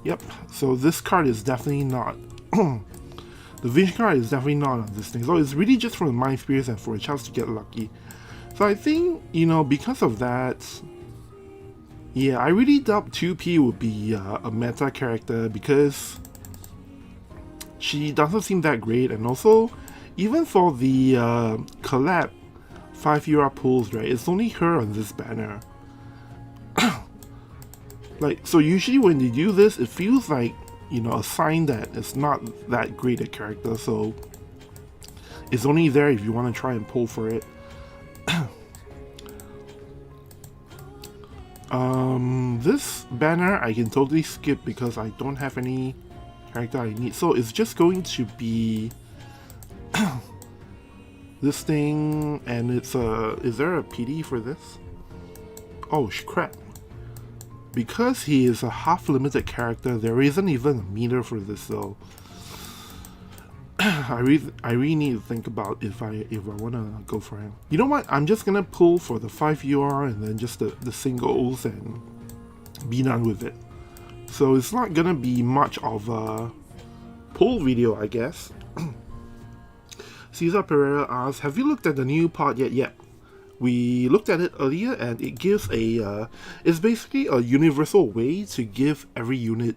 Yep, so this card is definitely not... the vision card is definitely not on this thing. So it's really just for the mind experience and for a chance to get lucky. So I think, you know, because of that... Yeah, I really doubt 2P would be a meta character, because she doesn't seem that great, and also, even for the collab 5 UR pulls, right, it's only her on this banner. Like, so usually when they do this, it feels like, you know, a sign that it's not that great a character, so it's only there if you want to try and pull for it. This banner I can totally skip because I don't have any character I need, so it's just going to be this thing, and it's is there a PD for this? Oh crap. Because he is a half-limited character, there isn't even a meter for this, so I really need to think about if I want to go for him. You know what? I'm just gonna pull for the 5 UR and then just the singles and be done with it. So it's not gonna be much of a pull video, I guess. Cesar Pereira asks, have you looked at the new pod yet? Yep. We looked at it earlier, and it gives a it's basically a universal way to give every unit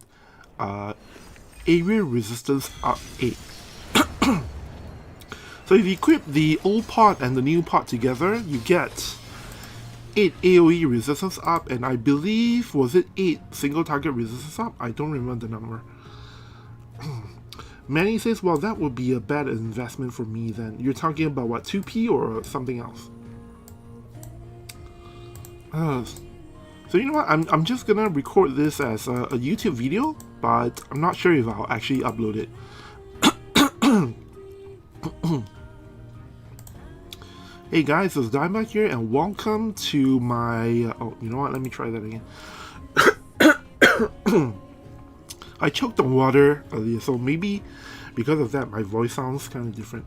area resistance up 8. So if you equip the old pod and the new pod together, you get 8 AoE resistance up, and I believe, was it 8 single target resistance up? I don't remember the number. Manny says, well, that would be a bad investment for me then. You're talking about what, 2P or something else? So you know what, I'm just gonna record this as a YouTube video, but I'm not sure if I'll actually upload it. Hey guys, it's Dieback here, and welcome to my... oh, you know what, let me try that again. I choked on water earlier, so maybe because of that my voice sounds kind of different.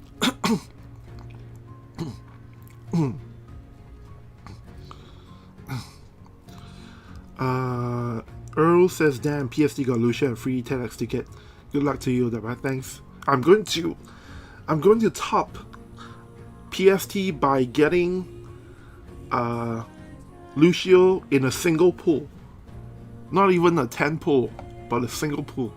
Earl says, damn, PSD got Lucio a free 10x ticket. Good luck to you, Dieback. Thanks. I'm going to top PST by getting Lucio in a single pull. Not even a 10 pull, but a single pull.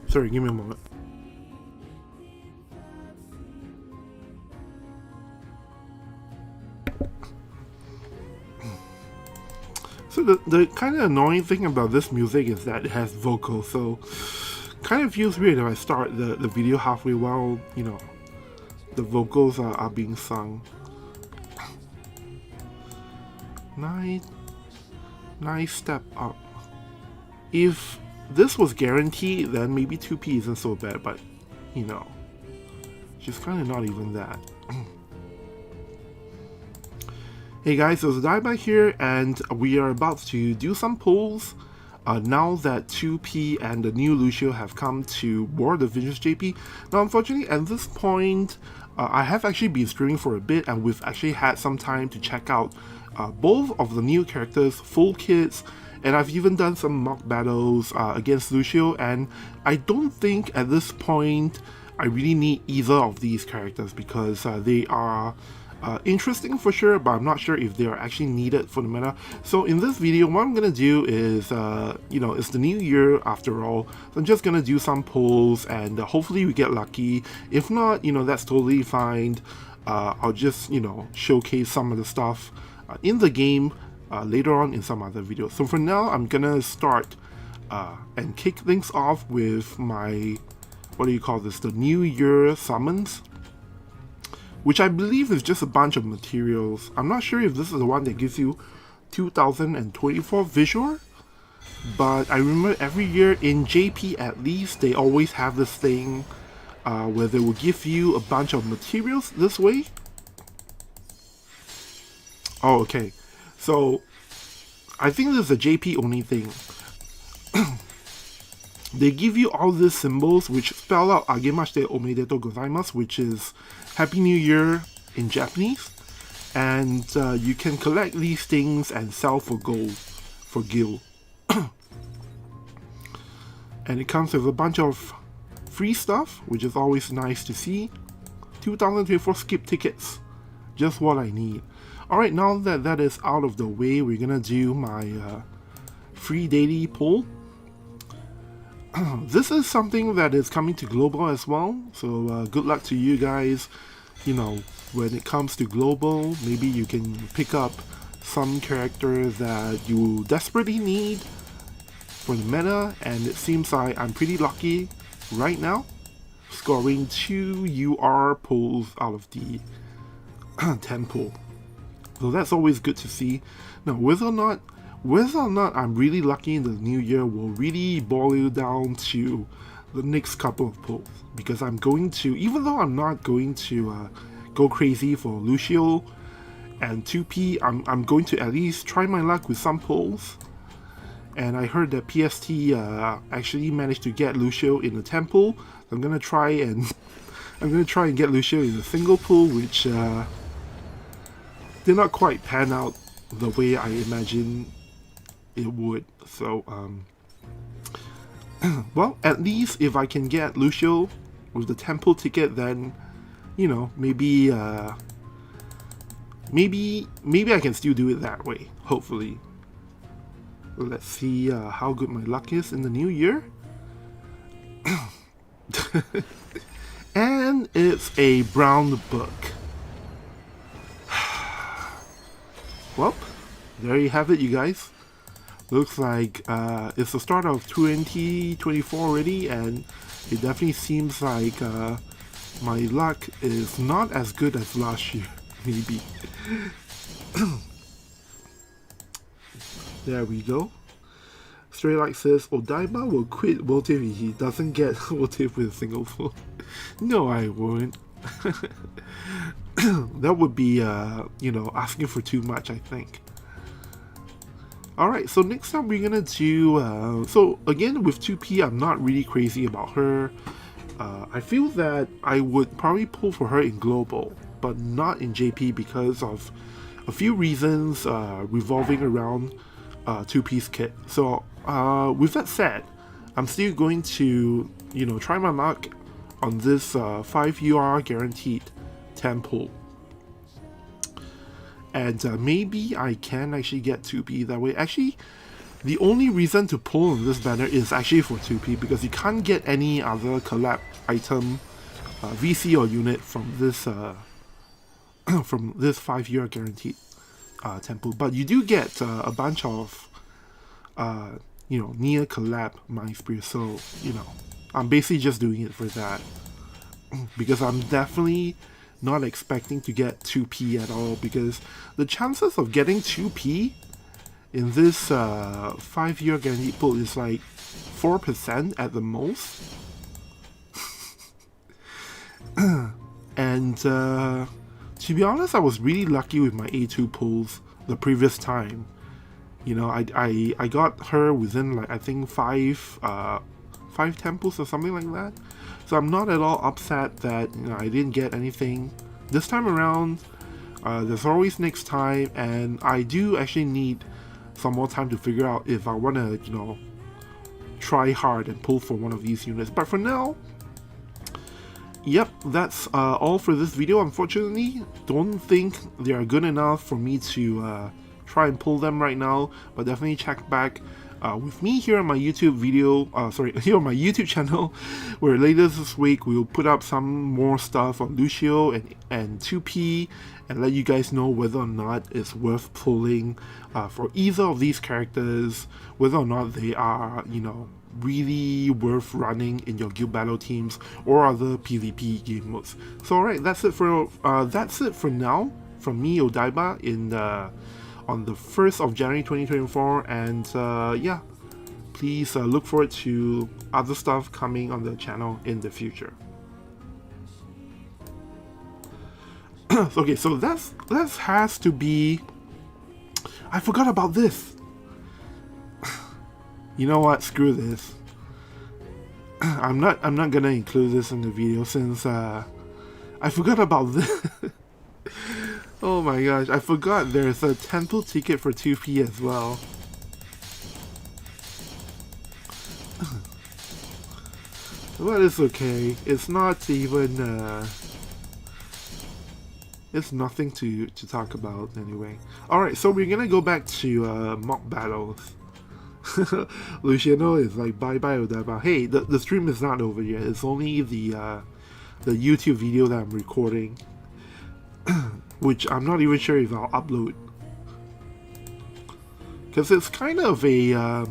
Sorry, give me a moment. So the kind of annoying thing about this music is that it has vocals, so kind of feels weird if I start the video halfway while, you know, the vocals are being sung. Nice step up. If this was guaranteed, then maybe 2P isn't so bad, but, you know, she's kind of not even that. Hey guys, so it's Dieback here, and we are about to do some pulls. now that 2P and the new Lucio have come to board the Vintage JP. Now, unfortunately, at this point, I have actually been streaming for a bit, and we've actually had some time to check out both of the new characters, full kits, and I've even done some mock battles against Lucio, and I don't think at this point I really need either of these characters because they are interesting for sure, but I'm not sure if they are actually needed for the meta. So in this video, what I'm gonna do is, you know, it's the new year after all, so I'm just gonna do some polls and hopefully we get lucky. If not, you know, that's totally fine. I'll just, you know, showcase some of the stuff in the game later on in some other videos. So for now, I'm gonna start and kick things off with my, what do you call this, the New Year summons, which I believe is just a bunch of materials. I'm not sure if this is the one that gives you 2024 visual, but I remember every year in JP at least, they always have this thing where they will give you a bunch of materials this way. Oh, okay. So, I think this is a JP only thing. They give you all these symbols which spell out Agemashite Omedetou Gozaimasu, which is Happy New Year in Japanese. And you can collect these things and sell for gold, for gil. And it comes with a bunch of free stuff, which is always nice to see. 2024 skip tickets, just what I need. Alright, now that that is out of the way, we're gonna do my free daily poll. This is something that is coming to global as well, so good luck to you guys. You know, when it comes to global, maybe you can pick up some characters that you desperately need for the meta, and it seems like I'm pretty lucky right now, scoring 2 UR pulls out of the 10 pull. So that's always good to see. Now, whether or not I'm really lucky in the new year will really boil down to the next couple of pulls, because I'm going to, even though I'm not going to go crazy for Lucio and 2P, I'm going to at least try my luck with some pulls. And I heard that PST actually managed to get Lucio in the temple. I'm gonna try and get Lucio in a single pull, which did not quite pan out the way I imagined it would. So well, at least if I can get Lucio with the temple ticket, then, you know, maybe maybe I can still do it that way, hopefully. Let's see how good my luck is in the new year. And it's a brown book. Well, there you have it, you guys. Looks like it's the start of 2024 already, and it definitely seems like my luck is not as good as last year, maybe. There we go. Stray Light says, Odaiba will quit WOTV if he doesn't get WOTV with a single pull. No, I won't. That would be, you know, asking for too much, I think. Alright, so next up we're gonna do, so again with 2P, I'm not really crazy about her. I feel that I would probably pull for her in global, but not in JP because of a few reasons revolving around 2P's kit. So with that said, I'm still going to, you know, try my luck on this 5 UR guaranteed 10 pull. And maybe I can actually get 2P that way. Actually, the only reason to pull on this banner is actually for 2P, because you can't get any other collab item, VC or unit from this from this 5 UR guaranteed temple. But you do get a bunch of you know, Nier collab Mind Spear, so, you know, I'm basically just doing it for that. Because I'm definitely not expecting to get 2P at all, because the chances of getting 2P in this 5 UR guaranteed pull is like 4% at the most. And to be honest, I was really lucky with my A2 pulls the previous time. You know, I got her within like I think five temples or something like that. So I'm not at all upset that I didn't get anything this time around. There's always next time, and I do actually need some more time to figure out if I want to try hard and pull for one of these units. But for now, yep, that's all for this video. Unfortunately, don't think they are good enough for me to try and pull them right now, but definitely check back with me here on my YouTube video, here on my YouTube channel, where later this week we'll put up some more stuff on Lucio and 2P, and let you guys know whether or not it's worth pulling for either of these characters, whether or not they are, really worth running in your guild battle teams or other PvP game modes. So alright, that's it for now from me, Odaiba, on the 1st of January 2024, and yeah, please look forward to other stuff coming on the channel in the future. Okay, so that has to be... I forgot about this! You know what, screw this. I'm not gonna include this in the video since I forgot about this. Oh my gosh, I forgot there's a temple ticket for 2P as well. Well, it's okay. It's not even, it's nothing to talk about anyway. Alright, so we're gonna go back to mock battles. Luciano is like, bye bye Odaiba. Hey, the stream is not over yet. It's only the YouTube video that I'm recording. Which I'm not even sure if I'll upload. Because it's kind of a,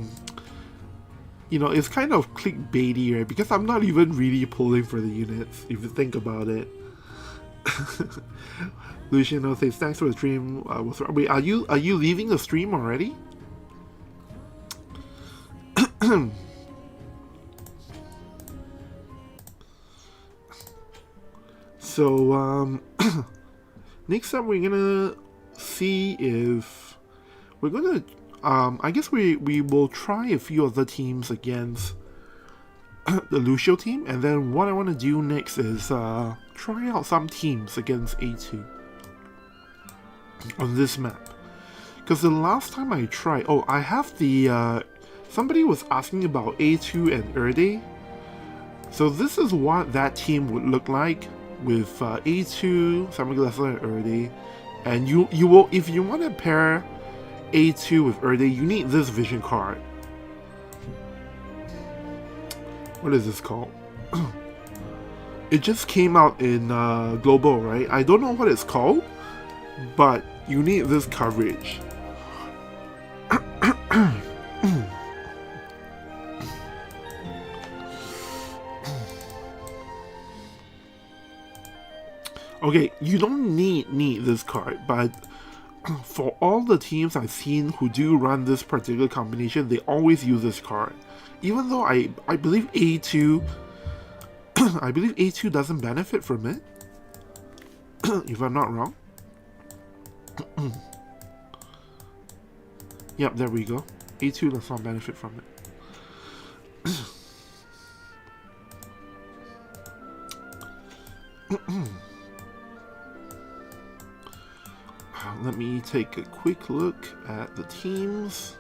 it's kind of clickbaity, right? Because I'm not even really pulling for the units, if you think about it. Luciano says, thanks for the stream. Wait, are you leaving the stream already? So, next up we're gonna see if we're gonna, I guess we will try a few other teams against the Lucio team, and then what I want to do next is try out some teams against A2 on this map. Because the last time I tried, oh, I have the, somebody was asking about A2 and Erde. So this is what that team would look like with A2, Samaglaser, and Erde. And you will, if you want to pair A2 with Erde, you need this vision card. What is this called? It just came out in Global, right? I don't know what it's called, but you need this coverage. Okay, you don't need this card, but for all the teams I've seen who do run this particular combination, they always use this card. Even though I believe A2 I believe A2 doesn't benefit from it. If I'm not wrong. Yep, there we go. A2 does not benefit from it. Let me take a quick look at the teams.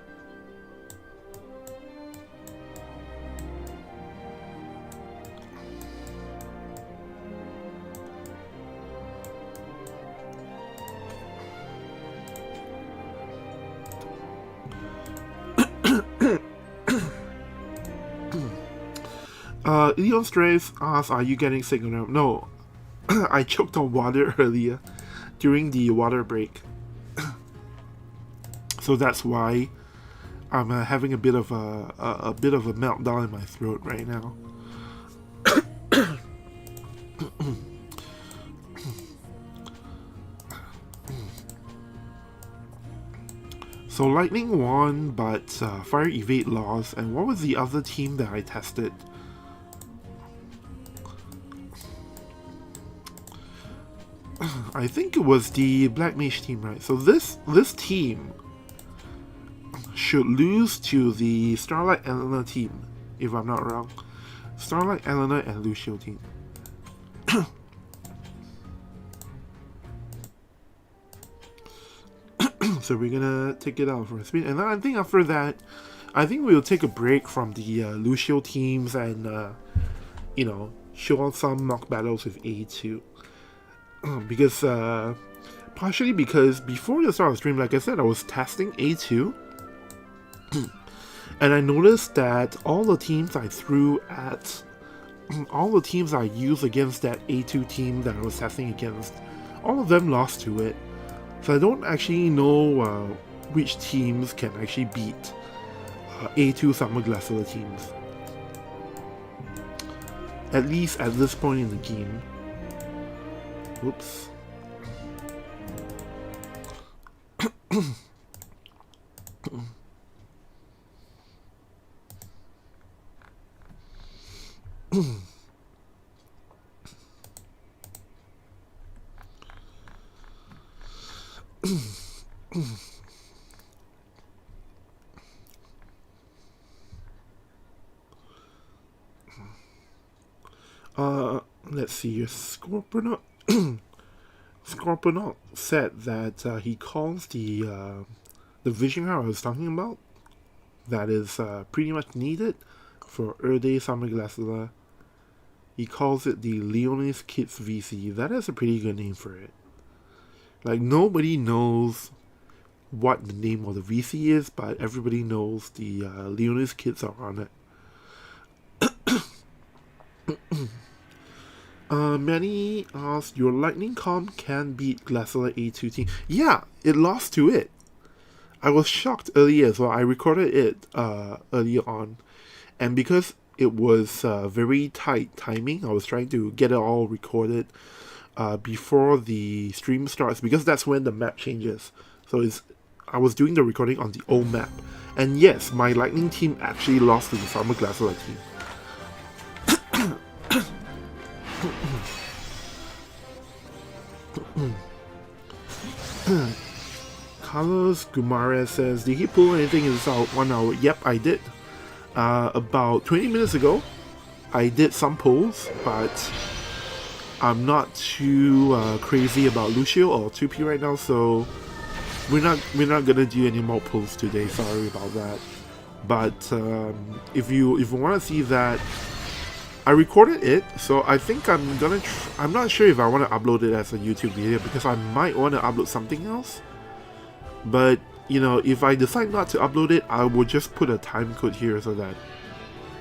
Leon Strays asks, are you getting sick or no? No, I choked on water earlier during the water break. So that's why I'm having a bit of a meltdown in my throat right now. So Lightning won, but Fire Evade lost. And what was the other team that I tested? I think it was the Black Mage team, right? So this team should lose to the Starlight Elena team, if I'm not wrong. Starlight Elena and Lucio team. So we're gonna take it out for a spin, and then I think after that, I think we'll take a break from the Lucio teams and you know, show off some mock battles with A2. Because partially because before the start of the stream, like I said, I was testing A2, and I noticed that all the teams I threw at, all the teams I used against that A2 team that I was testing against, all of them lost to it. So I don't actually know which teams can actually beat A2 Summer Glacier teams. At least at this point in the game. Whoops. Let's see. Scorponaut Scorponaut said that he calls the vision I was talking about, that is pretty much needed for Erde Summer Glacier. He calls it the Leonis Kids VC. That is a pretty good name for it. Like, nobody knows what the name of the VC is, but everybody knows the Leonis Kids are on it. Manny asked, your Lightning Comp can beat Glacier A2 team. Yeah, it lost to it. I was shocked earlier as well. I recorded it earlier on, and because it was very tight timing, I was trying to get it all recorded before the stream starts, because that's when the map changes. So I was doing the recording on the old map, and yes, my Lightning team actually lost to the Summer Glacier team. Carlos Gumarez says, did he pull anything in this 1 hour? Yep, I did. About 20 minutes ago, I did some pulls, but I'm not too crazy about Lucio or 2P right now, so we're not gonna do any more pulls today. Sorry about that. But if you want to see that, I recorded it, so I think I'm gonna. I'm not sure if I want to upload it as a YouTube video, because I might want to upload something else. But you know, if I decide not to upload it, I will just put a time code here so that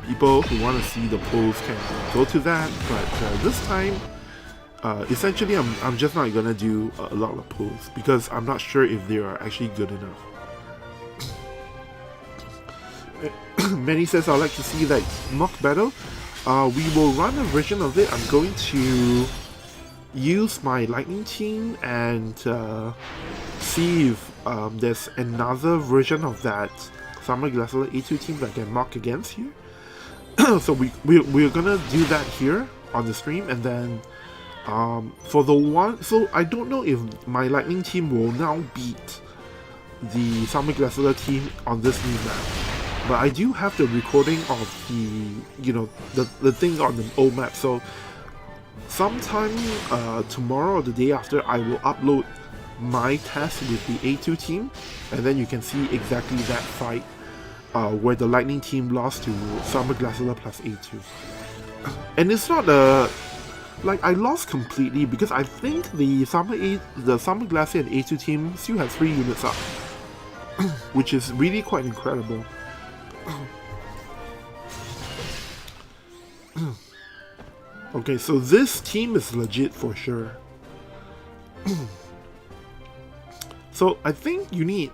people who want to see the polls can go to that. But this time, essentially, I'm just not gonna do a lot of polls because I'm not sure if they are actually good enough. Manny says, I'd like to see that mock battle. We will run a version of it. I'm going to use my Lightning team and see if there's another version of that Summer Glacier A2 team that I can mock against here. So we're gonna do that here on the stream, and then for the one, so I don't know if my Lightning team will now beat the Summer Glacier team on this new map. But I do have the recording of the, you know, the thing on the old map. So sometime tomorrow or the day after, I will upload my test with the A2 team, and then you can see exactly that fight where the Lightning team lost to Summer Glacier plus A2. And it's not like I lost completely, because I think the Summer Glacier and A2 team still have 3 units up, which is really quite incredible. Okay, so this team is legit for sure. So I think you need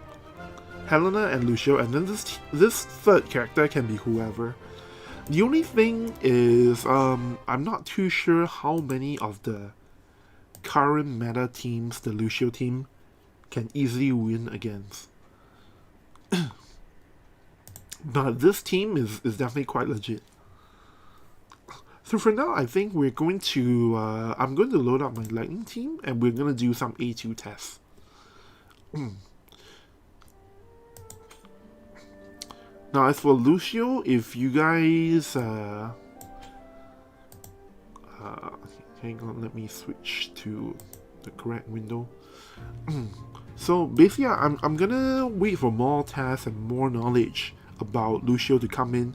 Helena and Lucio, and then this third character can be whoever. The only thing is, I'm not too sure how many of the current meta teams the Lucio team can easily win against. But this team is definitely quite legit. So for now, I think we're going to, I'm going to load up my Lightning team, and we're going to do some A2 tests. Now, as for Lucio, if you guys, hang on, let me switch to the correct window. So basically, I'm gonna wait for more tasks and more knowledge about Lucio to come in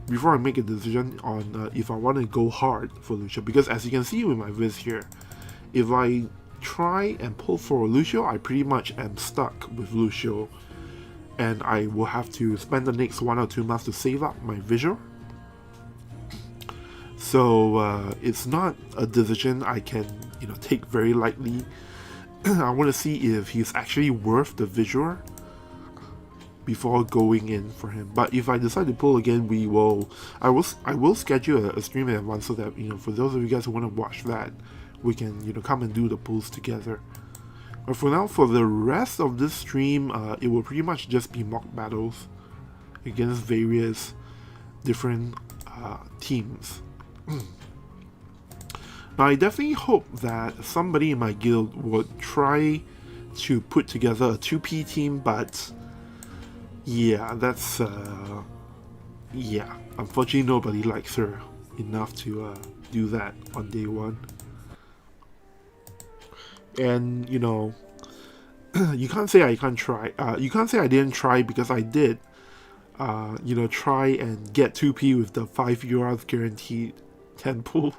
before I make a decision on if I want to go hard for Lucio. Because as you can see with my viz here, if I try and pull for Lucio, I pretty much am stuck with Lucio, and I will have to spend the next 1 or 2 months to save up my visual. So it's not a decision I can, take very lightly. I want to see if he's actually worth the visual before going in for him. But if I decide to pull again, I will schedule a stream in advance so that for those of you guys who want to watch that, we can come and do the pulls together. But for now, for the rest of this stream, it will pretty much just be mock battles against various different teams. Now, I definitely hope that somebody in my guild would try to put together a 2P team, but yeah, that's unfortunately nobody likes her enough to do that on day one. And you can't say I can't try. You can't say I didn't try, because I did. Try and get 2P with the 5 euros guaranteed 10 pull.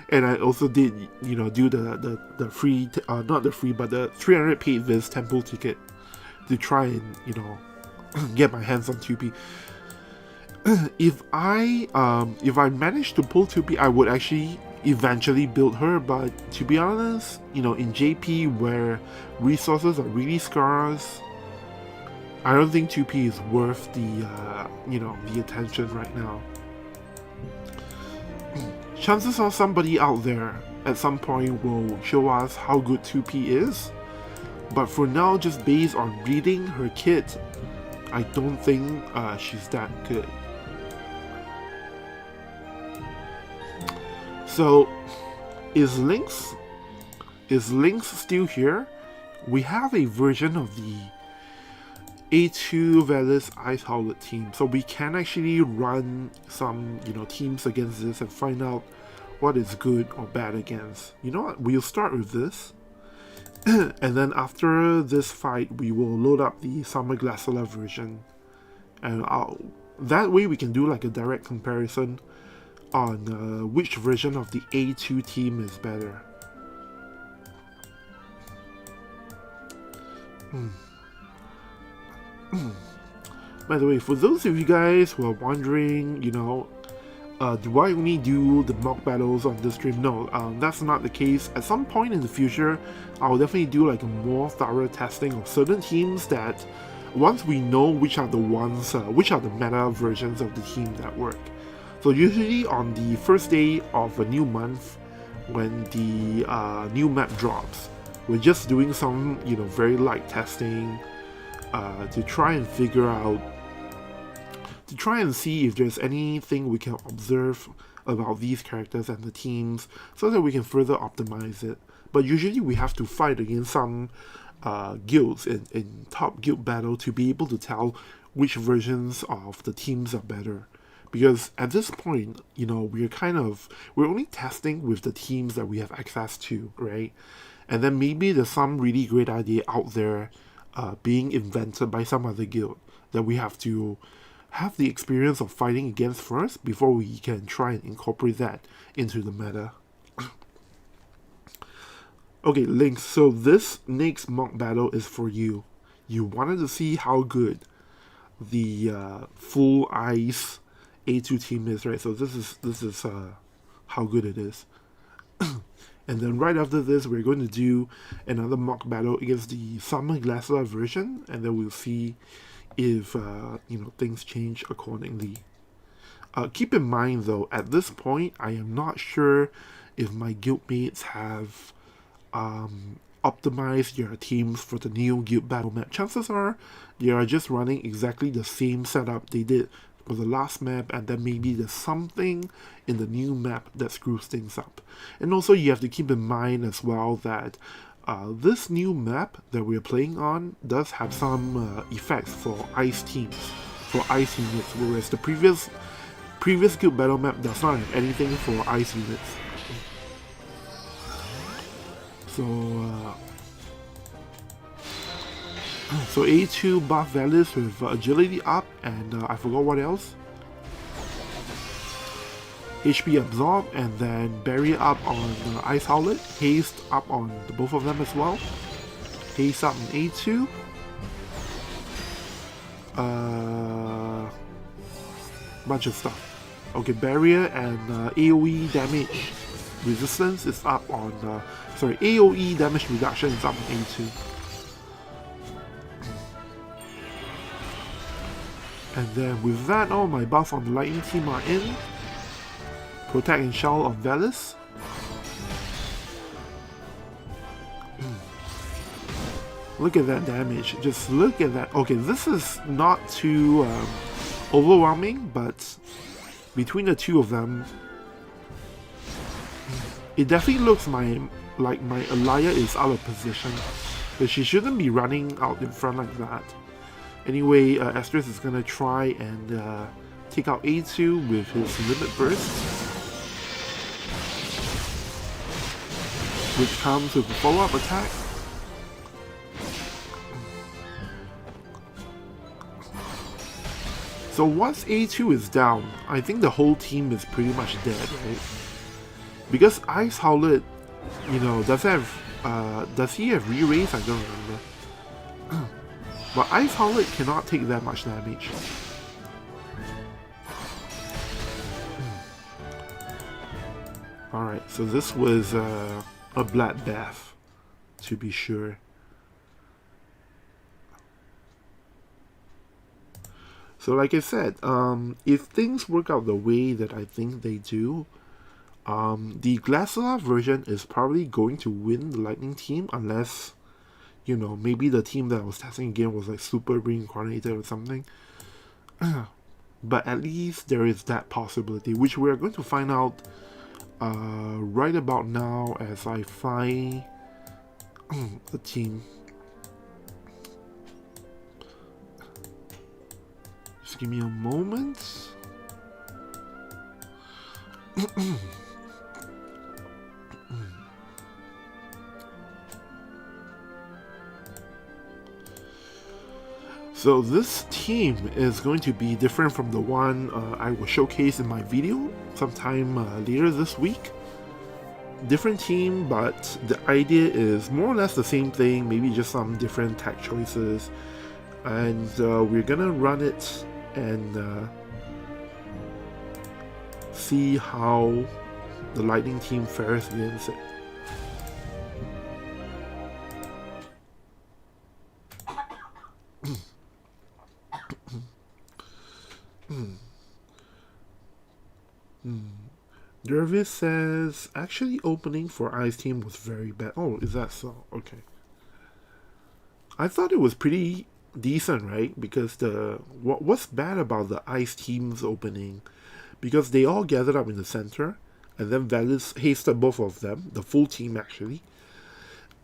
And I also did, do the free, not the free, but the 300 paid viz temple ticket to try and, get my hands on 2P. If I managed to pull 2P, I would actually eventually build her. But to be honest, in JP where resources are really scarce, I don't think 2P is worth the, the attention right now. Chances are somebody out there at some point will show us how good 2P is, but for now, just based on reading her kit, I don't think she's that good. So, is Lynx still here? We have a version of the A2 Velis Ice Howlet team, so we can actually run some teams against this and find out what is good or bad against. You know what, we'll start with this and then after this fight we will load up the Summer Glaciala version, and that way we can do like a direct comparison on which version of the A2 team is better. By the way, for those of you guys who are wondering, do I only do the mock battles on this stream? No, that's not the case. At some point in the future, I'll definitely do like a more thorough testing of certain teams that, once we know which are the ones, which are the meta versions of the team that work. So usually on the first day of a new month, when the new map drops, we're just doing some, very light testing to try and figure out, to try and see if there's anything we can observe about these characters and the teams so that we can further optimize it. But usually we have to fight against some guilds in top guild battle to be able to tell which versions of the teams are better. Because at this point, we're only testing with the teams that we have access to, right? And then maybe there's some really great idea out there being invented by some other guild that we have to have the experience of fighting against first before we can try and incorporate that into the meta. Okay, Lynx, so this next mock battle is for you. You wanted to see how good the full ice A2 team is, right? So this is how good it is. And then right after this, we're going to do another mock battle against the Summer Glaciala version, and then we'll see if things change accordingly. Keep in mind though, at this point, I am not sure if my guildmates have optimized their teams for the new guild battle map. Chances are they are just running exactly the same setup they did for the last map, and then maybe there's something in the new map that screws things up. And also you have to keep in mind as well that this new map that we're playing on does have some effects for ice teams. for ice units, whereas the previous guild battle map does not have anything for ice units. So A2 buff Valis with agility up, and I forgot what else. HP absorb, and then barrier up on Ice Howlet, haste up on both of them as well. Haste up on A2. Bunch of stuff. Okay, barrier and AoE damage resistance is up on AoE damage reduction is up on A2. And then with that, all my buffs on the lightning team are in. Protect and Shell on Valis. Look at that damage, just look at that. Okay, this is not too overwhelming, but between the two of them, it definitely looks like my Alaya is out of position, but she shouldn't be running out in front like that. Anyway, Asterisk is gonna try and take out A2 with his Limit Burst, which comes with a follow-up attack. So once A2 is down, I think the whole team is pretty much dead, right? Because Ice Howlet, you know, does he have re-raise? I don't remember. But Ice Howlet cannot take that much damage. Alright, so this was a bloodbath, to be sure. So like I said, if things work out the way that I think they do, the Glassula version is probably going to win the Lightning team unless, you know, maybe the team that I was testing again was like super reincarnated or something. But at least there is that possibility, which we're going to find out right about now as I find the team. Just give me a moment. So this team is going to be different from the one I will showcase in my video sometime later this week. Different team, but the idea is more or less the same thing, maybe just some different tech choices. And we're gonna run it and see how the Lightning team fares against it. Dervis says, actually opening for Ice team was very bad. Oh, is that so? Okay. I thought it was pretty decent, right? Because what's bad about the Ice team's opening, because they all gathered up in the center, and then Valis hasted both of them, the full team actually.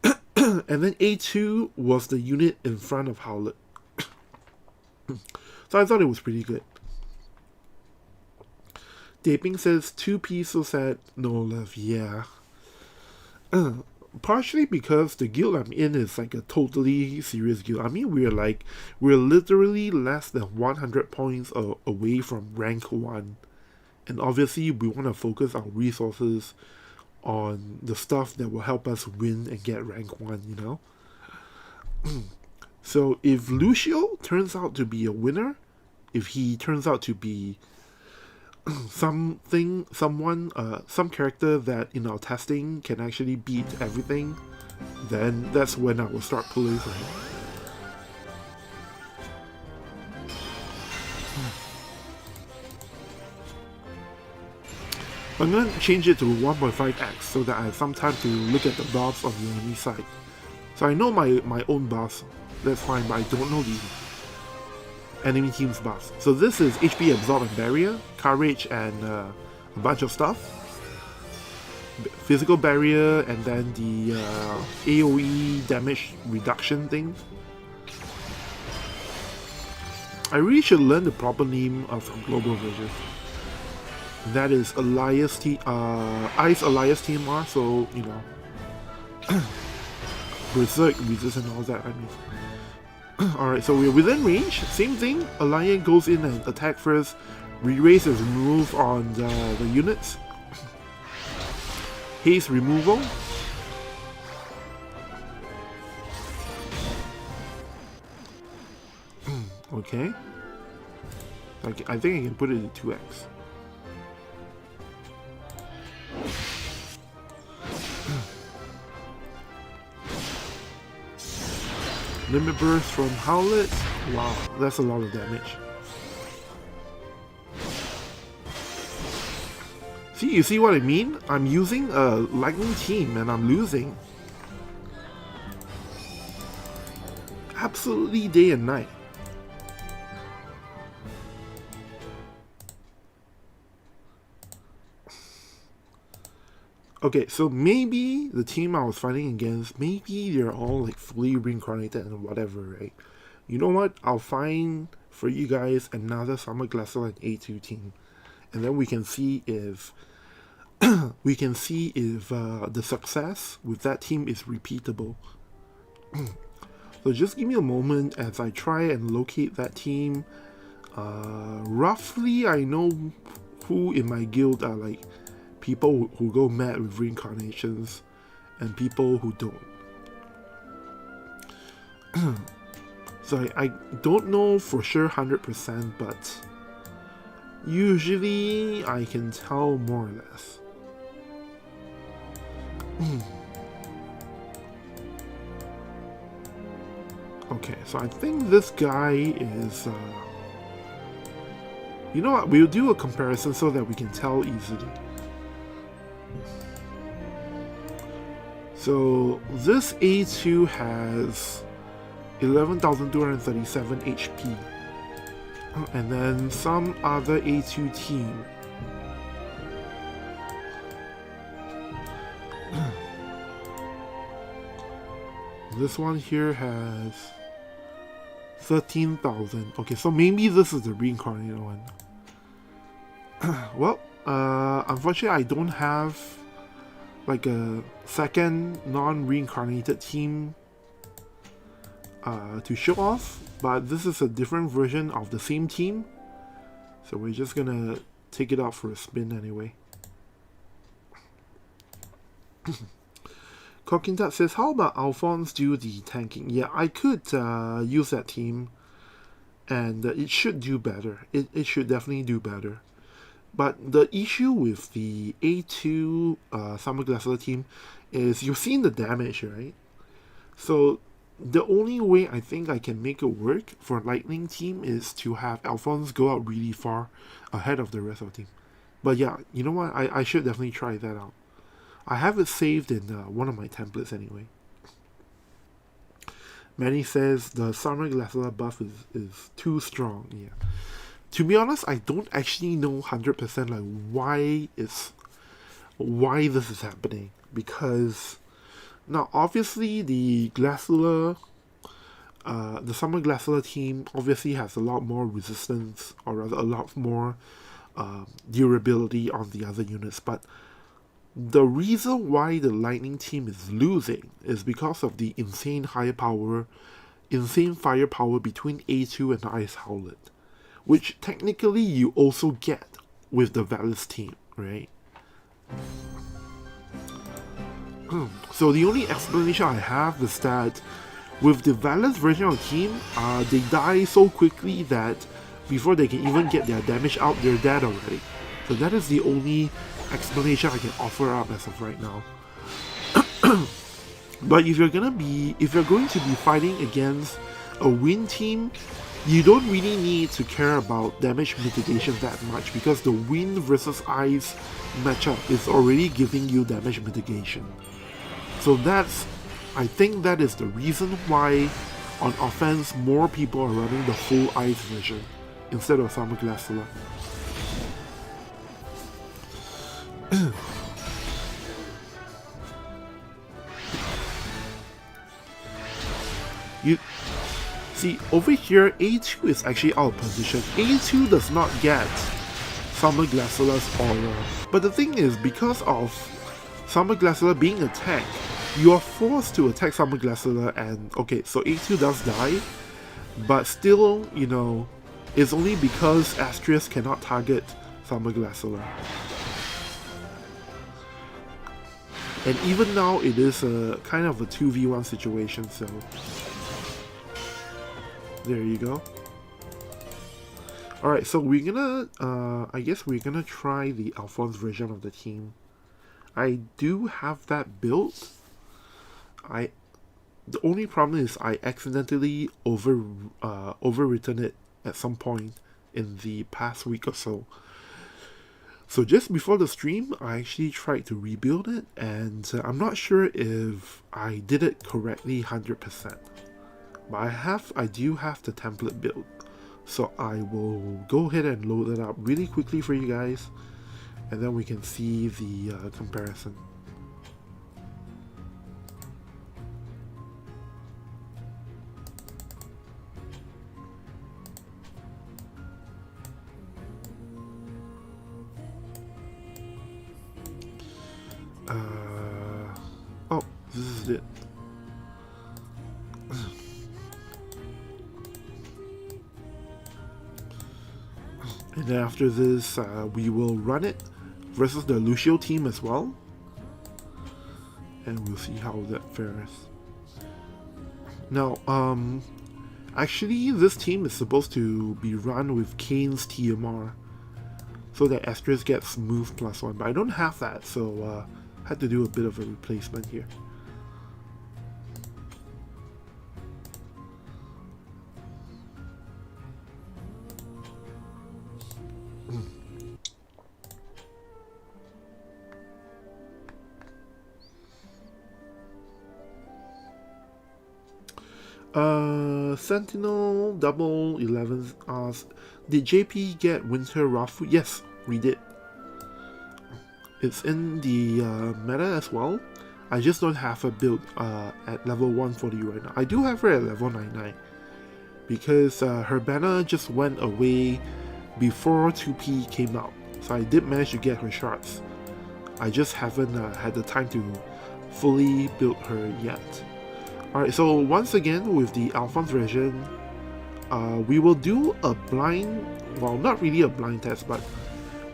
And then A2 was the unit in front of Howlet. So I thought it was pretty good. Daping says, 2P so sad, no love, yeah. Partially because the guild I'm in is like a totally serious guild. I mean, we're literally less than 100 points away from rank 1. And obviously we want to focus our resources on the stuff that will help us win and get rank 1, you know? So if Lucio turns out to be a winner, if he turns out to be some character that in our testing can actually beat everything, then that's when I will start pulling for him. I'm going to change it to 1.5x so that I have some time to look at the buffs on the enemy side. So I know my own buffs, that's fine, but I don't know the enemy team's buffs. So this is HP Absorb and Barrier, Courage and a bunch of stuff. Physical Barrier and then the AoE damage reduction thing. I really should learn the proper name of global version. That is Elias Ice Elias TMR, so you know Berserk resist and all that, I mean. Alright, so we're within range. Same thing. Alliance goes in and attack first. Re-raise is removed on the units. Haste removal. Okay. I think I can put it in 2x. Limit burst from Howlet. Wow, that's a lot of damage. See, you see what I mean? I'm using a lightning team and I'm losing. Absolutely day and night. Okay, so maybe the team I was fighting against, maybe they're all like fully reincarnated and whatever, right? You know what? I'll find for you guys another Summer Glacial and A2 team, and then we can see if the success with that team is repeatable. So just give me a moment as I try and locate that team. Roughly, I know who in my guild are like people who go mad with reincarnations and people who don't. So I don't know for sure 100%, but usually I can tell more or less. Okay, so I think this guy is you know what, we'll do a comparison so that we can tell easily. So this A2 has 11,237 HP, and then some other A2 team this one here has 13,000. Okay, so maybe this is the reincarnated one. Well, unfortunately I don't have like a second non-reincarnated team to show off, but this is a different version of the same team, so we're just gonna take it out for a spin anyway. Cockintat says, how about Alphonse do the tanking? Yeah, I could use that team, and it should do better. It should definitely do better. But the issue with the A2 Summer Glacial team is you've seen the damage, right? So the only way I think I can make it work for a Lightning team is to have Alphonse go out really far ahead of the rest of the team. But yeah, you know what? I should definitely try that out. I have it saved in one of my templates anyway. Manny says the Summer Glacial buff is too strong. Yeah. To be honest, I don't actually know 100% like why this is happening, because now obviously the Glacial, the Summer Glacial team obviously has a lot more resistance, or rather a lot more durability on the other units, but the reason why the Lightning team is losing is because of the insane firepower between A2 and Ice Howlet, which technically you also get with the Valis team, right? So the only explanation I have is that with the Valis version of the team, they die so quickly that before they can even get their damage out, they're dead already. So that is the only explanation I can offer up as of right now. But if you're going to be fighting against a wind team, you don't really need to care about damage mitigation that much, because the wind versus ice matchup is already giving you damage mitigation. So I think that is the reason why on offense more people are running the full ice version instead of Summer Glacial. See, over here, A2 is actually out of position. A2 does not get Summer Glaciola's aura. But the thing is, because of Summer Glaceola being attacked, you are forced to attack Summer Glaceola, and okay, so A2 does die, but still, you know, it's only because Astrius cannot target Summer Glaceola. And even now, it is a kind of a 2v1 situation, so there you go. Alright, so we're gonna, I guess we're gonna try the Alphonse version of the team. I do have that built. The only problem is I accidentally overwritten it at some point in the past week or so. So just before the stream, I actually tried to rebuild it, and I'm not sure if I did it correctly 100%. But I do have the template built. So I will go ahead and load it up really quickly for you guys, and then we can see the comparison. Oh, this is it. And then after this, we will run it versus the Lucio team as well. And we'll see how that fares. Now, actually this team is supposed to be run with Kane's TMR, so that Astrius gets move +1, but I don't have that, so had to do a bit of a replacement here. Sentinel double 11 asks, did JP get Winter Rafu? Yes, we did. It's in the meta as well. I just don't have a build at level 140 right now. I do have her at level 99 because her banner just went away before 2P came out. So I did manage to get her shards. I just haven't had the time to fully build her yet. Alright, so once again with the Alphonse version, we will do a blind, well, not really a blind test, but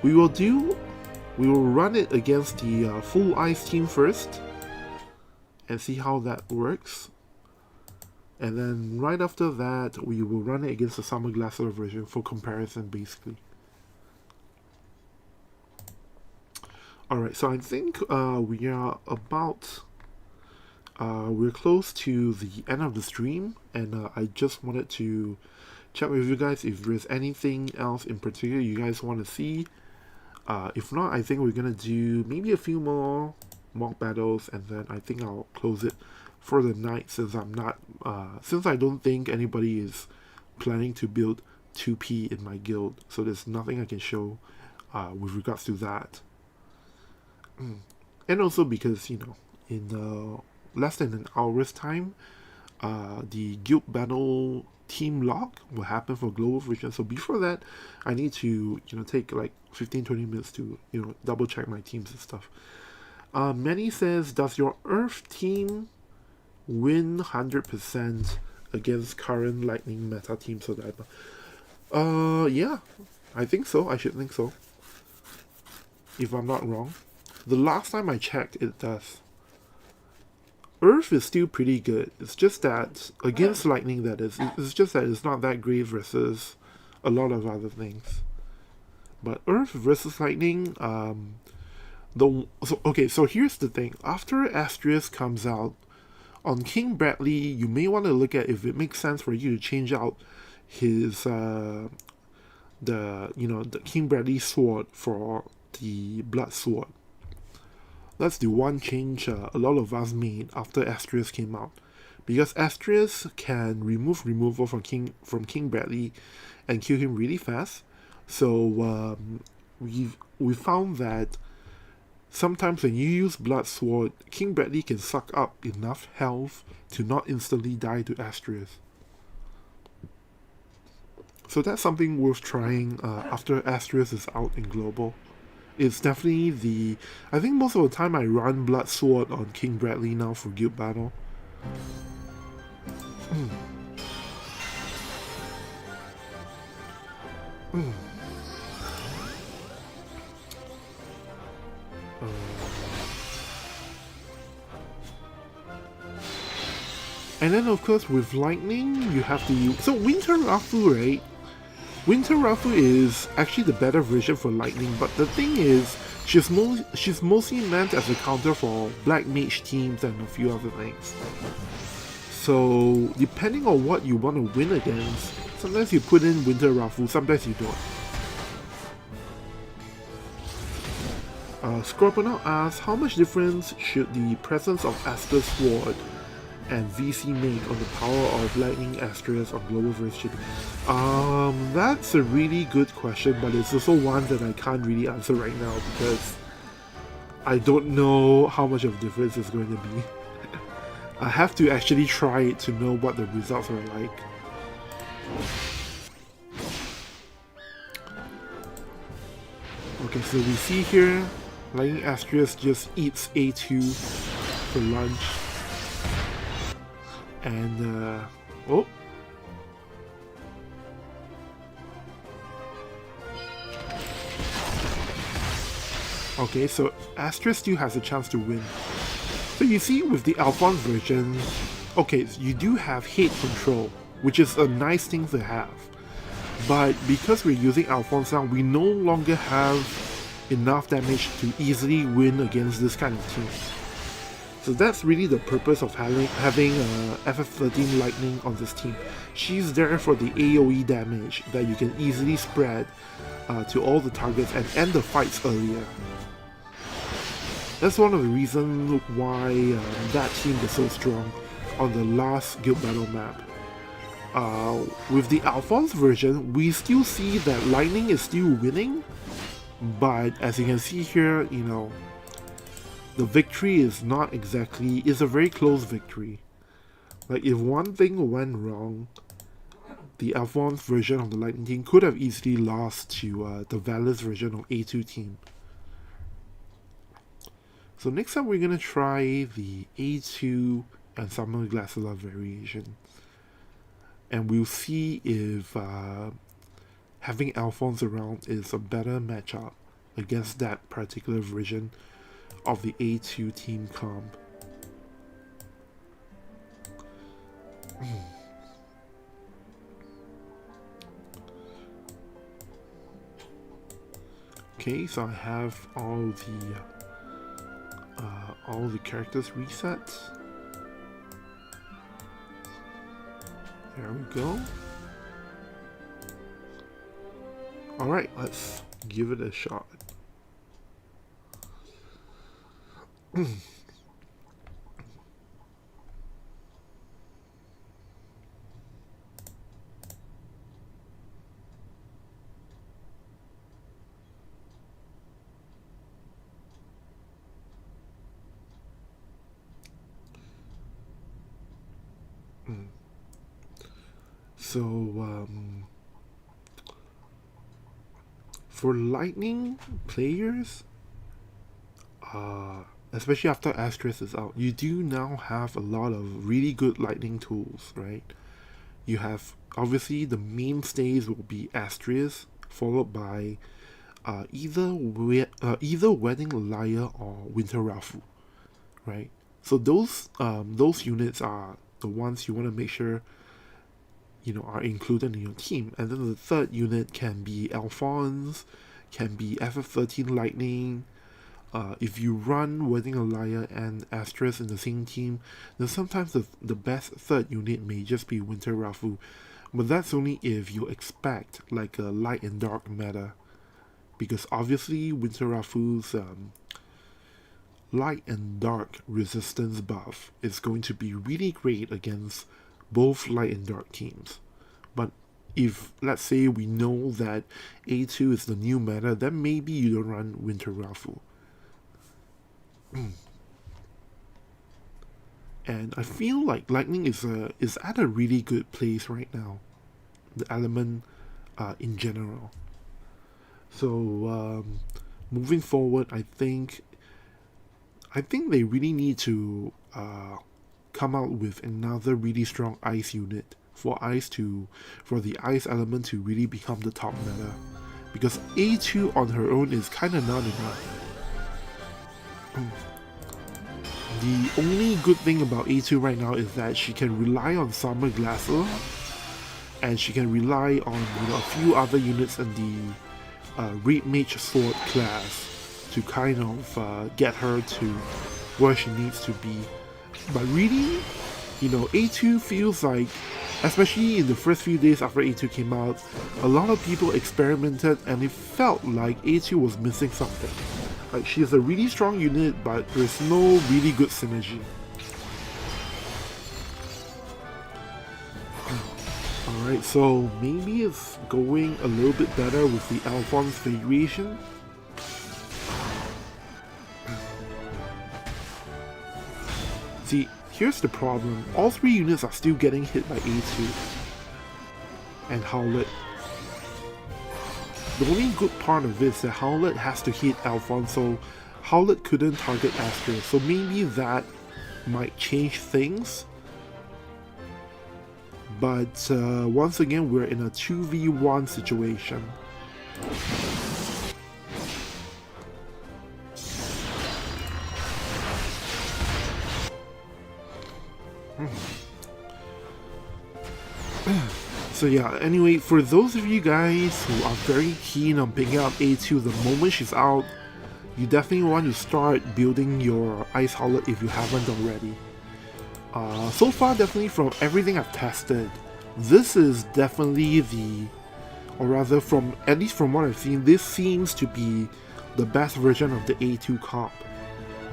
we will run it against the full ice team first and see how that works. And then right after that, we will run it against the Summer Glacier version for comparison, basically. Alright, so I think we are about... we're close to the end of the stream, and I just wanted to check with you guys if there's anything else in particular you guys want to see. If not, I think we're gonna do maybe a few more mock battles, and then I think I'll close it for the night, since I'm not, since I don't think anybody is planning to build 2P in my guild, so there's nothing I can show with regards to that. And also because, you know, in less than an hour's time, the guild battle team lock will happen for global version. So before that, I need to, you know, take like 15-20 minutes to, you know, double check my teams and stuff. Manny says, does your Earth team win 100% against current Lightning meta teams? So that, yeah, I think so. I should think so, if I'm not wrong. The last time I checked, it does. Earth is still pretty good. It's just that against Lightning, that is, it's just that it's not that great versus a lot of other things. But Earth versus Lightning, so here's the thing. After Astrius comes out on King Bradley, you may want to look at if it makes sense for you to change out his the King Bradley sword for the Blood Sword. That's the one change a lot of us made after Astrius came out, because Astrius can remove removal from King Bradley and kill him really fast. So we found that sometimes when you use Blood Sword, King Bradley can suck up enough health to not instantly die to Astrius. So that's something worth trying after Asterisk is out in global. It's definitely the. I think most of the time I run Blood Sword on King Bradley now for Guild Battle. And then of course with lightning you have to use. So Winter Rafu, right? Winter Rafu is actually the better version for lightning, but the thing is she's mostly meant as a counter for black mage teams and a few other things. So depending on what you want to win against, sometimes you put in Winter Rafu, sometimes you don't. Scorponau asks, how much difference should the presence of Aster Sword and VC make on the power of Lightning Asterisk on global version? That's a really good question, but it's also one that I can't really answer right now because I don't know how much of a difference it's going to be. I have to actually try it to know what the results are like. Okay, so we see here, Lightning Asterisk just eats A2 for lunch. And, oh. Okay, so Asterisk still has a chance to win. So you see with the Alphonse version, okay, so you do have hate control, which is a nice thing to have. But because we're using Alphonse now, we no longer have enough damage to easily win against this kind of team. So that's really the purpose of having FF13 Lightning on this team. She's there for the AoE damage that you can easily spread to all the targets and end the fights earlier. That's one of the reasons why that team was so strong on the last Guild Battle map. With the Alphonse version, we still see that Lightning is still winning, but as you can see here, you know, the victory is not exactly, it's a very close victory. Like if one thing went wrong, the Alphonse version of the Lightning team could have easily lost to the Valus version of A2 team. So next time we're gonna try the A2 and Summer Glacial variation. And we'll see if having Alphonse around is a better matchup against that particular version of the A2 team comp. Okay, so I have all the characters reset. There we go. Alright, let's give it a shot. So, for Lightning players, especially after Asterisk is out, you do now have a lot of really good Lightning tools, right? You have, obviously, the mainstays will be Asterisk, followed by either Wedding Liar or Winter Rafu, right? So those units are the ones you want to make sure are included in your team. And then the third unit can be Alphonse, can be FF13 Lightning. If you run Wedding a Liar and Asterisk in the same team, then sometimes the best third unit may just be Winter Rafu. But that's only if you expect like a light and dark meta. Because obviously Winter Rafu's light and dark resistance buff is going to be really great against both light and dark teams. But if, let's say, we know that A2 is the new meta, then maybe you don't run Winter Rafu. And I feel like Lightning is at a really good place right now. The element in general. So moving forward, I think they really need to come out with another really strong ice unit for the ice element to really become the top meta, because A2 on her own is kind of not enough. The only good thing about A2 right now is that she can rely on Summer Glacier, and she can rely on a few other units in the Red Mage Sword class to kind of get her to where she needs to be. But really, A2 feels like, especially in the first few days after A2 came out, a lot of people experimented and it felt like A2 was missing something. Like, she's a really strong unit, but there's no really good synergy. Alright, so maybe it's going a little bit better with the Alphonse variation. See, here's the problem. All three units are still getting hit by A2 and Howlet. The only good part of it is that Howlet has to hit Alphonse, so Howlet couldn't target Astra, so maybe that might change things. But once again, we're in a 2v1 situation. So yeah, anyway, for those of you guys who are very keen on picking up A2 the moment she's out, you definitely want to start building your Ice Howlet if you haven't already. So far, definitely from everything I've tested, this is definitely at least from what I've seen, this seems to be the best version of the A2 comp.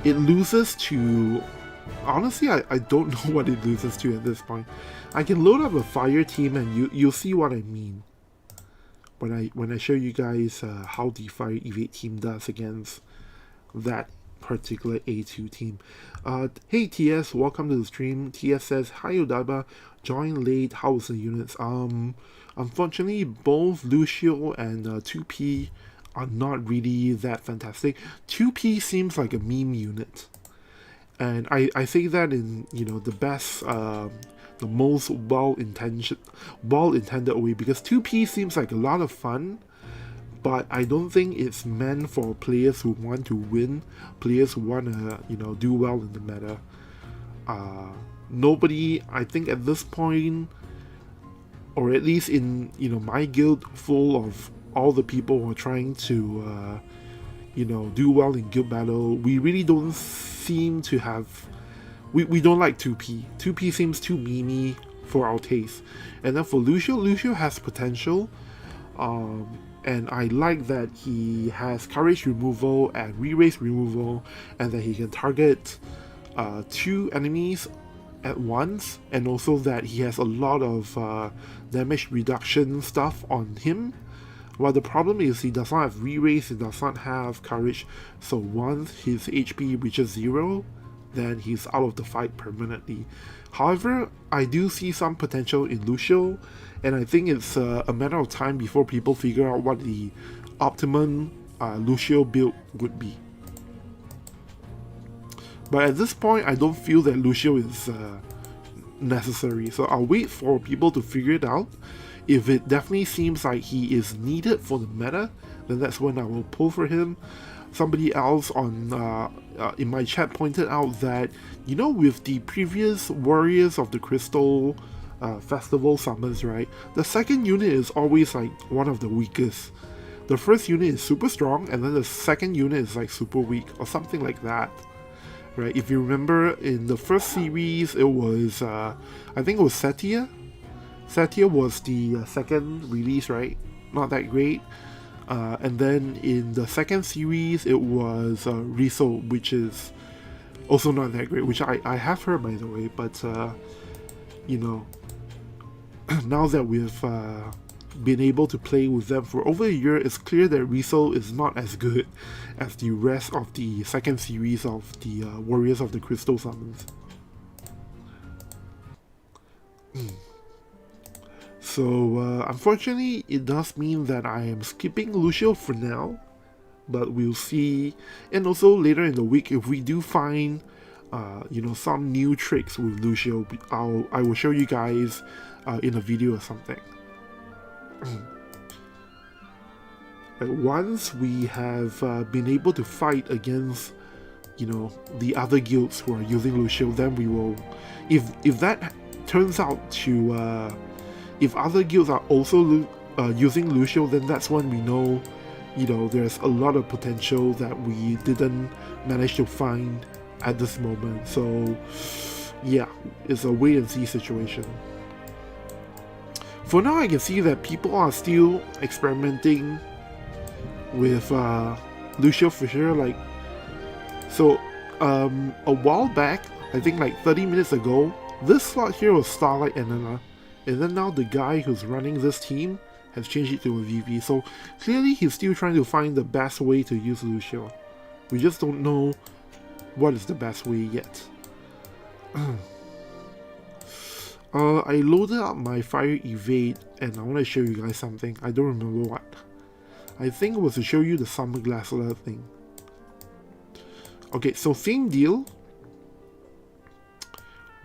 It loses to... Honestly, I don't know what it loses to at this point. I can load up a fire team and you'll see what I mean when I show you guys how the fire evade team does against that particular A2 team. Hey TS, welcome to the stream. TS says, hi Odaiba, join late, how's the units? Unfortunately, both Lucio and 2P are not really that fantastic. 2P seems like a meme unit. And I say that in, the best, the most well-intended way, because 2P seems like a lot of fun, but I don't think it's meant for players who want to win, players who want to, do well in the meta. Nobody, I think at this point, or at least in, my guild full of all the people who are trying to, do well in guild battle, we really don't seem to have... We don't like 2P. 2P seems too memey for our taste. And then for Lucio has potential. And I like that he has courage removal and re-raise removal, and that he can target 2 enemies at once, and also that he has a lot of damage reduction stuff on him. Well, the problem is he does not have re-raise, he does not have courage, so once his HP reaches 0, then he's out of the fight permanently. However, I do see some potential in Lucio, and I think it's a matter of time before people figure out what the optimum Lucio build would be. But at this point, I don't feel that Lucio is necessary, so I'll wait for people to figure it out. If it definitely seems like he is needed for the meta, then that's when I will pull for him. Somebody else on in my chat pointed out that, with the previous Warriors of the Crystal Festival summons, right, the second unit is always like one of the weakest. The first unit is super strong, and then the second unit is like super weak, or something like that. Right? If you remember, in the first series, it was, I think it was Setia. Setia was the second release, right? Not that great. And then in the second series, it was Riso, which is also not that great, which I have heard, by the way, but, now that we've been able to play with them for over a year, it's clear that Riso is not as good as the rest of the second series of the Warriors of the Crystal summons. So unfortunately, it does mean that I am skipping Lucio for now, but we'll see. And also later in the week, if we do find, some new tricks with Lucio, I will show you guys in a video or something. Once we have been able to fight against, the other guilds who are using Lucio, then we will, if that turns out to, if other guilds are also using Lucio, then that's when we know, there's a lot of potential that we didn't manage to find at this moment. So yeah, it's a wait and see situation. For now, I can see that people are still experimenting with Lucio for sure. Like, so a while back, I think like 30 minutes ago, this slot here was Starlight and then now the guy who's running this team has changed it to a VP. So clearly he's still trying to find the best way to use Lucio. We just don't know what is the best way yet. I loaded up my fire evade and I want to show you guys something. I don't remember what. I think it was to show you the summer glassler thing. Okay, so same deal.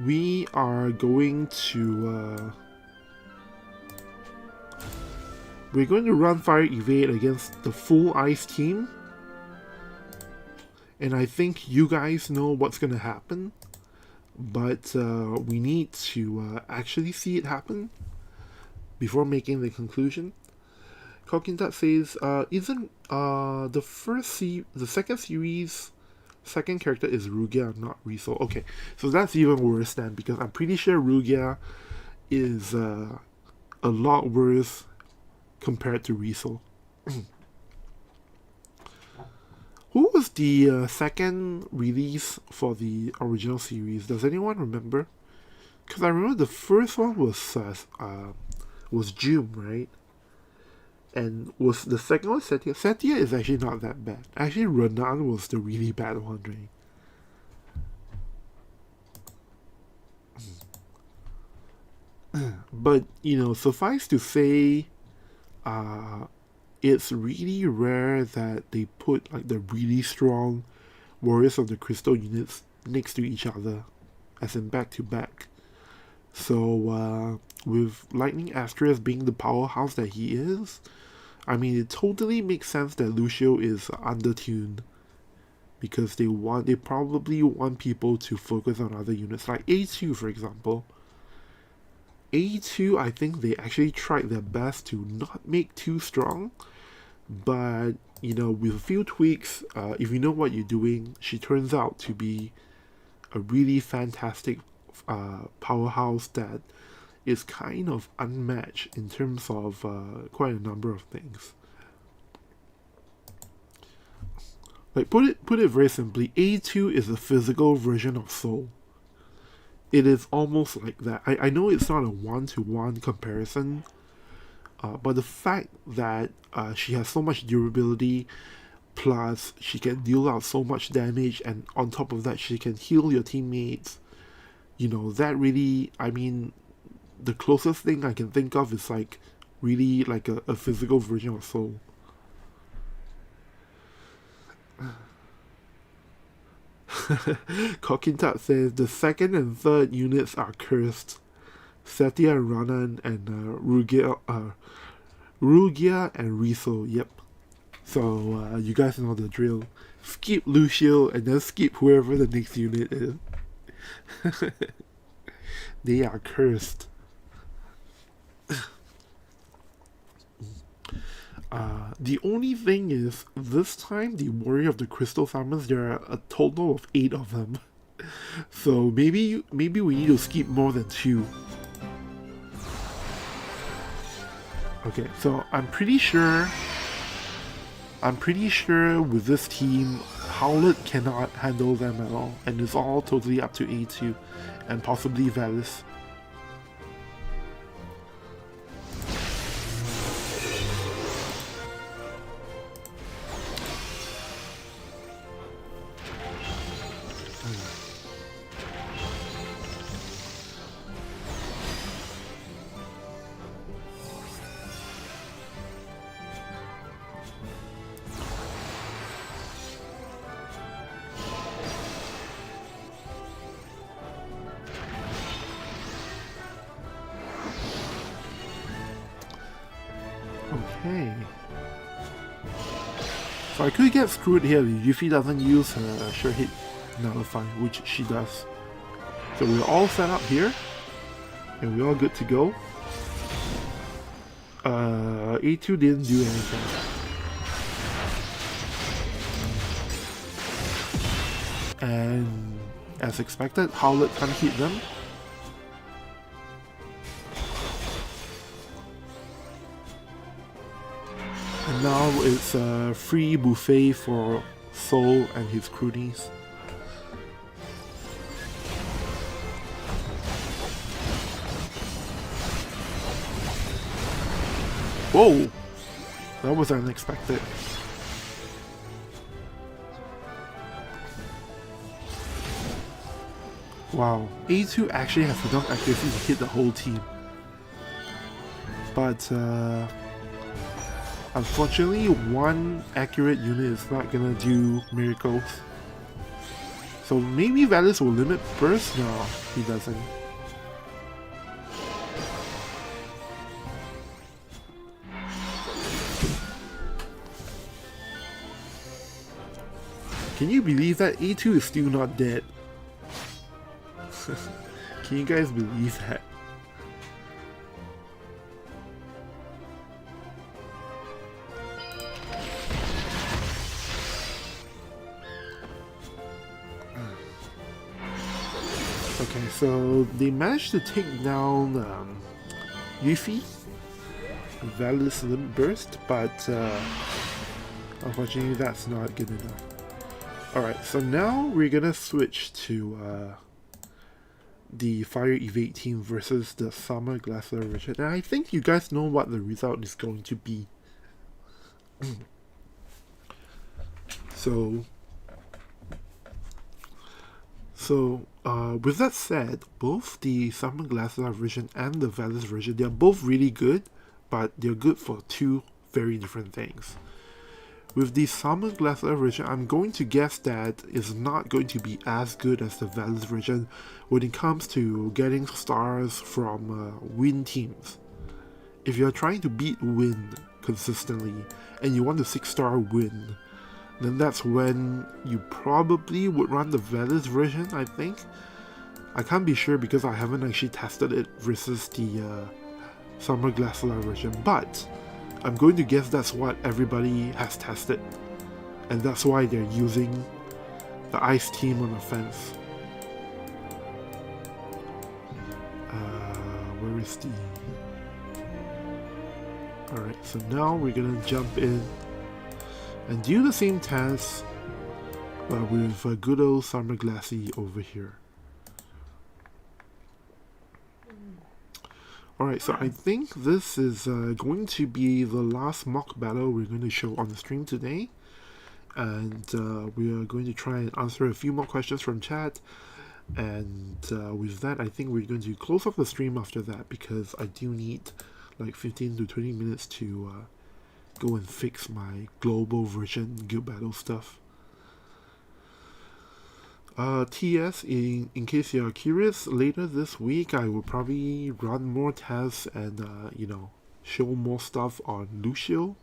We are going to we're going to run fire evade against the full ice team. And I think you guys know what's going to happen. But we need to actually see it happen before making the conclusion. Kokintat says, isn't the second series second character is Rugia, not Riso? Okay, so that's even worse then, because I'm pretty sure Rugia is a lot worse compared to Riso. Who was the second release for the original series? Does anyone remember? Because I remember the first one was June, right? And was the second one Setia? Setia is actually not that bad. Actually, Renan was the really bad one, right? But, suffice to say, it's really rare that they put like the really strong Warriors of the Crystal units next to each other, as in back to back. So with Lightning Asterisk being the powerhouse that he is, I mean, it totally makes sense that Lucio is undertuned, because they probably want people to focus on other units, like A2 for example. A2, I think they actually tried their best to not make too strong, but with a few tweaks, if you know what you're doing, she turns out to be a really fantastic powerhouse that is kind of unmatched in terms of quite a number of things. Like, put it very simply, A2 is a physical version of Soul. It is almost like that. I know it's not a one-to-one comparison, but the fact that she has so much durability, plus she can deal out so much damage, and on top of that she can heal your teammates, that really, I mean, the closest thing I can think of is like really like a physical version of Soul. Kokintat says the second and third units are cursed. Setia and Ranan and Rugia and Riso. Yep. So you guys know the drill. Skip Lucio and then skip whoever the next unit is. They are cursed. The only thing is, this time the Warrior of the Crystal Summons, there are a total of 8 of them. So maybe we need to skip more than 2. Okay, so I'm pretty sure with this team, Howlet cannot handle them at all, and it's all totally up to A2 and possibly Valis. Okay. So I could get screwed here if he doesn't use her sure hit nullify, which she does. So we're all set up here, and we're all good to go. A2 didn't do anything. And as expected, Howlet can't hit them. And now it's a free buffet for Soul and his cronies. Whoa! That was unexpected. Wow, A2 actually has enough accuracy to hit the whole team. But unfortunately, one accurate unit is not gonna do miracles. So maybe Valus will limit burst? No, he doesn't. Can you believe that A2 is still not dead? Can you guys believe that? Okay, so they managed to take down Yuffie, Valus Limit Burst, but unfortunately that's not good enough. Alright, so now we're gonna switch to the Fire Evade team versus the Summer Glassler version. And I think you guys know what the result is going to be. So with that said, both the Summer Glassler version and the Valus version, they're both really good, but they're good for two very different things. With the Summer Glassler version, I'm going to guess that it's not going to be as good as the Valus version when it comes to getting stars from win teams. If you're trying to beat win consistently and you want a 6-star win, then that's when you probably would run the Valus version, I think. I can't be sure because I haven't actually tested it versus the Summer Glassler version, but I'm going to guess that's what everybody has tested, and that's why they're using the Ice team on offense. Where is the... Alright, so now we're gonna jump in and do the same task with good old Summer Glassy over here. Alright, so I think this is going to be the last mock battle we're going to show on the stream today. And we are going to try and answer a few more questions from chat. And with that, I think we're going to close off the stream after that, because I do need like 15 to 20 minutes to go and fix my global version guild battle stuff. TS, in case you're curious, later this week I will probably run more tests and, you know, show more stuff on Lucio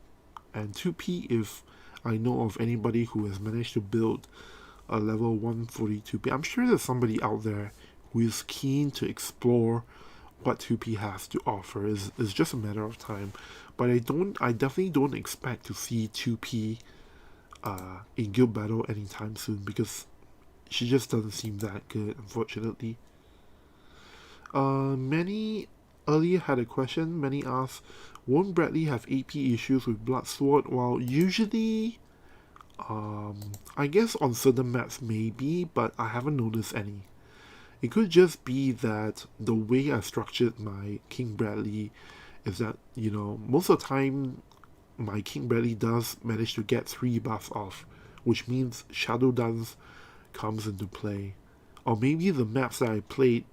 and 2P if I know of anybody who has managed to build a level 140 2P. I'm sure there's somebody out there who is keen to explore what 2P has to offer. It's just a matter of time. But I definitely don't expect to see 2P in guild battle anytime soon, because she just doesn't seem that good, unfortunately. Many earlier had a question. Many asked, won't Bradley have AP issues with Bloodsword? Well, usually, I guess on certain maps maybe, but I haven't noticed any. It could just be that the way I structured my King Bradley is that, you know, most of the time my King Bradley does manage to get 3 buffs off, which means Shadow Dance comes into play. Or maybe the maps that I played,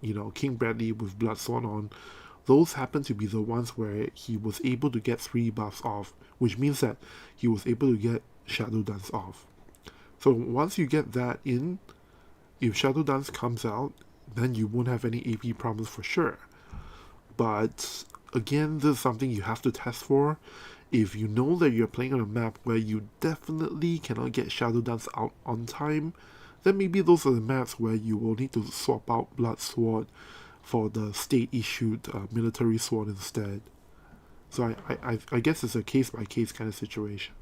you know, King Bradley with Bloodsworn on, those happen to be the ones where he was able to get 3 buffs off, which means that he was able to get Shadow Dance off. So once you get that in, if Shadow Dance comes out, then you won't have any AP problems for sure. But again, this is something you have to test for. If you know that you're playing on a map where you definitely cannot get Shadow Dance out on time, then maybe those are the maps where you will need to swap out Blood Sword for the state-issued military sword instead. So I guess it's a case-by-case kind of situation.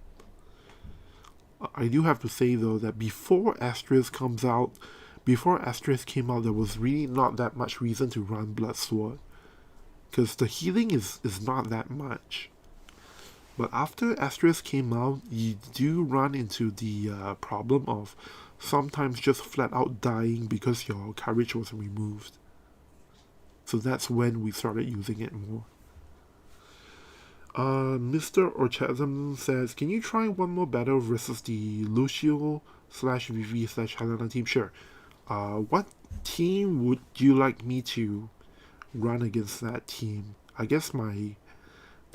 I do have to say though that before Asterisk came out, there was really not that much reason to run Blood Sword, because the healing is not that much. But after Asterisk came out, you do run into the problem of sometimes just flat out dying because your courage was removed. So that's when we started using it more. Mr. Orchasm says, can you try one more battle versus the Lucio /VV /Helena team? Sure. What team would you like me to run against that team? I guess the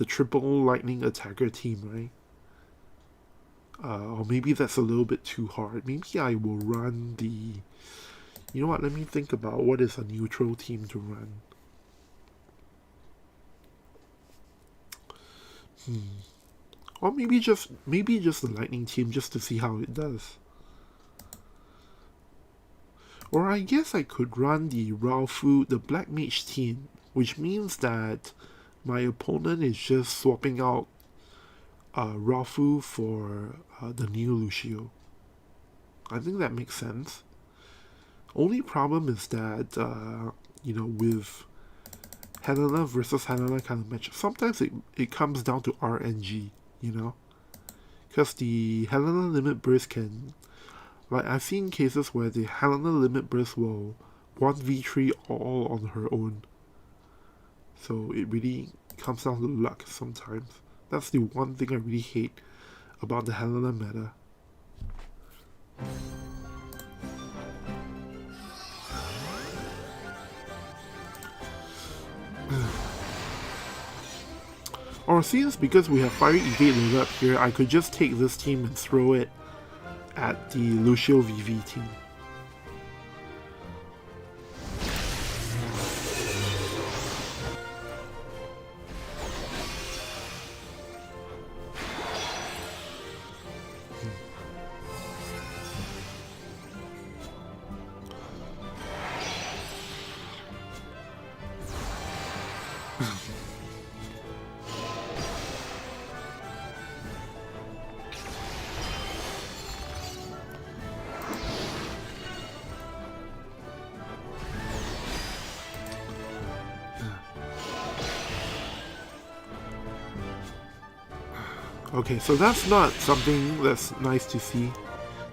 triple lightning attacker team, right? Or maybe that's a little bit too hard. Maybe I will run the... You know what, let me think about what is a neutral team to run. Or maybe just the lightning team just to see how it does. Or I guess I could run the Raofu, the Black Mage team, which means that my opponent is just swapping out Raofu for the new Lucio. I think that makes sense. Only problem is that, with Helena versus Helena kind of match, sometimes it comes down to RNG, Because the Helena Limit Burst can... Like, I've seen cases where the Helena Limit Burst will 1v3 all on her own. So it really comes down to luck sometimes. That's the one thing I really hate about the Helena meta. Or since because we have Fire Evade loaded up here, I could just take this team and throw it at the Lucio VV team. Okay, so that's not something that's nice to see.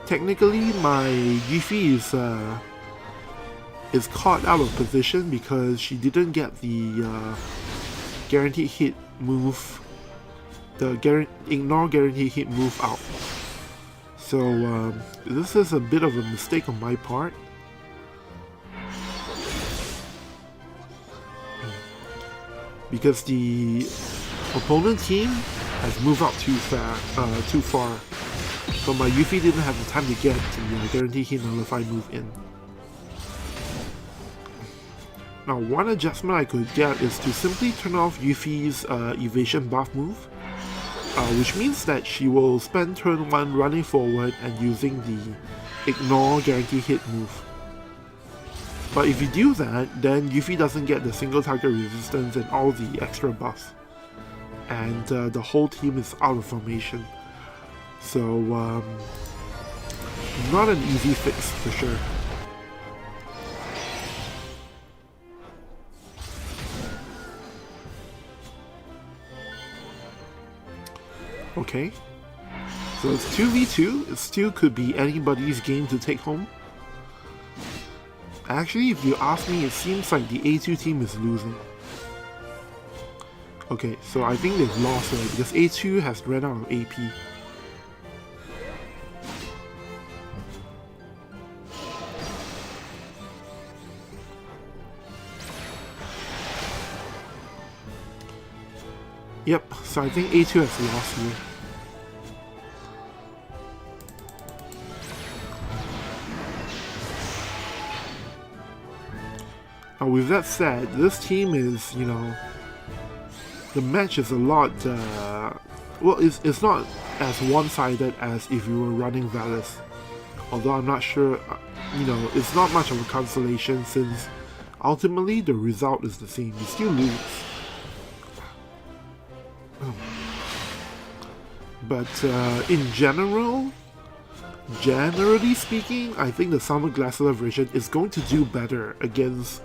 Technically, my Yuffie is caught out of position because she didn't get the guaranteed hit move, the ignore guaranteed hit move out. So this is a bit of a mistake on my part. Because the opponent team has moved out too far. So my Yuffie didn't have the time to get the guaranteed hit nullify move in. Now one adjustment I could get is to simply turn off Yuffie's evasion buff move, which means that she will spend turn 1 running forward and using the ignore guaranteed hit move. But if you do that, then Yuffie doesn't get the single target resistance and all the extra buffs. And the whole team is out of formation. So, not an easy fix for sure. Okay. So it's 2v2, it still could be anybody's game to take home. Actually, if you ask me, it seems like the A2 team is losing. Okay, so I think they've lost already because A2 has ran out of AP. Yep, so I think A2 has lost here. Now with that said, this team is, the match is a lot, well, it's not as one-sided as if you were running Valis. Although I'm not sure, it's not much of a consolation since ultimately the result is the same. You still lose. But in generally speaking, I think the Summer Glacier version is going to do better against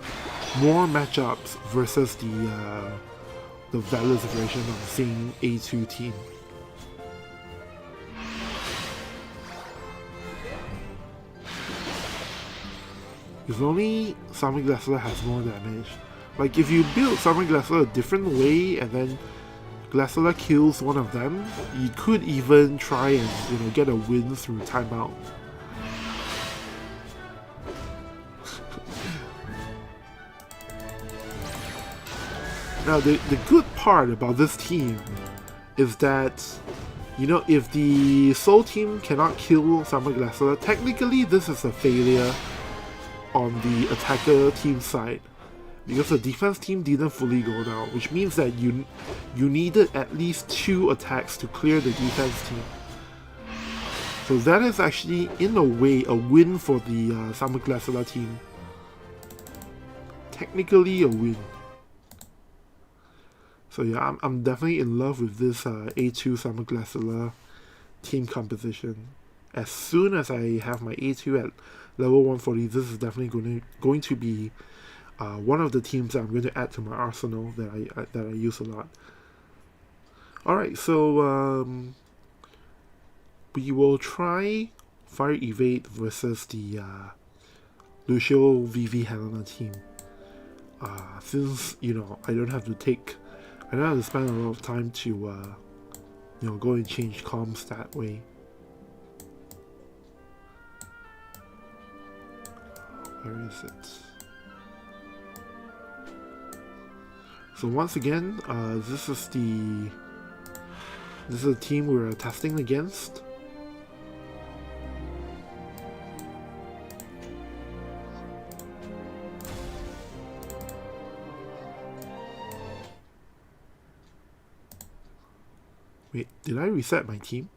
more matchups versus the Valis version of the same A2 team. If only Summer Glacier has more damage. Like if you build Summer Glacier a different way and then Glacier kills one of them, you could even try and get a win through timeout. Now the good part about this team is that if the Soul team cannot kill Summer Glacier, technically this is a failure on the attacker team side, because the defense team didn't fully go down, which means that you needed at least 2 attacks to clear the defense team. So that is actually, in a way, a win for the Summer Glacier team. Technically a win. So yeah, I'm definitely in love with this A2 Summer Glacier team composition. As soon as I have my A2 at level 140, this is definitely going to be one of the teams that I'm going to add to my arsenal that I use a lot. Alright, so we will try Fire Evade versus the Lucio VV Helena team. Since I don't have to spend a lot of time to go and change comms that way. Where is it? So once again, this is a team we're testing against. Wait, did I reset my team?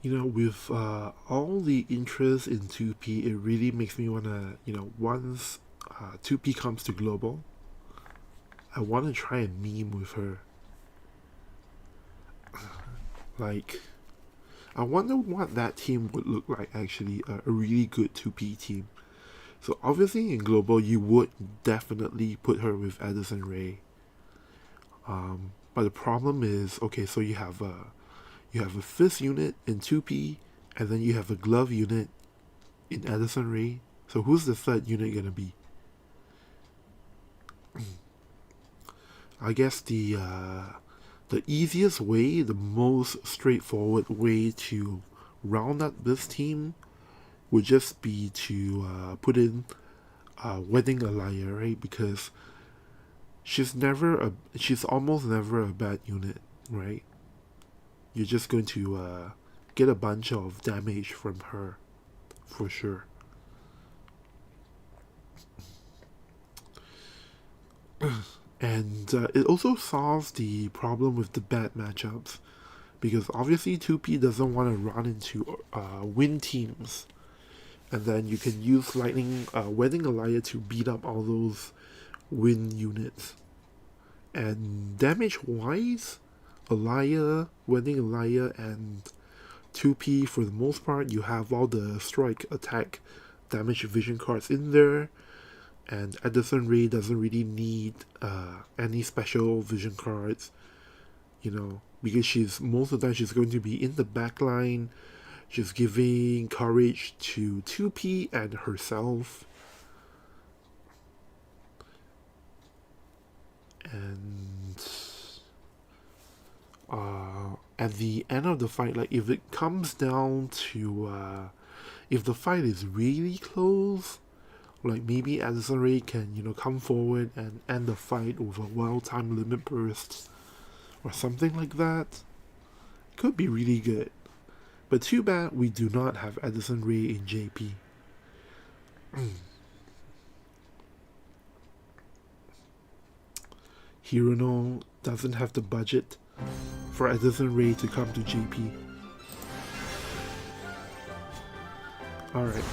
With all the interest in 2P, it really makes me want to, once 2P comes to global, I want to try and meme with her. Like, I wonder what that team would look like, actually, a really good 2P team. So obviously in global, you would definitely put her with Edison Ray. But the problem is, okay, so you have a fist unit in 2P, and then you have a glove unit in Edison Ray. So who's the third unit gonna be? I guess the easiest way, the most straightforward way to round up this team would just be to put in Wedding Alaya, right? Because she's almost never a bad unit, right? You're just going to get a bunch of damage from her, for sure. And it also solves the problem with the bad matchups, because obviously 2P doesn't want to run into win teams, and then you can use Wedding Alaya to beat up all those win units. And damage-wise, Wedding Alaya, and 2P, for the most part, you have all the strike, attack, damage vision cards in there, and Edison Ray doesn't really need any special vision cards, because most of the time she's going to be in the backline, just giving courage to 2P and herself. And at the end of the fight, like if it comes down to if the fight is really close, like maybe Addison Rae can, you know, come forward and end the fight with a well-timed limit burst or something like that. It could be really good. But too bad we do not have Addison Rae in JP. Hirono doesn't have the budget for Addison Rae to come to JP. Alright,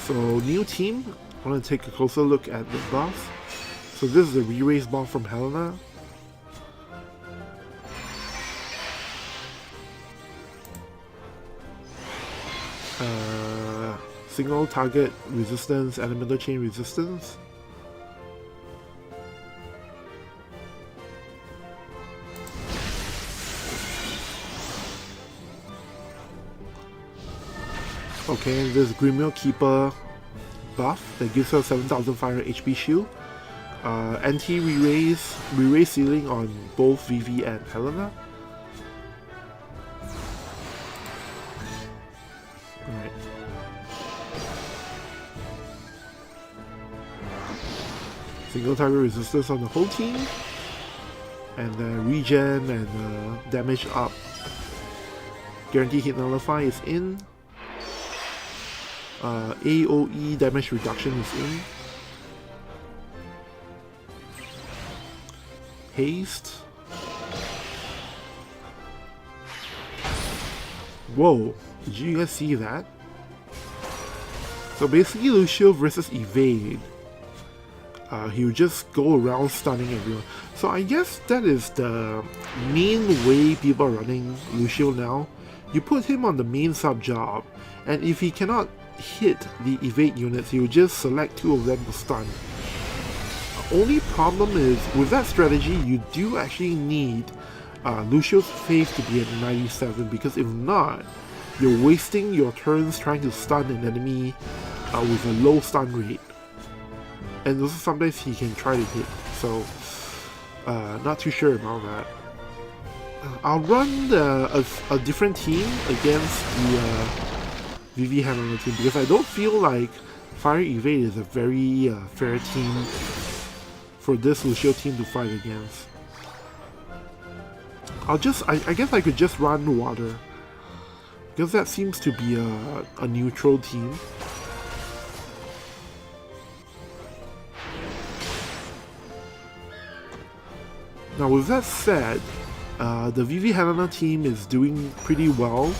so new team. I want to take a closer look at the buff. So this is the re-raise buff from Helena. Single target resistance, elemental chain resistance. Okay, this Grimoire Keeper buff that gives her 7500 HP shield. Anti re-raise ceiling on both Vivi and Helena. Alright. Single target resistance on the whole team. And then regen and damage up. Guaranteed hit nullify is in. AoE damage reduction is in. Haste. Whoa, did you guys see that? So basically Lucio versus Evade. He would just go around stunning everyone. So I guess that is the main way people are running Lucio now. You put him on the main sub job, and if he cannot hit the evade units, he will just select two of them to stun. The only problem is, with that strategy, you do actually need Lucio's Faith to be at 97, because if not, you're wasting your turns trying to stun an enemy with a low stun rate. And also sometimes he can try to hit, so not too sure about that. I'll run a different team against the Vivi Helena team, because I don't feel like Fire Evade is a very fair team for this Lucio team to fight against. I guess I could just run Water, because that seems to be a neutral team. Now with that said, the Vivi Helena team is doing pretty well.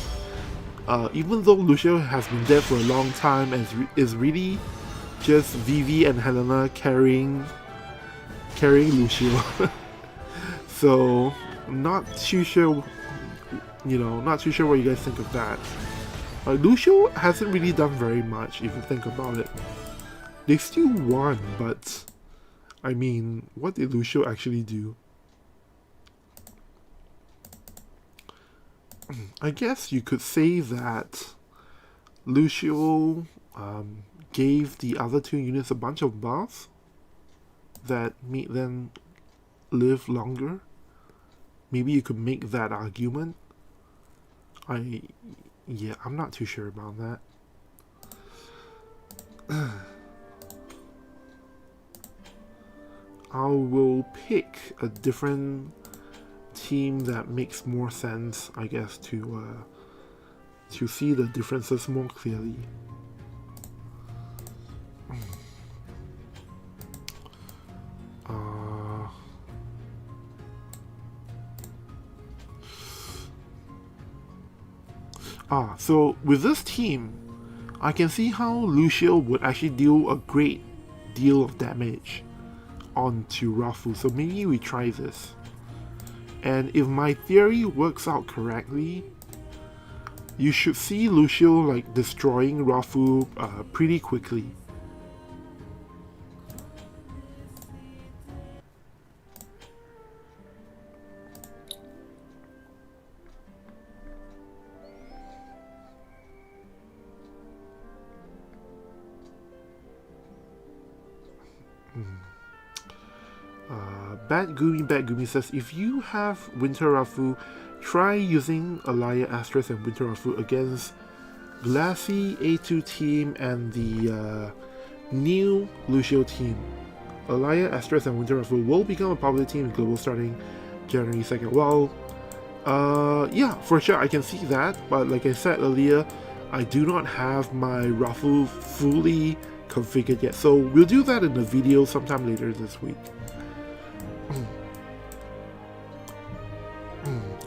Even though Lucio has been dead for a long time and is really just Vivi and Helena carrying Lucio. So not too sure, not too sure what you guys think of that. Lucio hasn't really done very much if you think about it. They still won, but I mean, what did Lucio actually do? I guess you could say that Lucio gave the other two units a bunch of buffs that made them live longer. Maybe you could make that argument. I'm not too sure about that. I will pick a different team that makes more sense, I guess, to see the differences more clearly. So with this team, I can see how Lucio would actually deal a great deal of damage onto Rafu, so maybe we try this. And if my theory works out correctly, you should see Lucio like destroying Rafu pretty quickly. Bad Gumi says, if you have Winter Rafu, try using Alaya Astros and Winter Rafu against Glassy A2 team and the new Lucio team. Alaya Astros and Winter Rafu will become a popular team in Global starting January 2nd. Well, yeah, for sure I can see that, but like I said earlier, I do not have my Rafu fully configured yet, so we'll do that in a video sometime later this week.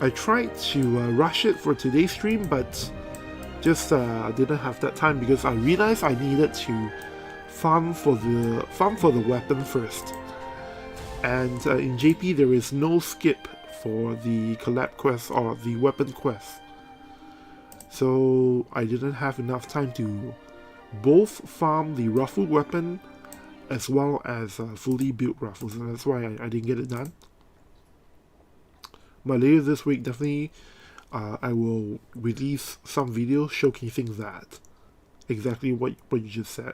I tried to rush it for today's stream, but just didn't have that time because I realized I needed to farm for the weapon first. And in JP there is no skip for the collab quest or the weapon quest, so I didn't have enough time to both farm the Rafu weapon as well as fully built Rafu, so that's why I didn't get it done. But later this week, definitely, I will release some videos showcasing that. Exactly what you just said.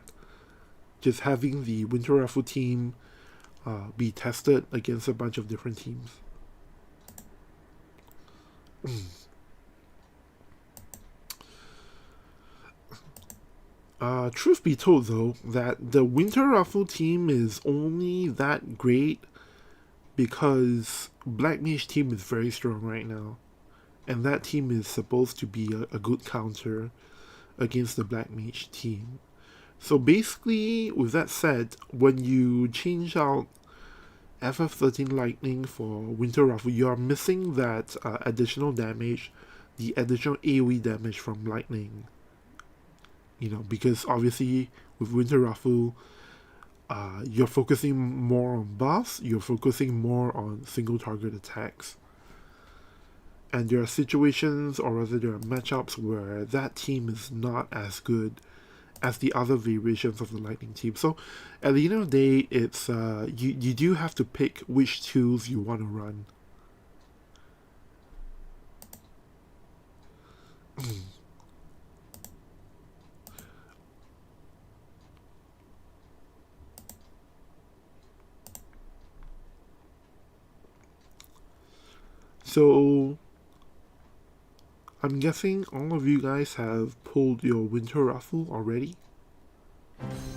Just having the Winter Rafu team be tested against a bunch of different teams. Truth be told though, that the Winter Rafu team is only that great because Black Mage team is very strong right now, and that team is supposed to be a good counter against the Black Mage team. So basically, with that said, when you change out FF13 Lightning for Winter Rafu, you are missing that additional damage, the additional AoE damage from Lightning. You know, because obviously with Winter Rafu, you're focusing more on buffs, you're focusing more on single target attacks. And there are situations, or rather there are matchups, where that team is not as good as the other variations of the Lightning team. So at the end of the day, it's you do have to pick which tools you want to run. So I'm guessing all of you guys have pulled your Winter Rafu already,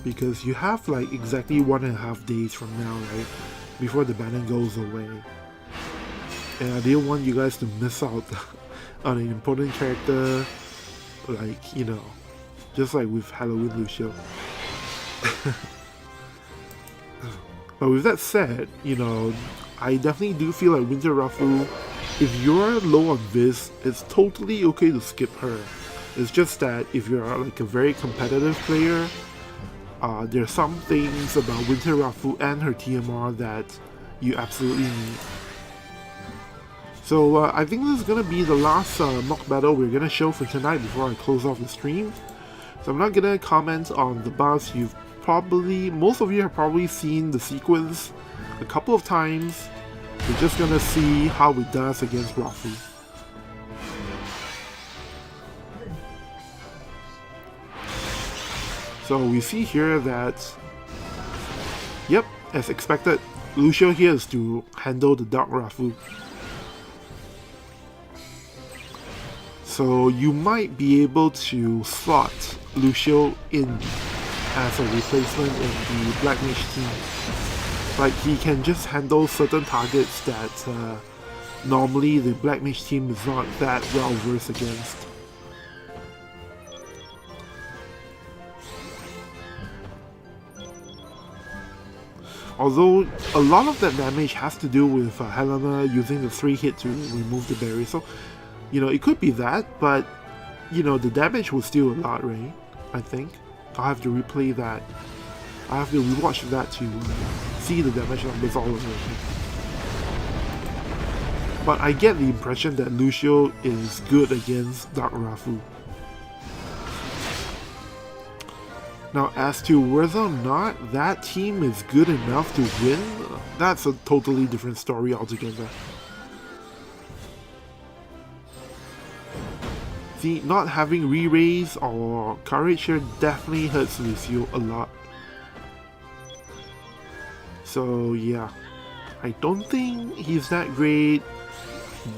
because you have like exactly 1.5 days from now, right, before the banner goes away. And I didn't want you guys to miss out on an important character, like, you know, just like with Halloween Lucio. But with that said, you know, I definitely do feel like Winter Rafu, if you're low on Viz, it's totally okay to skip her. It's just that if you're like a very competitive player, there are some things about Winter Rafu and her TMR that you absolutely need. So I think this is going to be the last mock battle we're going to show for tonight before I close off the stream. So I'm not going to comment on the buffs. Most of you have probably seen the sequence a couple of times. We're just gonna see how it does against Rafu. So we see here that, yep, as expected, Lucio here is to handle the Dark Rafu. So you might be able to slot Lucio in as a replacement in the Black Mage team. Like, he can just handle certain targets that normally the Black Mage team is not that well versed against. Although a lot of that damage has to do with Helena using the 3-hit to remove the barrier, so you know, it could be that, but you know, the damage was still a lot, right? I think I'll have to replay that. I have to rewatch that to see the damage numbers all over again. But I get the impression that Lucio is good against Dark Rafu. Now, as to whether or not that team is good enough to win, that's a totally different story altogether. See, not having re-raise or courage here definitely hurts Lucio a lot. So yeah, I don't think he's that great,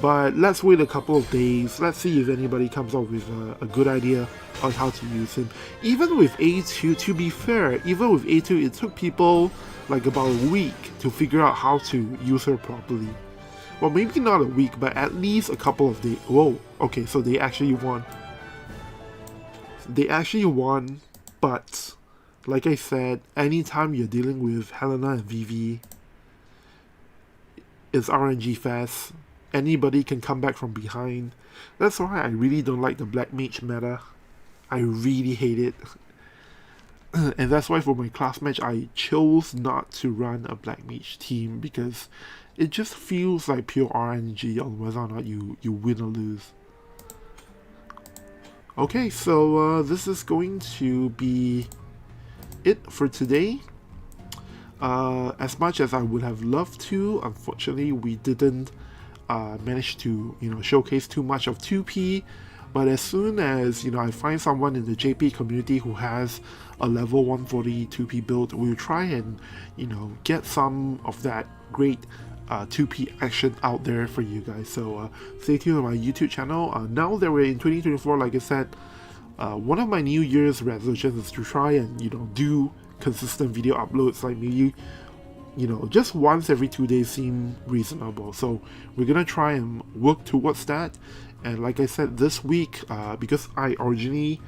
but let's wait a couple of days. Let's see if anybody comes up with a good idea on how to use him. Even with A2, to be fair, even with A2, it took people like about a week to figure out how to use her properly. Well, maybe not a week, but at least a couple of days. Whoa, okay, so they actually won. They actually won, but like I said, anytime you're dealing with Helena and Vivi, it's RNG fast. Anybody can come back from behind. That's why I really don't like the Black Mage meta. I really hate it. And that's why for my class match, I chose not to run a Black Mage team because it just feels like pure RNG on whether or not you win or lose. Okay, so this is going to be it for today. As much as I would have loved to, unfortunately we didn't manage to showcase too much of 2P. But as soon as I find someone in the JP community who has a level 140 2P build, we'll try and get some of that great 2P action out there for you guys. So stay tuned on my YouTube channel. Now that we're in 2024, like I said, one of my New Year's resolutions is to try and do consistent video uploads. Like maybe just once every 2 days seem reasonable. So we're gonna try and work towards that. And like I said, this week, because I originally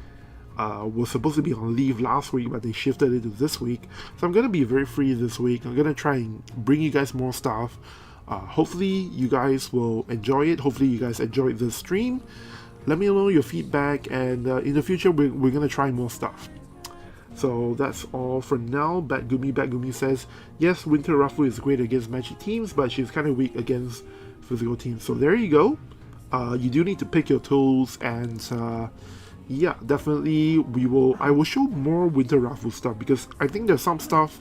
was supposed to be on leave last week, but they shifted it to this week, so I'm gonna be very free this week. I'm gonna try and bring you guys more stuff. Hopefully you guys will enjoy it. Hopefully you guys enjoyed this stream. Let me know your feedback, and in the future we're gonna try more stuff. So that's all for now. Batgumi says, yes, Winter Rafu is great against magic teams, but she's kind of weak against physical teams. So there you go. You do need to pick your tools, and yeah, definitely I will show more Winter Rafu stuff, because I think there's some stuff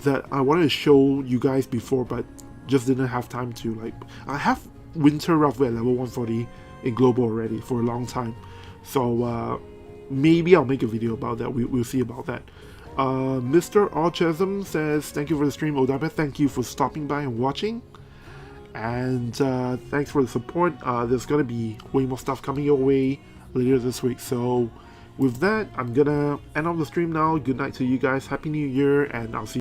that I wanted to show you guys before, but just didn't have time to. Like, I have Winter Rafu at level 140 in global already for a long time. So maybe I'll make a video about that. We'll see about that. Mr. Orchesm says, thank you for the stream, Odaba. Thank you for stopping by and watching. And thanks for the support. There's gonna be way more stuff coming your way later this week. So with that, I'm gonna end off the stream now. Good night to you guys. Happy New Year, and I'll see you